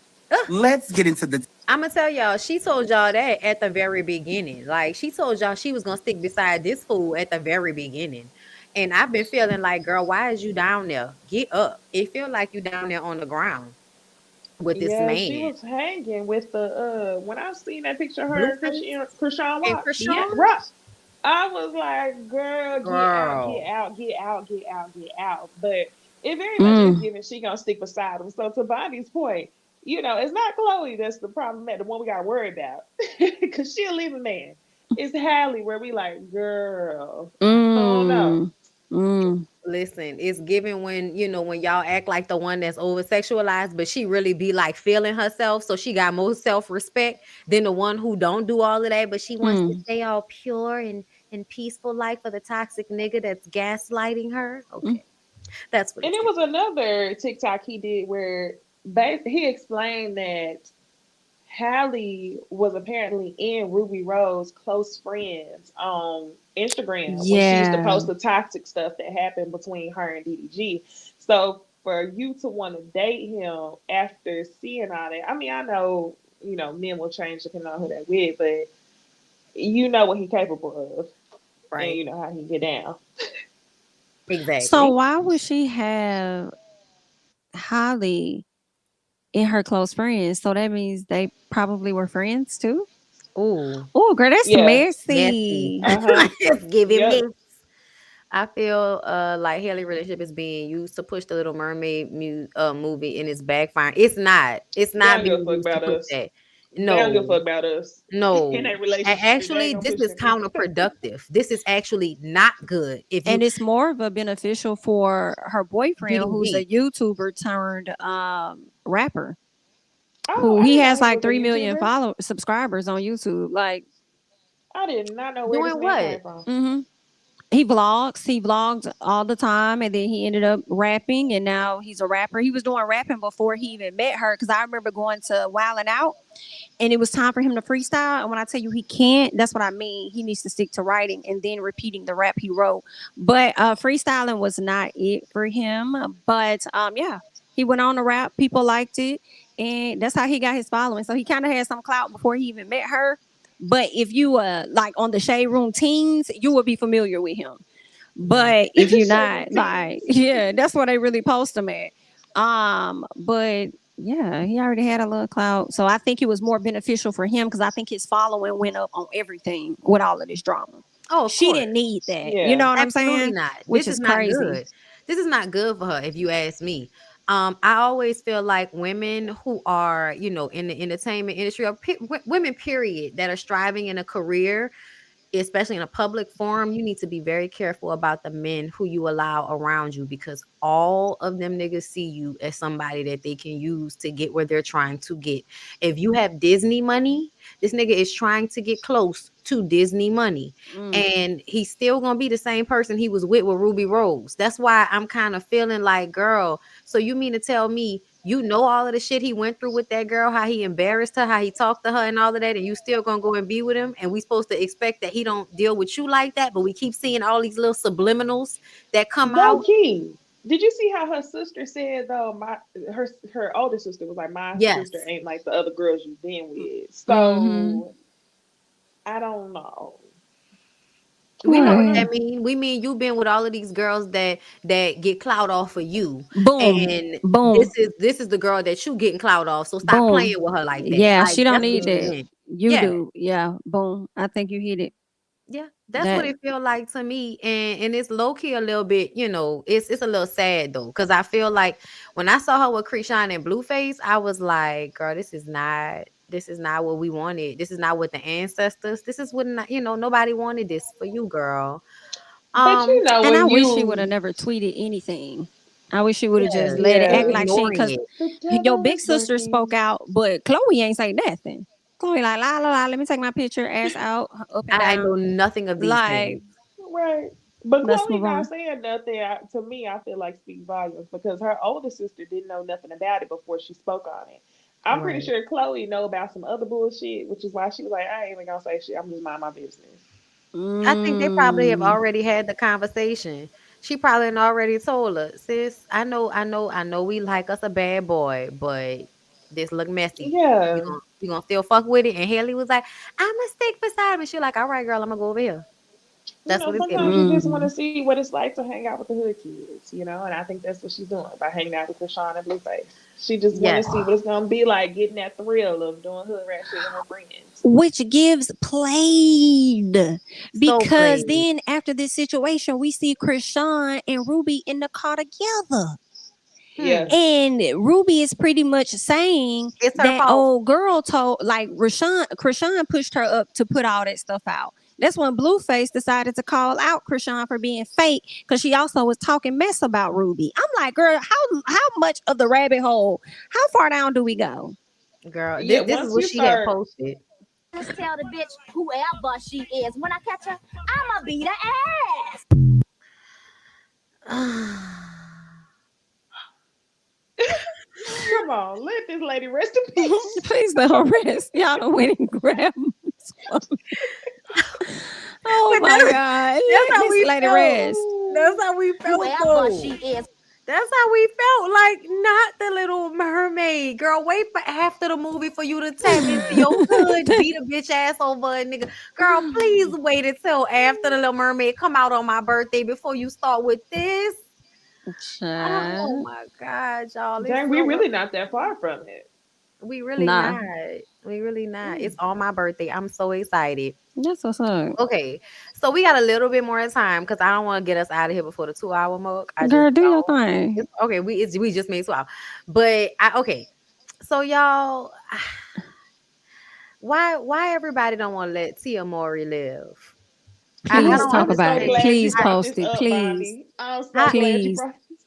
Let's get into the... I'm going to tell y'all, she told y'all that at the very beginning. Like, she told y'all she was going to stick beside this fool at the very beginning. And I've been feeling like, girl, why is you down there? Get up. It feel like you down there on the ground with this man. She was hanging with the when I seen that picture of her and Krishan Rock. I was like, girl, get out. But it very much is given she gonna stick beside him. So to Bondy's point, you know, it's not Chloe that's the problem, the one we got worried about. Cause she'll leave a man. It's Halle where we like, girl, oh no. Listen, it's given when, you know, when y'all act like the one that's over sexualized, but she really be like feeling herself. So she got more self-respect than the one who don't do all of that, but she wants to stay all pure and peaceful like for the toxic nigga that's gaslighting her. Okay. That's what. And it was another TikTok he did where he explained that Halle was apparently in Ruby Rose's close friends on Instagram when she used to post the toxic stuff that happened between her and DDG. So for you to want to date him after seeing all that, I mean, I know, you know, men will change depending on who they're with, but you know what he's capable of. Right. And you know how he get down. Exactly. So why would she have Halle in her close friends? So that means they probably were friends too. Oh, girl, that's messy. Just give it mess. I feel like Halle relationship is being used to push the Little Mermaid movie and it's backfiring. It's not. It's not being used to push that. No, they don't give a fuck about us. No, in that relationship. Actually, this is counterproductive. This is actually not good. And it's more of a beneficial for her boyfriend, who's a YouTuber turned rapper. Who he has like 3 million subscribers on YouTube. Like, I did not know where doing this man came from. He vlogged all the time, and then he ended up rapping, and now he's a rapper. He was doing rapping before he even met her, because I remember going to Wildin' Out, and it was time for him to freestyle. And when I tell you he can't, that's what I mean. He needs to stick to writing and then repeating the rap he wrote. But freestyling was not it for him. But he went on to rap. People liked it, and that's how he got his following. So he kind of had some clout before he even met her. But if you like on the Shade Room teens, you would be familiar with him. But if you're not, like, that's where they really post him at. But yeah, he already had a little clout. So I think it was more beneficial for him, because I think his following went up on everything with all of this drama. Oh, of She course. didn't need that. You Yeah. know what I'm Absolutely saying? not. Which This is is not crazy. good. This is not good for her, if you ask me. I always feel like women who are, in the entertainment industry, or women, period, that are striving in a career, especially in a public forum, you need to be very careful about the men who you allow around you, because all of them niggas see you as somebody that they can use to get where they're trying to get. If you have Disney money, this nigga is trying to get close to Disney money. And he's still gonna be the same person he was with Ruby Rose. That's why I'm kind of feeling like, girl, so you mean to tell me you know all of the shit he went through with that girl, how he embarrassed her, how he talked to her and all of that, and you still gonna go and be with him? And we supposed to expect that he don't deal with you like that, but we keep seeing all these little subliminals that come Low out. key. Did you see how her sister said though? Her older sister was like, my sister Yes. ain't like the other girls you've been with. Mm-hmm. So I don't know. We I know don't what Right. that know. mean. We mean you been with all of these girls that get clout off of you. Boom. And this Boom. is the girl that you getting clout off. So stop Boom. playing with her like that. Yeah, Like, she don't that's need what you Yeah. that. meant. You Yeah. do. Yeah. Boom. I think you hit it. Yeah, that's what That it feel like to me, and it's low key a little bit, it's a little sad though, because I feel like when I saw her with Krishan and Blueface, I was like, girl, this is not what we wanted. This is not what the ancestors. This is what nobody wanted this for you, girl. But Um, and I when wish she would have you never tweeted anything. I wish she would have yeah, just let it act you're yeah. like she, ignoring because it, The your devil big is sister spoke lurking. out, but Chloe ain't say nothing. Chloe like la la la. Let me take my picture, ass out, up and I down. know nothing of these things. Like, Right. But let's Chloe move not on. saying nothing to me, I feel like speaks volumes because her older sister didn't know nothing about it before she spoke on it. I'm pretty Right. sure Chloe know about some other bullshit, which is why she was like, I ain't even gonna say shit. I'm just mind my business. I think they probably have Mm. already had the conversation. She probably had already told her, sis, I know we like us a bad boy, but this look messy. You Yeah. gonna you gonna still fuck with it? And Haley was like, I'ma stick beside me. She like, all right, girl, I'm gonna go over here. That's what it's Sometimes giving. you just want to Mm. see what it's like to hang out with the hood kids, and I think that's what she's doing by hanging out with Krishan and Blueface. She just want to Yes. see what it's gonna be like, getting that thrill of doing hood rat shit with her friends. Which gives played, So because played. then after this situation, we see Krishan and Ruby in the car together. Yeah. Hmm. And Ruby is pretty much saying It's her that fault. old girl told, like, Krishan pushed her up to put all that stuff out. That's when Blueface decided to call out Krishan for being fake, because she also was talking mess about Ruby. I'm like, girl, how much of the rabbit hole? How far down do we go? Girl, Yeah. this is Once what you she had start posted. Just tell the bitch whoever she is. When I catch her, I'ma beat her ass. Come on, let this lady rest in peace. Please let her rest. Y'all don't went and grab. Oh But my God. that's Let how this we lady felt. rest. That's how we felt Whoever though. she is. That's how we felt. Like, not the Little Mermaid. Girl, wait for after the movie for you to tap into your hood, beat a bitch ass over a nigga. Girl, please wait until after the Little Mermaid come out on my birthday before you start with this. Oh Child. my God, y'all. It's Dang, we so really not that far from it. we really Nah. not. We really not. It's Mm. on my birthday. I'm so excited. That's what's up. Okay, so we got a little bit more time because I don't want to get us out of here before the 2 hour mark. I just Girl, do your don't. thing. Okay. We just made 2 hours, but okay. So y'all, why everybody don't want to let Tia Mowry live? I Please don't talk I'm about so it. understand. glad you Please I brought post this it. up, Please. Bonnie. I'm so I glad you Please. brought this.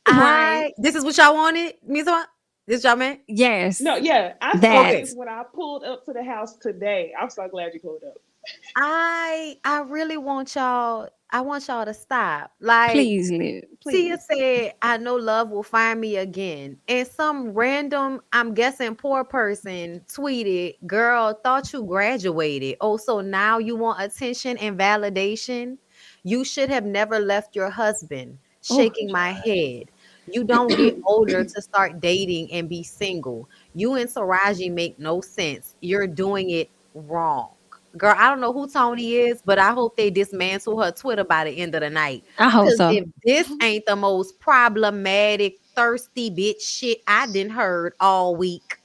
Right. this is what y'all wanted. Me so this y'all meant. No, Yes. yeah, I saw That. Okay. this when I pulled up to the house today. I'm so glad you pulled up. I really want y'all. I want y'all to stop. Like, Please live. Tia Please. said, I know love will find me again. And some random, I'm guessing, poor person tweeted, girl, thought you graduated. Oh, so now you want attention and validation? You should have never left your husband. Oh, Shaking my head. You don't get older to start dating and be single. You and Taraji make no sense. You're doing it wrong. Girl, I don't know who Tony is, but I hope they dismantle her Twitter by the end of the night. I hope Cause so. if this ain't the most problematic, thirsty bitch shit I didn't heard all week,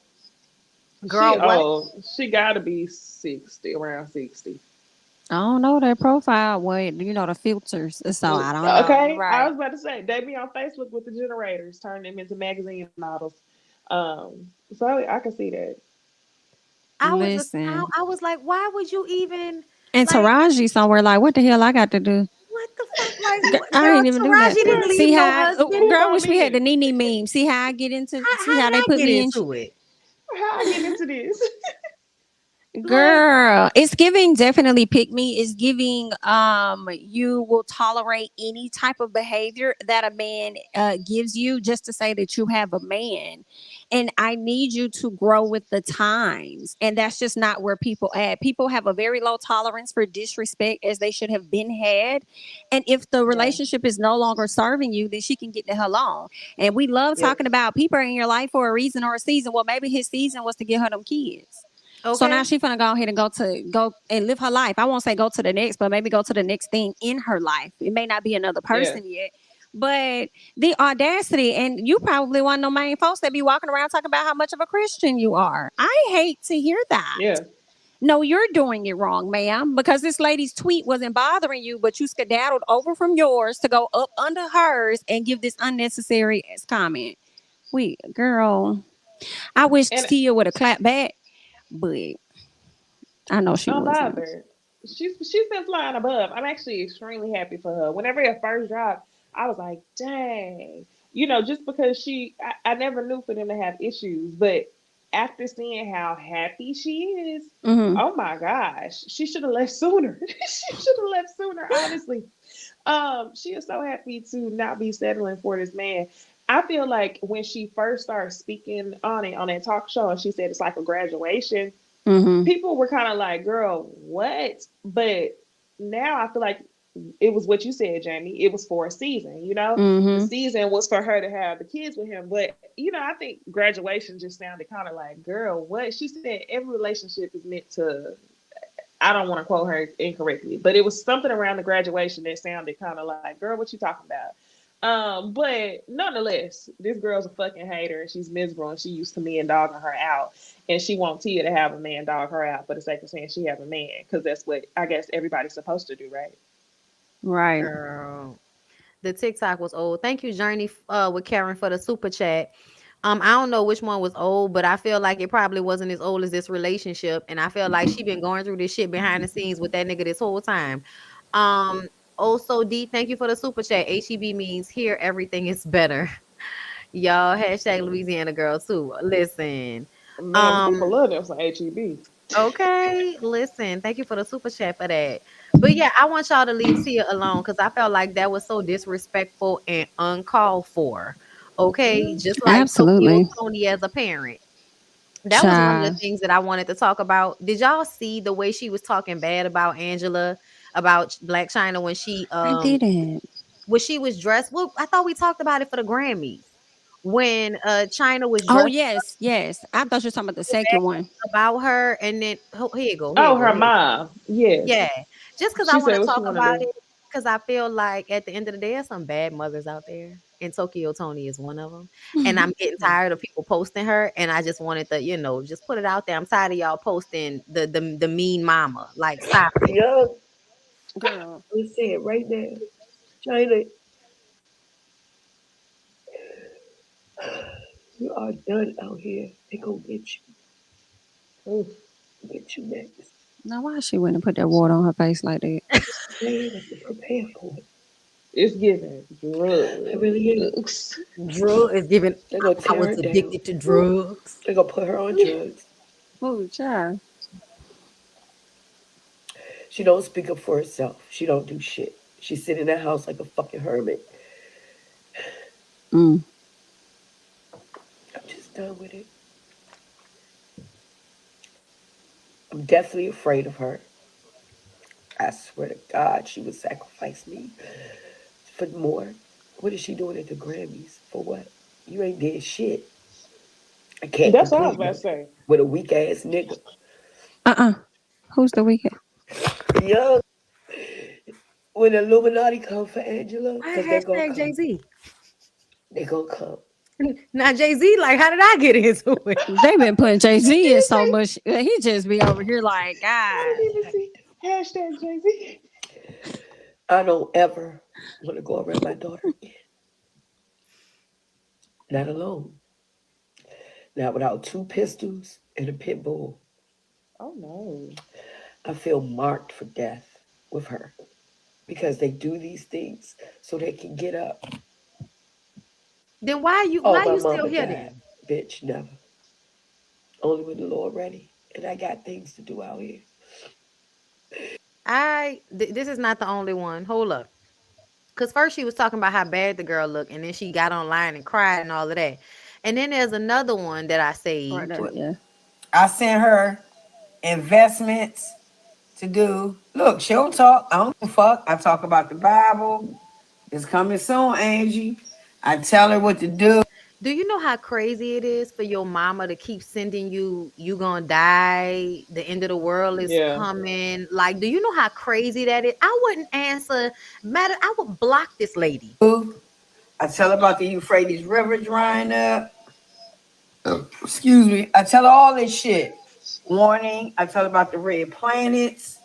She girl, what? old. She gotta be 60, around 60. I don't know their profile. What the filters. So I don't know. You're Okay, I right. was about to say they be on Facebook with the generators, turn them into magazine models. So I can see that. I was just, Listen. I was like, why would you even And like? Taraji somewhere like, what the hell I got to do? What the fuck? Like, I girl, ain't even do Taraji nothing. didn't leave See no how, husband. girl, I Who I'm wish we had the in? Nene meme. See how I get into, see How how did they I put get me in. into it? How I get into this? Like, Girl, it's giving definitely pick me. It's giving you will tolerate any type of behavior that a man gives you just to say that you have a man. And I need you to grow with the times. And that's just not where people at. People have a very low tolerance for disrespect as they should have been had. And if the Yeah. relationship is no longer serving you, then she can get the hell on. And we love Yep. talking about people in your life for a reason or a season. Well, maybe his season was to get her them kids. So now okay, she's gonna go ahead and go and live her life. I won't say go to the next, but maybe go to the next thing in her life. It may not be another Yeah. person yet, but the audacity, and you probably one of the main folks that be walking around talking about how much of a Christian you are. I hate to hear that. Yeah. No, you're doing it wrong, ma'am, because this lady's tweet wasn't bothering you, but you skedaddled over from yours to go up under hers and give this unnecessary comment. Wait, girl, I wish And Tia would have clapped back, but I know she wasn't. unbothered. She's been flying above. I'm actually extremely happy for her. Whenever it first dropped, I was like, dang. Just because I never knew for them to have issues, but after seeing how happy she is, Mm-hmm. oh my gosh, she should have left sooner. She should have left sooner, honestly. She is so happy to not be settling for this man. I feel like when she first started speaking on it on that talk show, and she said it's like a graduation, Mm-hmm. people were kind of like, girl, what? But now I feel like it was what you said, Jamie. It was for a season, The Mm-hmm. season was for her to have the kids with him. But, I think graduation just sounded kind of like, girl, what? She said every relationship is meant to, I don't want to quote her incorrectly, but it was something around the graduation that sounded kind of like, girl, what you talking about? But nonetheless, this girl's a fucking hater and she's miserable and she used to men dogging her out. And she wants Tia to have a man dog her out for the sake of saying she have a man. Because that's what I guess everybody's supposed to do, right? Right. girl. The TikTok was old. Thank you, Journey, with Karen for the super chat. I don't know which one was old, but I feel like it probably wasn't as old as this relationship, and I feel like she been going through this shit behind the scenes with that nigga this whole time. Um, Also, D, thank you for the super chat. HEB means here everything is better. Y'all hashtag Louisiana girl too. Listen, Man, the um, people love them some HEB. okay, listen. Thank you for the super chat for that. But yeah, I want y'all to leave Tia alone because I felt like that was so disrespectful and uncalled for. Okay, just like Tokyo Absolutely. Tony as a parent. That was one of the Child. things that I wanted to talk about. Did y'all see the way she was talking bad about Angela, about Black China I didn't. when she was dressed? Well, I thought we talked about it for the Grammys. When China was Oh, dressed yes, yes. I thought you were talking about the so bad second one. about her, and then here you go, here you Oh, go, her here you go. mom. Yes. Yeah, just because I She want said to what she talk want to about do. it, because I feel like at the end of the day, there's some bad mothers out there, and Tokyo Tony is one of them. And I'm getting tired of people posting her, and I just wanted to, just put it out there. I'm tired of y'all posting the mean mama. Like, stop it. Yo, Girl. let's say it right now. China, you are done out here. They gonna get you. Oof. Get you next. Now, why she wouldn't put that water on her face like that? Man, have to prepare for it. It's giving It really is. drugs. Drug is giving. They're gonna I tear was her down. addicted to drugs. They're gonna put her on drugs. Oh, child. She don't speak up for herself. She don't do shit. She sit in that house like a fucking hermit. Mm. I'm just done with it. I'm definitely afraid of her. I swear to God, she would sacrifice me for more. What is she doing at the Grammys? For what? You ain't did shit. I can't That's what I was compete about to say. with a weak ass nigga. Who's the weekend? Yo, when the Illuminati come for Angela, Why because they're gonna hashtag Jay come. Z? They're gonna come. Now Jay Z, like, how did I get into it? They've been putting Jay Z in so Say, much. He just be over here like, I God. didn't even see. Hashtag Jay Z. I don't ever want to go around my daughter again. Not alone. Not without two pistols and a pit bull. Oh no. I feel marked for death with her because they do these things so they can get up. Then why you Oh, why my you still mama here died. then? Bitch, never. Only when the Lord ready. And I got things to do out here. This is not the only one. Hold up. Cause first she was talking about how bad the girl looked, and then she got online and cried and all of that. And then there's another one that I Right saved. there, yeah. I sent her investments to do. Look, she don't talk. I don't give a fuck. I talk about the Bible. It's coming soon, Angie. I tell her what to do. Do you know how crazy it is for your mama to keep sending you gonna die, the end of the world is Yeah. coming? Like, do you know how crazy that is? I wouldn't answer. Matter, I would block this lady. I tell her about the Euphrates River drying up. Excuse me. I tell her all this shit. Warning. I tell her about the red planets.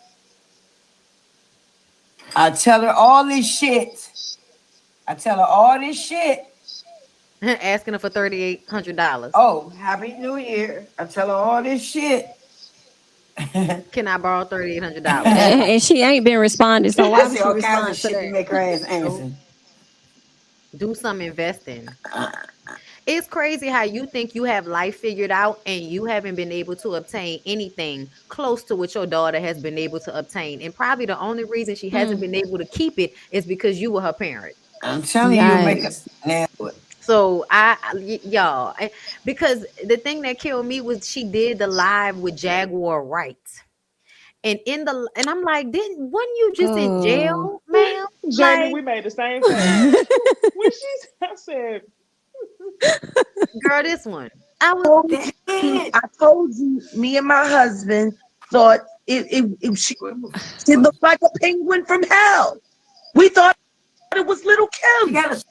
I tell her all this shit. I tell her all this shit. Asking her for $3,800. Oh, Happy New Year. I tell her all this shit. Can I borrow $3,800? And she ain't been responding, so I why would say she all kinds of respond to shit to that? make her ass Nope. answer. Do some investing. It's crazy how you think you have life figured out and you haven't been able to obtain anything close to what your daughter has been able to obtain. And probably the only reason she hasn't been able to keep it is because you were her parent. I'm telling you, make a Yikes. now. So y'all, because the thing that killed me was she did the live with Jaguar Wright. And I'm like, didn't wasn't you just in Oh. jail, ma'am? Jamie, Like, we made the same face. When I said, girl, this one. I was I told you, me and my husband thought she looked like a penguin from hell. We thought it was little She Kim. got a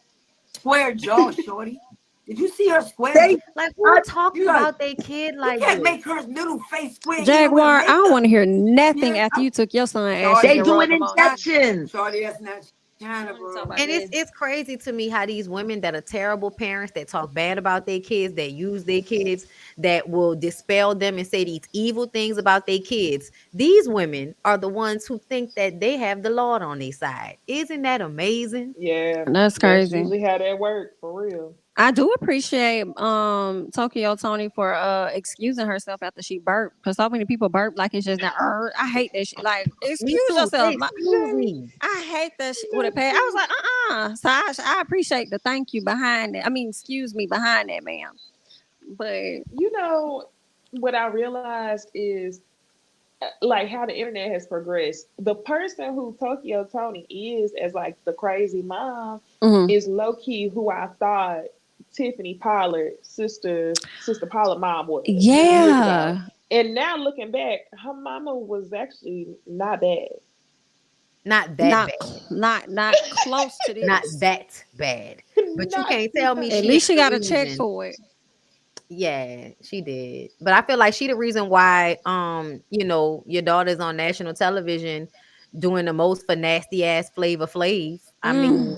square jaw, shorty. Did you see her square They, jaw? like, I, who talks You got about their kid you like can't this? make her little face square even with Jaguar, I don't want makeup. to hear nothing Yeah, after you took your son Shorty, ashes they and doing rubbed them on there. injections. shorty, that's not China, bro. And it's crazy to me how these women that are terrible parents that talk bad about their kids, that use their kids, that will dispel them and say these evil things about their kids. These women are the ones who think that they have the Lord on their side. Isn't that amazing? yeah, That's that's crazy. usually how that work for real. I do appreciate Tokyo Tony for excusing herself after she burped, because so many people burp like it's just not. I hate that shit. Like, Me excuse too. Say, yourself. excuse Jamie, me. I hate that shit with a pay. I was Jamie. like, So I appreciate the thank you behind it. I mean, excuse me behind that, ma'am. But You know what I realized is like how the internet has progressed. The person who Tokyo Tony is as like the crazy mom mhm. is low key who I thought Tiffany Pollard, sister Pollard mom was years ago. Yeah. And now looking back, her mama was actually not bad. Not that Not bad. not close to Not this. that bad. But you Not can't tell me At she least ain't she the got a check reason. for it. Yeah, she did. But I feel like she the reason why your daughter's on national television doing the most for nasty ass Flavor Flav. I mean,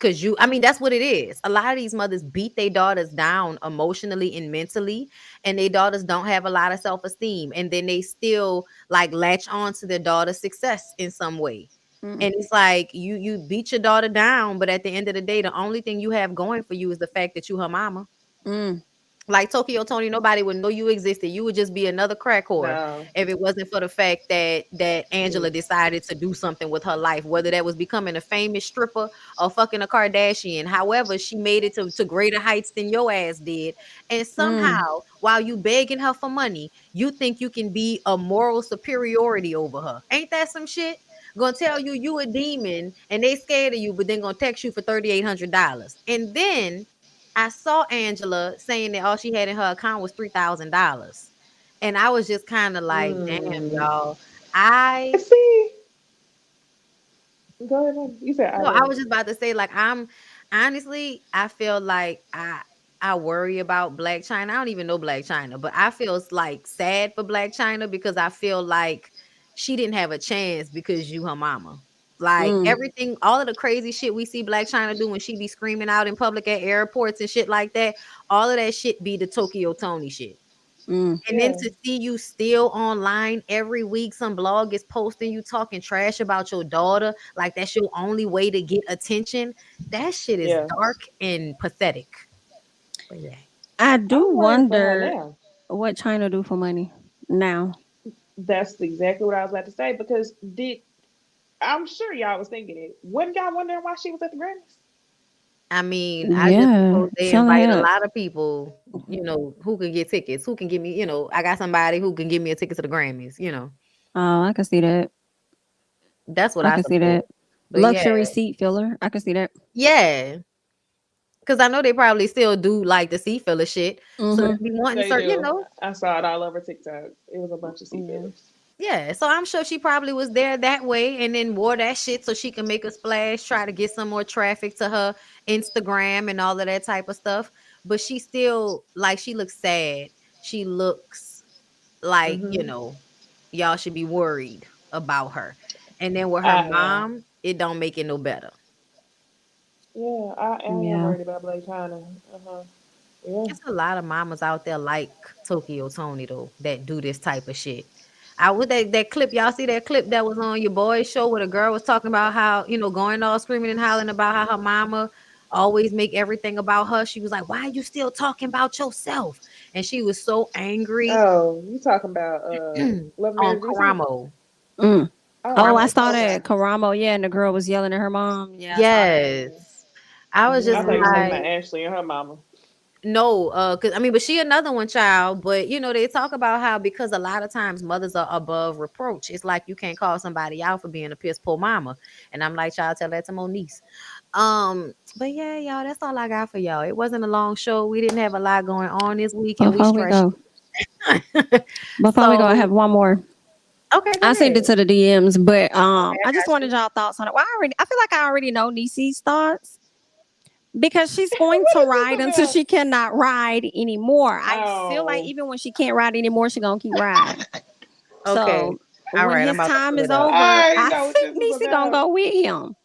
Mm, that's what it is. A lot of these mothers beat their daughters down emotionally and mentally, and their daughters don't have a lot of self-esteem. And then they still like latch on to their daughter's success in some way. mm, And it's like you beat your daughter down, but at the end of the day, the only thing you have going for you is the fact that you her mama. mm, Like Tokyo Tony, nobody would know you existed. You would just be another crack whore no. if it wasn't for the fact that Angela Yes. decided to do something with her life, whether that was becoming a famous stripper or fucking a Kardashian. However, she made it to greater heights than your ass did. And mm, somehow, while you begging her for money, you think you can be a moral superiority over her. Ain't that some shit? Gonna tell you a demon and they scared of you, but then gonna text you for $3,800. And then I saw Angela saying that all she had in her account was $3,000. And I was just kind of like, damn, Mm. y'all. I See, go ahead. You said I no, I what? was just about to say, like, I'm honestly, I feel like I worry about Blac Chyna. I don't even know Blac Chyna, but I feel like sad for Blac Chyna because I feel like she didn't have a chance because you her mama. Like everything, all of the crazy shit we see Blac Chyna do when she be screaming out in public at airports and shit like that, all of that shit be the Tokyo Tony shit. And then to see you still online every week, some blog is posting you talking trash about your daughter, like that's your only way to get attention. That shit is dark and pathetic. But yeah. I do I'm worried for her wonder now. what China do for money now. That's exactly what I was about to say because I'm sure y'all was thinking it. Wasn't y'all wondering why she was at the Grammys? I mean, I just Yeah, suppose they selling invite a it. lot of people, who can get tickets, who can give me, I got somebody who can give me a ticket to the Grammys. Oh, I can see that. That's what I I can see suppose. that. But yeah, Luxury seat filler. I can see that. yeah. Because I know they probably still do like the seat filler shit. So they Mm-hmm. be wanting They certain, do. I saw it all over TikTok. It was a bunch of sea Yeah. fillers. Yeah, so I'm sure she probably was there that way and then wore that shit so she can make a splash, try to get some more traffic to her Instagram and all of that type of stuff. But she still, like, she looks sad. She looks like, y'all should be worried about her. And then with her I am. mom, it don't make it no better. Yeah, I am Yeah. worried about Blac Chyna. Yeah. There's a lot of mamas out there like Tokyo Tony though that do this type of shit. I would that clip, y'all see that clip that was on your boy's show where the girl was talking about how, going all screaming and hollering about how her mama always make everything about her. She was like, why are you still talking about yourself? And she was so angry Oh, you talking about Love on Marriage DC? Karamo. Mm. Oh, I Oh, saw okay. that Karamo. Yeah, and the girl was yelling at her mom. Yeah, I saw that. Yes. I was I just thought you Yeah. were talking like, about Ashley and her mama. no, because I mean, but she another one child. But they talk about how because a lot of times mothers are above reproach. It's like you can't call somebody out for being a piss poor mama. And I'm like, child, tell that to Moniece. But yeah, y'all, that's all I got for y'all. It wasn't a long show. We didn't have a lot going on this week, and we Before we stretched. go, I So have one more. okay, go I sent it ahead. to the DMs, but Okay, I I just got wanted you. y'all thoughts on it. Well, I feel like I already know Necey's thoughts because she's going What to is this ride until about? she cannot ride anymore. I feel like Oh, even when she can't ride anymore, she's gonna keep riding. Okay, So all when right. I'm his about to time pull is it up. over, I I know what think this is Necey gonna about. go with him.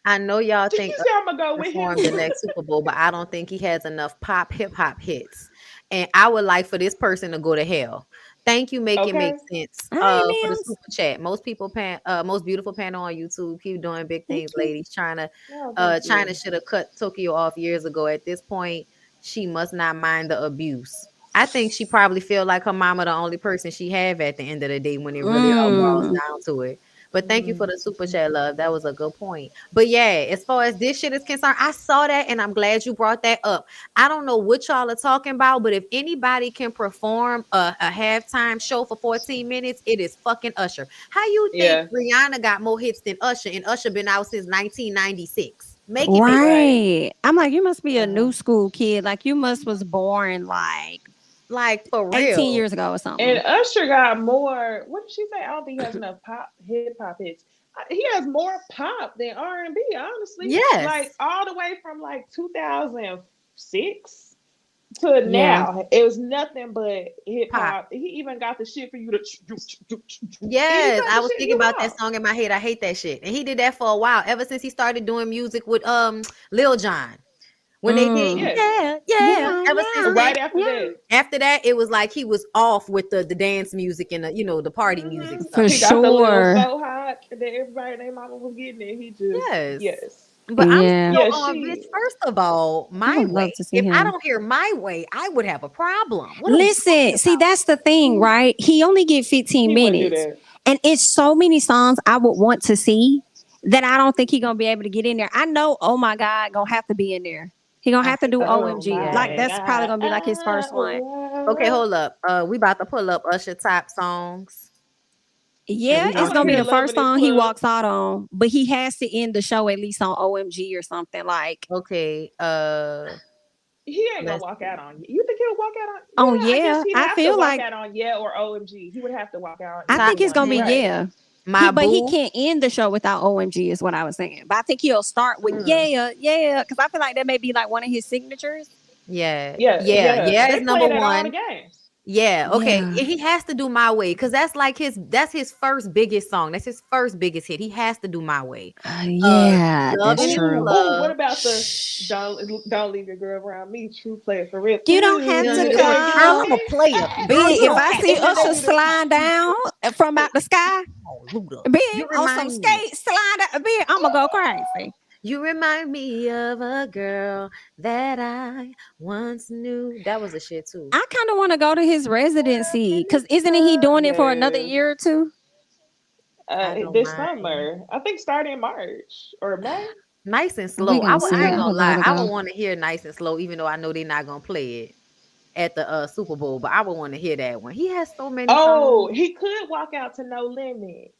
I know y'all Did think you say I'm gonna go with perform the him? next Super Bowl, but I don't think he has enough pop hip hop hits. And I would like for this person to go to hell. Thank you, make it make Okay. sense. All right, For the Mims. super chat. Most beautiful panel on YouTube. Keep doing big Thank things, you. ladies. China, Oh, thank China you. should have cut Tokyo off years ago. At this point, she must not mind the abuse. I think she probably feel like her mama the only person she have at the end of the day when it really all boils Mm. down to it. But thank you for the super Mhm. chat, love. That was a good point. But yeah, as far as this shit is concerned, I saw that and I'm glad you brought that up. I don't know what y'all are talking about, but if anybody can perform a halftime show for 14 minutes, it is fucking Usher. How you think Yeah. Rihanna got more hits than Usher and Usher been out since 1996? Make it make Right. Right. I'm like, you must be a new Uh-huh. school kid. Like you must was born like like for 18 real. years ago or And something. Usher got more. What did she say? I don't think he has enough hip hop hits. He has more pop than R&B. Honestly, like Yes. all the way from like 2006 to Yeah. now, it was nothing but hip Pop. hop. He even got the shit for you to. He Yes, got I the was shit thinking you about that want. song in my head. I hate that shit. And he did that for a while, ever since he started doing music with Lil Jon. When they did, Mm. Yeah. yeah, yeah. Yeah, Ever since yeah, then, Right after yeah. that. after that, it was like he was off with the dance music and the party music For stuff. He got the little sure. so hot that everybody and their mama was getting it. He just Yes. yes. But I'm Yeah. still Yeah, on, bitch. she First of all, I my would love way. to see If I him. don't hear my way, I would have a problem. What are we talking Listen, see, about? that's the thing, right? He only get 15 he wouldn't do minutes. that. And it's so many songs I would want to see that I don't think he gonna be able to get in there. I know, oh my God, gonna have to be in there. He gonna I have to do Oh OMG. Like yeah. my that's probably god. gonna be like his first one. Okay, hold up. We about to pull up Usher top songs, and Yeah, we I it's gonna want to gonna be hear the see. Love first in This song he Club. walks out on, but he has to end the show at least on OMG or something like. Okay, He ain't gonna let's walk out see. on you. You think he'll walk out on? Oh Yeah, I guess yeah, he'd I have to feel walk like out on Yeah or OMG. He would have to walk out on I either Top think it's one. gonna You're be 10. right. yeah. My But he boo. can't end the show without OMG is what I was saying. But I think he'll start with Mm. yeah, yeah, because I feel like that may be like one of his signatures. Yeah, Yeah, yeah, yeah. yeah They is number play that all the one. games. Yeah, okay. Yeah. He has to do My Way because that's his first biggest song. That's his first biggest hit. He has to do My Way. Uh Yeah, Loving that's is true. What Love. about the Shh. don't leave your girl around me? True player for real. You don't have to Girl, I'm go. a player. Girl, Bitch, you if don't I have see And then they to Usher do the slide down from out the sky, go, Luda. bitch, You on some remind me. skates, slide out, bitch, I'ma go crazy. You remind me of a girl that I once knew. That was a shit too. I kind of want to go to his residency because isn't he doing it for another yes. year or two? I don't This mind. summer. I think starting March or May. Nice and We slow. gonna I see. ain't I gonna would love lie. to I would go. want to hear Nice and Slow, even though I know they're not gonna play it at the Super Bowl. But I would want to hear that one. He has so many Oh, songs. he could walk out to No Limit.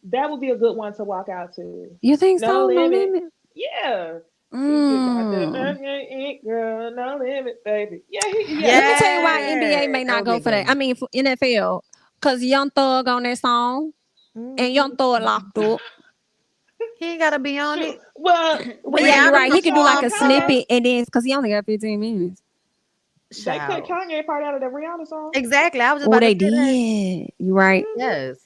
That would be a good one to walk out to. You think No so? No Limit. limit. Yeah. He could got Mm. the girl, no limit, baby. Yeah, Let me he tell could you do why that. NBA Yeah, may that not would be go a for good that. I one. mean, for NFL, because Young Thug on that song and Young Thug locked up. He ain't gotta be on Shoot. it. Well, But yeah, you're Rihanna right. He could do like performed a Kanye, snippet and then because he only got 15 minutes. they cut Shout. Kanye part out of the Rihanna song. Exactly. I was just Oh, about to they say that. did. You right. Hmm. Yes.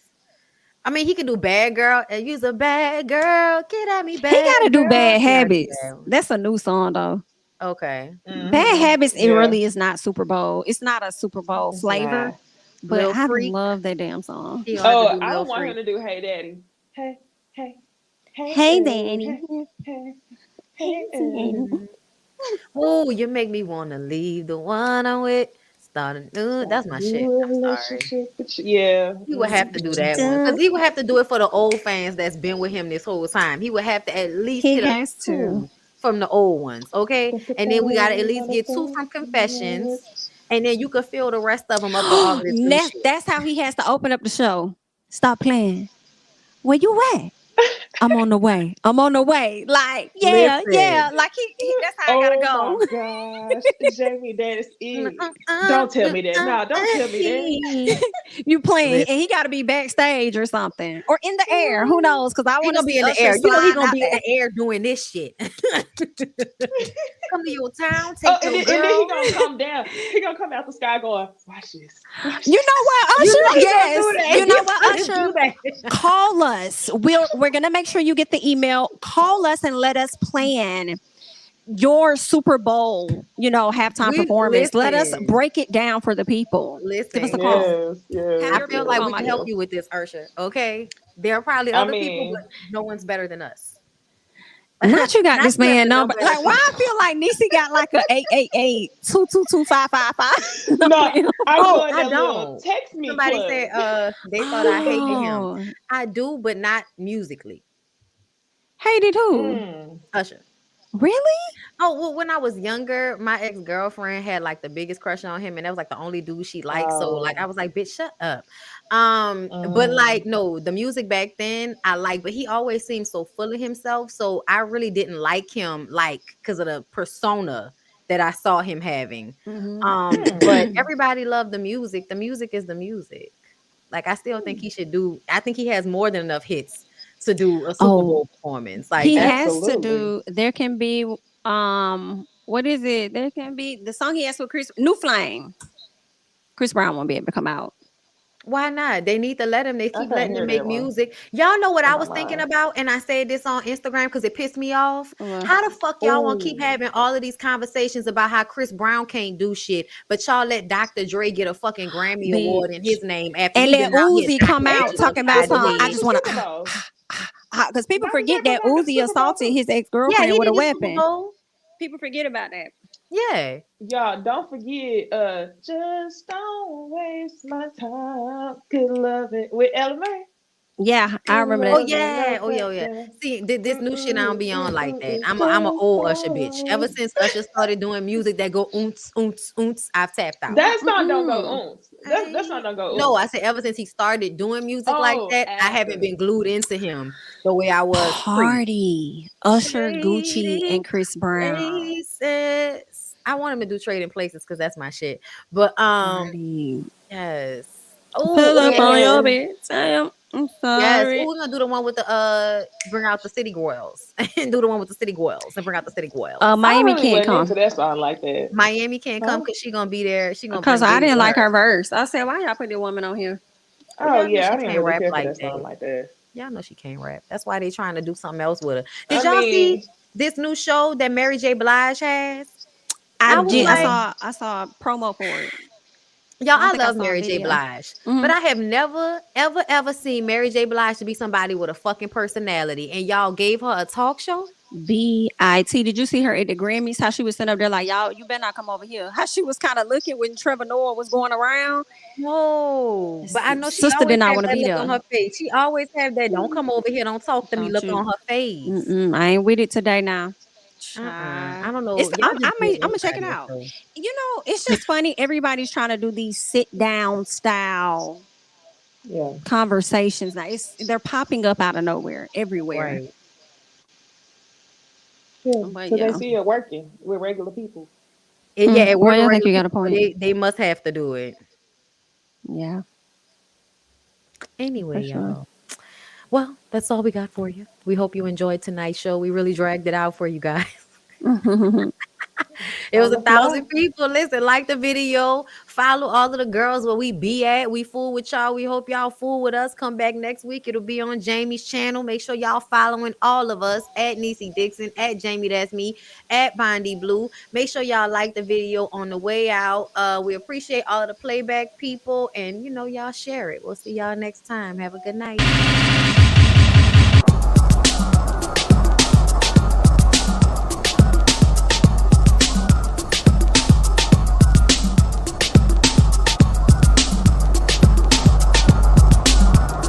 I mean, he could do Bad Girl and use a bad girl. Get at me, He bad got to do girl. Bad He gotta do Habits. that one. That's a new song though. Okay. Bad Hmm. Habits, it Yeah, really is not Super Bowl. It's not a Super Bowl it's flavor, not. but Lil I Freak. love that damn song. He gonna have to Oh, do I Lil would want him Freak. to do Hey Daddy. Hey, hey, hey, Hey, Danny. hey, hey, Hey, hey, Danny. Oh, you make me wanna leave the one I'm with. Start a new. start That's a my shit. new I'm sorry. relationship with you. Yeah. He would have to do that one Dun. because he would have to do it for the old fans that's been with him this whole time. He would have to at least He hit a has to. two from the old ones, okay? And then we gotta at least get two from Confessions, and then you could fill the rest of them up with all of this new shit. That's how he has to open up the show. Stop playing. Where you at? I'm on the way. I'm on the way. Like, yeah, yeah. Listen. Like that's how I gotta Oh my go. gosh, Jamie, that is it. Uh-uh, Don't tell me that. No, don't tell me that. You playing, and Listen. he got to be backstage or something, or in the air. Who knows? Because I He want to gonna be see in the Usher air. You know he sliding gonna out be in there. the air doing this shit. Come to your town, Oh, take your and then he girl. gonna come down. He gonna come out the sky going, watch this, watch You know this. what, You know Usher? he gonna Yes. do that. You know You what, gonna do Usher? that. Call us. We're gonna make sure you get the email. Call us and let us plan your Super Bowl, halftime We performance. Let us listen, break it down for the people. Give us a listen. call. Yes, Have I yes, your feel people like yes, call we my can help yes. girl. you with this, Ursha. Okay, there are probably I other people, but mean, no one's better than us. Not you got Not this you have man the number. number and the Like, why I people. feel like Necey got like a 888-222-5555 number. no, I Oh, joined I that little don't. text me Somebody club. said they thought I hated him. Oh, I do, but not musically. hated who? Mm. Usher. Really? Oh, well, when I was younger, my ex-girlfriend had like the biggest crush on him, and that was like the only dude she liked. So like I Oh. was like, bitch, shut up. But Mm. like, no, the music back then I like, but he always seemed so full of himself. So I really didn't like him, like, because of the persona that I saw him having. But Mm. everybody loved the music. The music is the music. Like I still think he should do, I think he has more than enough hits to do a Super Oh, Bowl performance. Like he that's has to Absolutely. do. There can be what is it? There can be the song he has with Chris New Flame. Chris Brown won't be able to come out. why not? They need to let him. They I keep can't letting him hear make that one music. Y'all know what in I my was thinking mind. about, and I said this on Instagram because it pissed me off. Well, How the fuck y'all want to keep Oh, having all of these conversations about how Chris Brown can't do shit, but y'all let Dr. Dre get a fucking Grammy award in bitch. his name after And he let been out here Uzi come and out documenting talking about upside the something. I performed head. at the just want Super to, Bowl. because people Dr. forget Dre that performed at the Uzi Super Bowl assaulted too. his ex Yeah, girlfriend he with a did his Super weapon. Bowl. People forget about that. Yeah. Y'all don't forget, just don't waste my time. Good loving with Ella May. Yeah, I Good remember Oh that. loving, yeah, no oh yeah, oh yeah. question. See, this new shit I don't be on like that. I'm a Just old Usher bitch. Ever don't. since Usher started doing music that go ounce ounce ounce, I've tapped out. That song don't go Mm-mm. on. That song don't go No, on. I said ever since he started doing music like Oh, that, I haven't after. been glued into him the way I was pre. Party. Usher, Gucci, Trading and Chris Brown. places. I want him to do trading places because that's my shit. But Party. yes. Oh, Pull up okay. on your Yeah. bitch. Damn. I'm Yes. sorry. Ooh, we're gonna do the one with the bring out the city girls and do the one with the city girls and bring out the city girls. I Miami really can't wasn't into come that song like that. Miami can't come Huh? because she gonna be there. She gonna because bring I Diddy didn't with like her. her verse. I said, why y'all put the woman on here? Well, Oh y'all know yeah, I she didn't can't really rap care for like that song that. like that. Y'all know she can't rap. That's why they trying to do something else with her. Did I y'all mean, see this new show that Mary J. Blige has? I I was did. I like, mm-mm. saw a promo for it. y'all, I don't I think I love saw a Mary J. video. Blige, Mhm. but I have never, ever, ever seen Mary J. Blige to be somebody with a fucking personality. And y'all gave her a talk show? B.I.T. Did you see her at the Grammys? How she was sitting up there like, y'all, you better not come over here. How she was kind of looking when Trevor Noah was going around. No, but I know she Sister always did not have want to that be look on there. her face. She always have that "don't come over here, don't talk to me" Don't look you? on her face. I ain't with it today now. I Child. don't know. Y'all I just may did I'm gonna check it everybody a out. show. You know, it's just funny. Everybody's trying to do these sit down style Yeah, conversations now. They're popping up out of nowhere everywhere. Right. yeah, But because they yeah. see it working with regular people. And yeah, at work Well, with I think regular you got a people, so point. they must have to do it. Yeah, for Anyway, sure. y'all. Well, that's all we got for you. We hope you enjoyed tonight's show. We really dragged it out for you guys. It was On a the fly. 1,000 people. Listen, like the video, follow all of the girls where we be at. We fool with y'all. We hope y'all fool with us. Come back next week. It'll be on Jamie's channel. Make sure y'all following all of us at Necey Dixon, at Jami ThatsMe, at Bondy Blue. Make sure y'all like the video on the way out. We appreciate all of the playback people, and y'all share it. We'll see y'all next time. Have a good night.